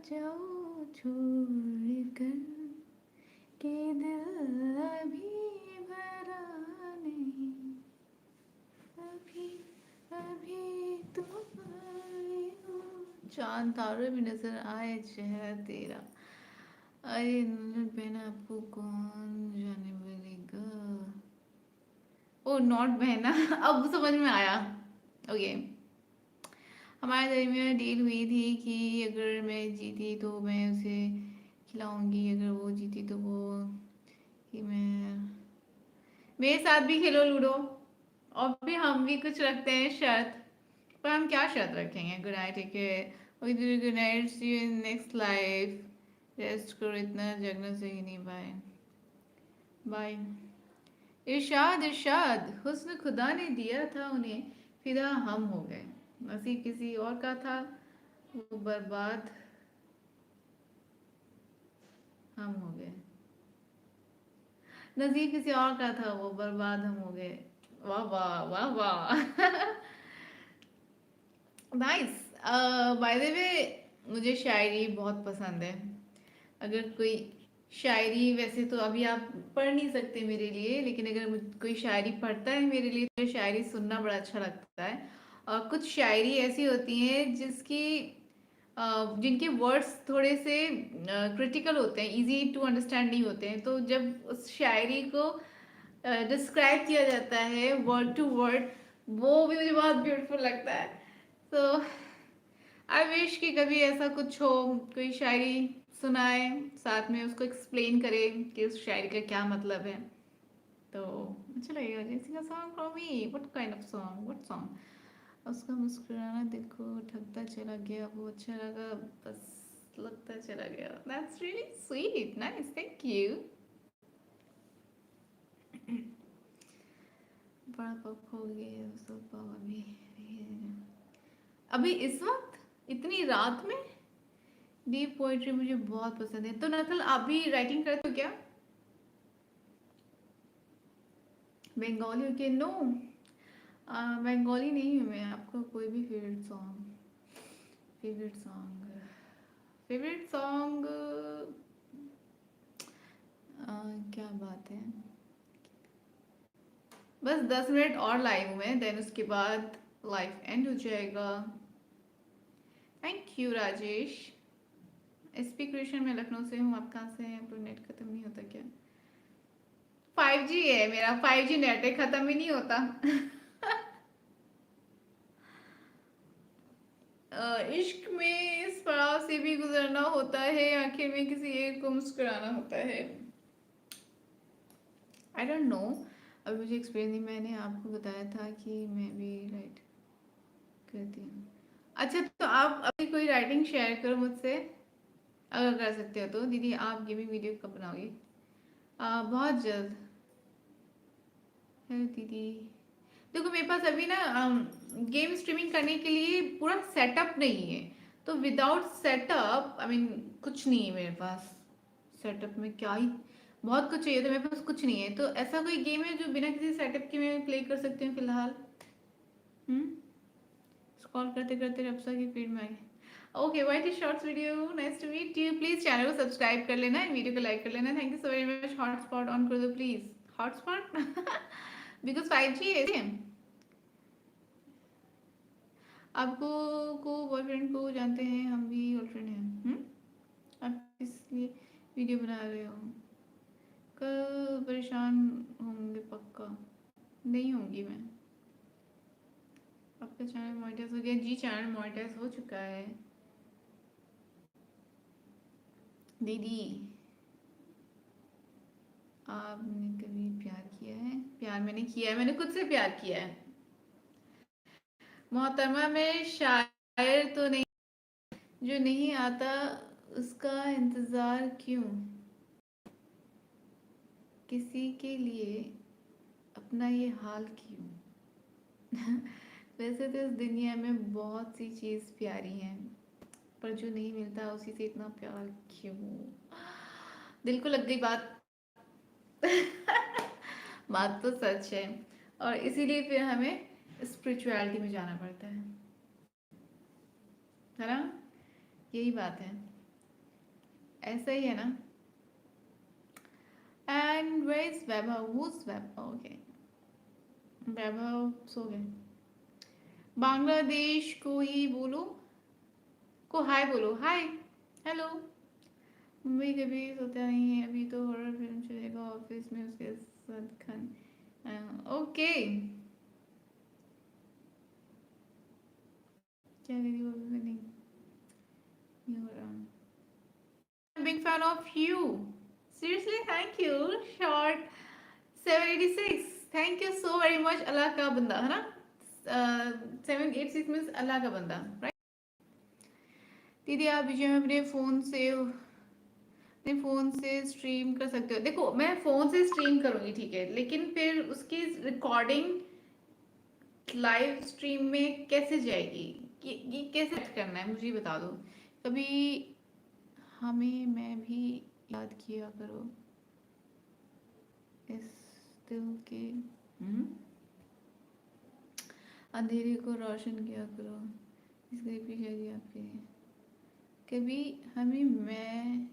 जाओ छोड़कर, के दिल अभी भरा नहीं, अभी अभी तुम आए हो। चांद तारे भी नजर आए चेहरा तेरा, अरे नूर बहना आपको कौन जाने बोलेगा। ओ नॉट बहना, अब समझ में आया। ओके, हमारे दरमियान डील हुई थी कि अगर मैं जीती तो मैं उसे खिलाऊंगी, अगर वो जीती तो वो, कि मैं, मेरे साथ भी खेलो लूडो, और भी हम भी कुछ रखते हैं शर्त। पर हम क्या शर्त रखेंगे? गुड नाइट, ठीक है, good night, see you in next life, rest करो, इतना जगना सही नहीं, बाय बाय। इरशाद इरशाद, हुस्न खुदा ने दिया था उन्हें, फिदा हम हो गए, नसीब किसी और का था, वो बर्बाद हम हो गए, नसीब किसी और का था, वो बर्बाद हम हो गए। वाह वाह वाह वाह। नाइस। बाय द वे, मुझे शायरी बहुत पसंद है। अगर कोई शायरी, वैसे तो अभी आप पढ़ नहीं सकते मेरे लिए, लेकिन अगर कोई शायरी पढ़ता है मेरे लिए तो शायरी सुनना बड़ा अच्छा लगता है। और कुछ शायरी ऐसी होती हैं जिसकी जिनके वर्ड्स थोड़े से क्रिटिकल होते हैं, इजी टू अंडरस्टैंड नहीं होते हैं, तो जब उस शायरी को डिस्क्राइब किया जाता है वर्ड टू वर्ड, वो भी मुझे बहुत ब्यूटीफुल लगता है। तो आई विश कि कभी ऐसा कुछ हो, कोई शायरी सुनाए, साथ में उसको एक्सप्लेन करे कि उस शायरी का क्या मतलब है, तो अच्छा लगेगा। जैसे का song from me, what kind of song, what song? उसका मुस्कुराना देखो ठगता चला गया, वो अच्छा लगा बस लगता चला गया। That's really sweet, nice, thank you. बड़ा पप हो गया सब अभी, अभी इस वक्त इतनी रात में डीप पोइट्री मुझे बहुत पसंद है। तो नथल, आप भी राइटिंग करते हो क्या? बंगाली के? नो, बंगाली नहीं हूँ मैं। आपका कोई भी फेवरेट सॉन्ग फेवरेट सॉन्ग क्या बात है। बस 10 मिनट और लाइव हूँ मैं, देन उसके बाद लाइव एंड हो जाएगा। Thank you Rajesh. SP Krishna, मैं लखनऊ से हूँ, आप कहाँ से हैं? तो नेट खत्म नहीं होता क्या? 5G है मेरा, 5G नेट है, खत्म ही नहीं होता। इश्क में इस पड़ाव से भी गुजरना होता है, आखिर में किसी एक को मुस्कुराना होता है। आई डोंट नो, अभी मुझे एक्सपीरियंस नहीं, मैंने आपको बताया था कि मैं भी राइट करती हूँ। अच्छा, तो आप अभी कोई राइटिंग शेयर करो मुझसे, अगर कर सकते हो तो। दीदी आप गेमिंग वीडियो कब बनाओगी? बहुत जल्द है दीदी। देखो मेरे पास अभी ना गेम स्ट्रीमिंग करने के लिए पूरा सेटअप नहीं है, तो विदाउट सेटअप आई मीन कुछ नहीं है मेरे पास। सेटअप में क्या ही, बहुत कुछ चाहिए, तो मेरे पास कुछ नहीं है। तो ऐसा कोई गेम है जो बिना किसी सेटअप के मैं प्ले कर सकती हूँ फिलहाल? हम्म, स्क्रॉल करते करते रप्सा की फीड में आ गए। Okay, white is shorts video, nice to meet you. Please channel को सब्सक्राइब कर लेना, वीडियो को लाइक कर लेना। Thank you so very much. Hotspot on कर दो प्लीज, हॉटस्पॉट। बिकॉज 5G है। आपको को बॉयफ्रेंड को जानते हैं, हम भी गर्लफ्रेंड हैं। आप इसलिए वीडियो बना रहे हो? कल परेशान होंगे पक्का? नहीं होंगी मैं। आपका चैनल मोनेटाइज हो गया? जी, चैनल मोनेटाइज हो चुका है दीदी। आपने कभी प्यार किया है? प्यार मैंने किया है, मैंने खुद से प्यार किया है। मोहतरमा में शायर तो नहीं, जो नहीं आता उसका इंतजार क्यों, किसी के लिए अपना ये हाल क्यों। वैसे तो इस दुनिया में बहुत सी चीज प्यारी हैं, पर जो नहीं मिलता उसी से इतना प्यार क्यों। दिल को लग गई बात। बात तो सच है, और इसीलिए फिर हमें स्पिरिचुअलिटी में जाना पड़ता है ना। यही बात है, ऐसा ही है ना। And where is Vaibhav, who's Vaibhav, okay. Vaibhav सो गए। बांग्लादेश को ही बोलो, को हाय बोलो, हाय, हेलो। मुंबई कभी सोता नहीं है, अभी तो हॉरर फिल्म चलेगा ऑफिस में उसके साथ खान। ओके, क्या करी वो भी नहीं, ये हो रहा। Big fan of you, seriously, thank you. Short 786, thank you so very much. Allah का बंदा है ना, 786 मीन्स अल्लाह का बंदा, राइट। दीदी आप बीच में अपने फोन से स्ट्रीम कर सकते हो। देखो मैं फोन से स्ट्रीम करूंगी ठीक है, लेकिन फिर उसकी रिकॉर्डिंग लाइव स्ट्रीम में कैसे जाएगी, ये कैसे करना है मुझे बता दो। कभी हमें मैं भी याद किया करो, इस दिल के अंधेरे को रोशन किया करो, इस गरीब की शायरी आपके। कभी हमें मैं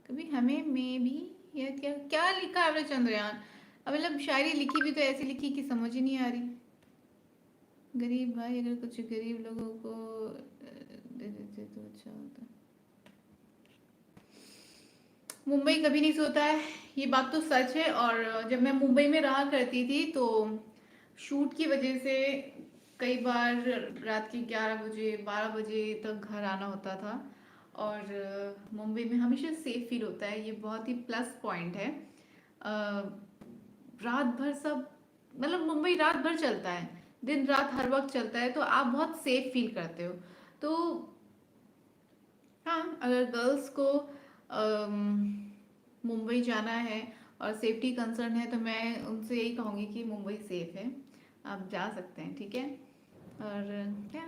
कभी हमें मैं भी याद, क्या क्या लिखा है आपने चंद्रयान। अब मतलब शायरी लिखी भी तो ऐसी लिखी कि समझ ही नहीं आ रही। गरीब भाई अगर कुछ गरीब लोगों को दे देते तो अच्छा होता। मुंबई कभी नहीं सोता है, ये बात तो सच है। और जब मैं मुंबई में रहा करती थी तो शूट की वजह से कई बार रात के 11 बजे 12 बजे तक घर आना होता था। और मुंबई में हमेशा सेफ फील होता है, ये बहुत ही प्लस पॉइंट है। रात भर सब, मतलब मुंबई रात भर चलता है, दिन रात हर वक्त चलता है, तो आप बहुत सेफ फील करते हो। तो हाँ, अगर गर्ल्स को मुंबई जाना है और सेफ्टी कंसर्न है तो मैं उनसे यही कहूँगी कि मुंबई सेफ है, आप जा सकते हैं, ठीक है। और क्या,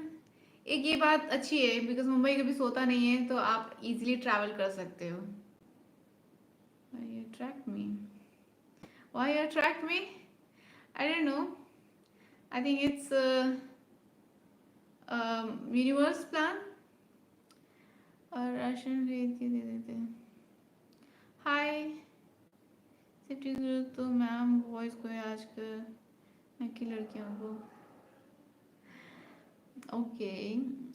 एक ये बात अच्छी है बिकॉज मुंबई कभी सोता नहीं है, तो आप इजीली ट्रैवल कर सकते हो। Why you attract me? Why you attract me? I don't know. I think it's a, universe plan। और राशन खरीद के दे देते हैं। हाय, सेफ्टी जरूरत तो मैम बॉयज को है आजकल, ना कि लड़कियों को। ओके,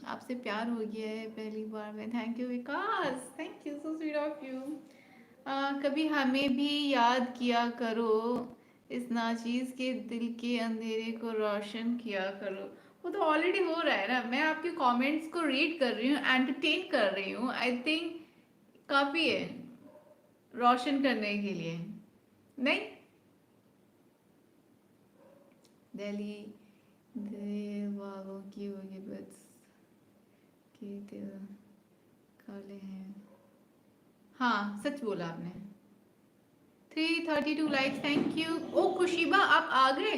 आपसे प्यार हो गया है पहली बार में। Thank you Vikas, thank you, so sweet of you. कभी हमें भी याद किया करो, इस नाचीज के दिल के अंधेरे को रोशन किया करो। वो तो ऑलरेडी हो रहा है ना, मैं आपके कमेंट्स को रीड कर रही हूँ, एंटरटेन कर रही हूँ, आई थिंक काफी है रोशन करने के लिए, नहीं। दिल्ली दिल वालों की होगी बस के दिल काले हैं। हाँ सच बोला आपने। 332 लाइक्स, थैंक यू। ओ खुशीबा आप आ गए।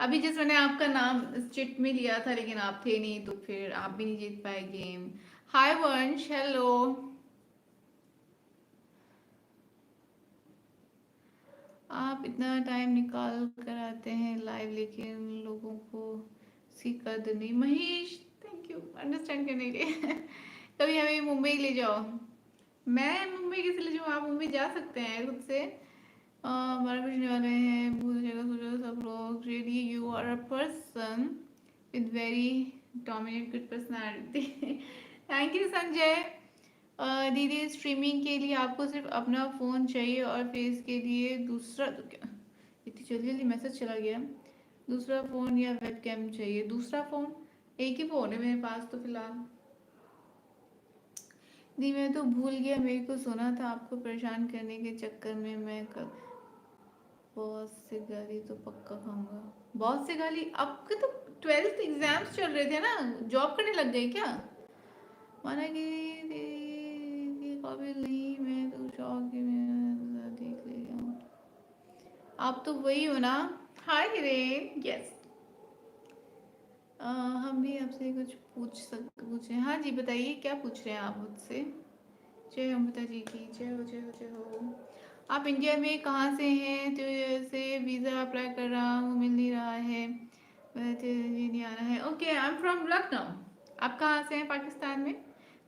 अभी जस्ट मैंने आपका नाम चिट में लिया था, लेकिन आप थे नहीं, तो फिर आप भी नहीं जीत पाए गेम। हाय वंश, हेलो। आप इतना टाइम निकाल कर आते हैं लाइव, लेकिन लोगों को उसकी कदर नहीं। महेश, थैंक यू अंडरस्टैंड करने के लिए। कभी हमें मुंबई ले जाओ। मैं मुंबई कैसे ले जाऊँ, आप मुंबई जा सकते हैं खुद से। 12 बजने वाले हैं, भूल जाएगा सोचो सब लोग। Really you are a person with very dominate good personality. Thank you Sanjay. दीदी स्ट्रीमिंग के लिए आपको सिर्फ अपना फ़ोन चाहिए और फेस के लिए दूसरा, तो क्या इतनी जल्दी जल्दी मैसेज चला गया। दूसरा फ़ोन या वेबकैम चाहिए। दूसरा फ़ोन, एक ही फ़ोन है मेरे पास तो फिलहाल। दी मैं तो भूल गया, मेरे को सुना था आपको परेशान करने के चक्कर में मैं कल बॉस से गाली तो पक्का खाऊंगा। बॉस से गाली आपके तो 12th एग्जाम्स चल रहे थे ना, जॉब करने लग गई क्या? माना कि काबिल नहीं, मैं तो शौक की मैं देख लिया हूँ। आप तो वही हो ना? हाय हिरेन, यस। हम भी आपसे कुछ पूछे। हाँ जी बताइए, क्या पूछ रहे हैं आप मुझसे? जय हो माता जी की, जय हो जय हो जय हो। आप इंडिया में कहाँ से हैं? तो जैसे वीज़ा अप्लाई कर रहा हूँ, मिल नहीं रहा है, ये नहीं आ रहा है। Okay, I am from Lucknow. आप कहाँ से हैं पाकिस्तान में?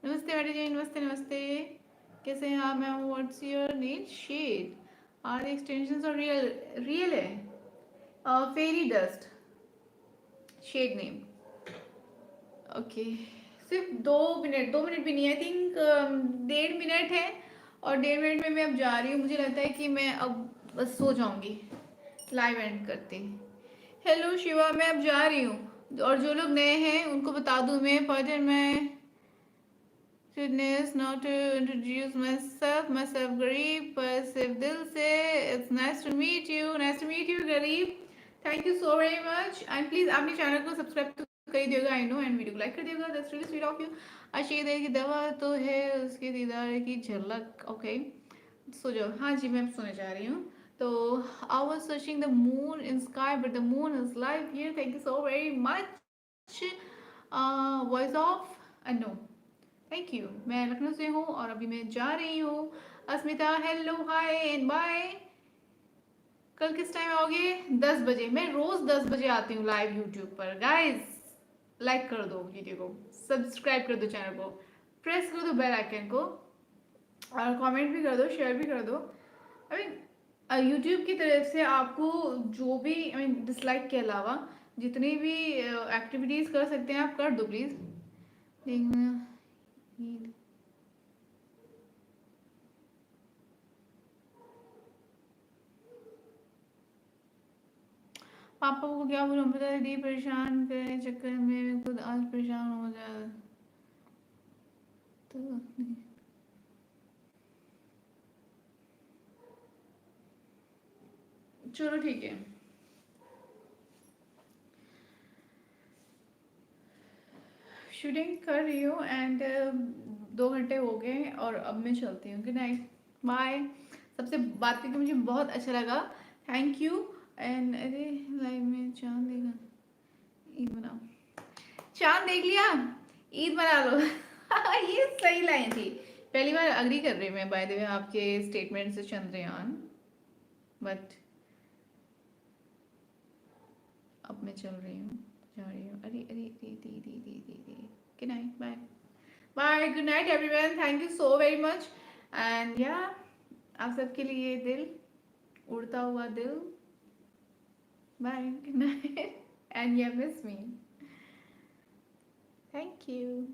नमस्ते मैडम जी, नमस्ते नमस्ते। कैसे हैं आप ma'am? What's your need shade? Are extension और रियल रियल है? Fairy dust shade name. Okay, सिर्फ 2 मिनट, 2 मिनट भी नहीं, आई थिंक 1.5 मिनट है। और 1.5 मिनट में मैं अब जा रही हूँ। मुझे लगता है कि मैं अब बस सो जाऊंगी लाइव एंड करते। हेलो शिवा, मैं अब जा रही हूँ। और जो लोग नए हैं उनको बता दूँ मैं, पॉइंटर मैं fitness not to introduce myself गरीब, पर सिर्फ दिल से it's nice to meet you, nice to meet you गरीब। Thank you so very much. And please आपने चैनल को सब्सक्राइब तो कर ही देगा, आई नो, एंड वीडियो को लाइक कर देगा, that's really sweet of you. आशीर्वाद की दवा तो है उसके दीदार की झलक। ओके, सो जाओ। हाँ जी, मैं सोने जा रही हूँ। तो I was searching the moon in sky but the moon is live here, thank you so very much. Voice of no, thank you. मैं लखनऊ से हूँ और अभी मैं जा रही हूँ। अस्मिता हेलो हाय एंड बाय। कल किस टाइम आओगे? 10 बजे। मैं रोज 10 बजे आती हूँ लाइव यूट्यूब पर। गाइस लाइक कर दो वीडियो को, सब्सक्राइब कर दो चैनल को, प्रेस कर दो बेल आइकन को, और कमेंट भी कर दो, शेयर भी कर दो। आई मीन यूट्यूब की तरफ से आपको जो भी, आई मीन डिसलाइक के अलावा जितनी भी एक्टिविटीज़ कर सकते हैं आप कर दो प्लीज़। पापा को क्या बोलूं, पता है परेशान करने चक्कर में मैं खुद आज परेशान हो जाए तो। चलो ठीक है, शूटिंग कर रही हूँ एंड 2 घंटे हो गए और अब मैं चलती हूँ। Good night, bye. सबसे बात करके मुझे बहुत अच्छा लगा, थैंक यू। एंड अरे लाइव में चांद देखा, ईद मनाओ। चांद देख लिया, ईद मना लो। ये सही लाइन थी। पहली बार अग्री कर रही मैं बाय द वे आपके स्टेटमेंट से चंद्रयान, बट अब मैं चल रही हूँ, जा रही हूँ। अरे अरे दी दी दी दी दी दी। Good night, bye bye, good night everyone, thank you so very much. And yeah आप सबके लिए दिल, उड़ता हुआ दिल, bye, good night. And yeah miss me, thank you.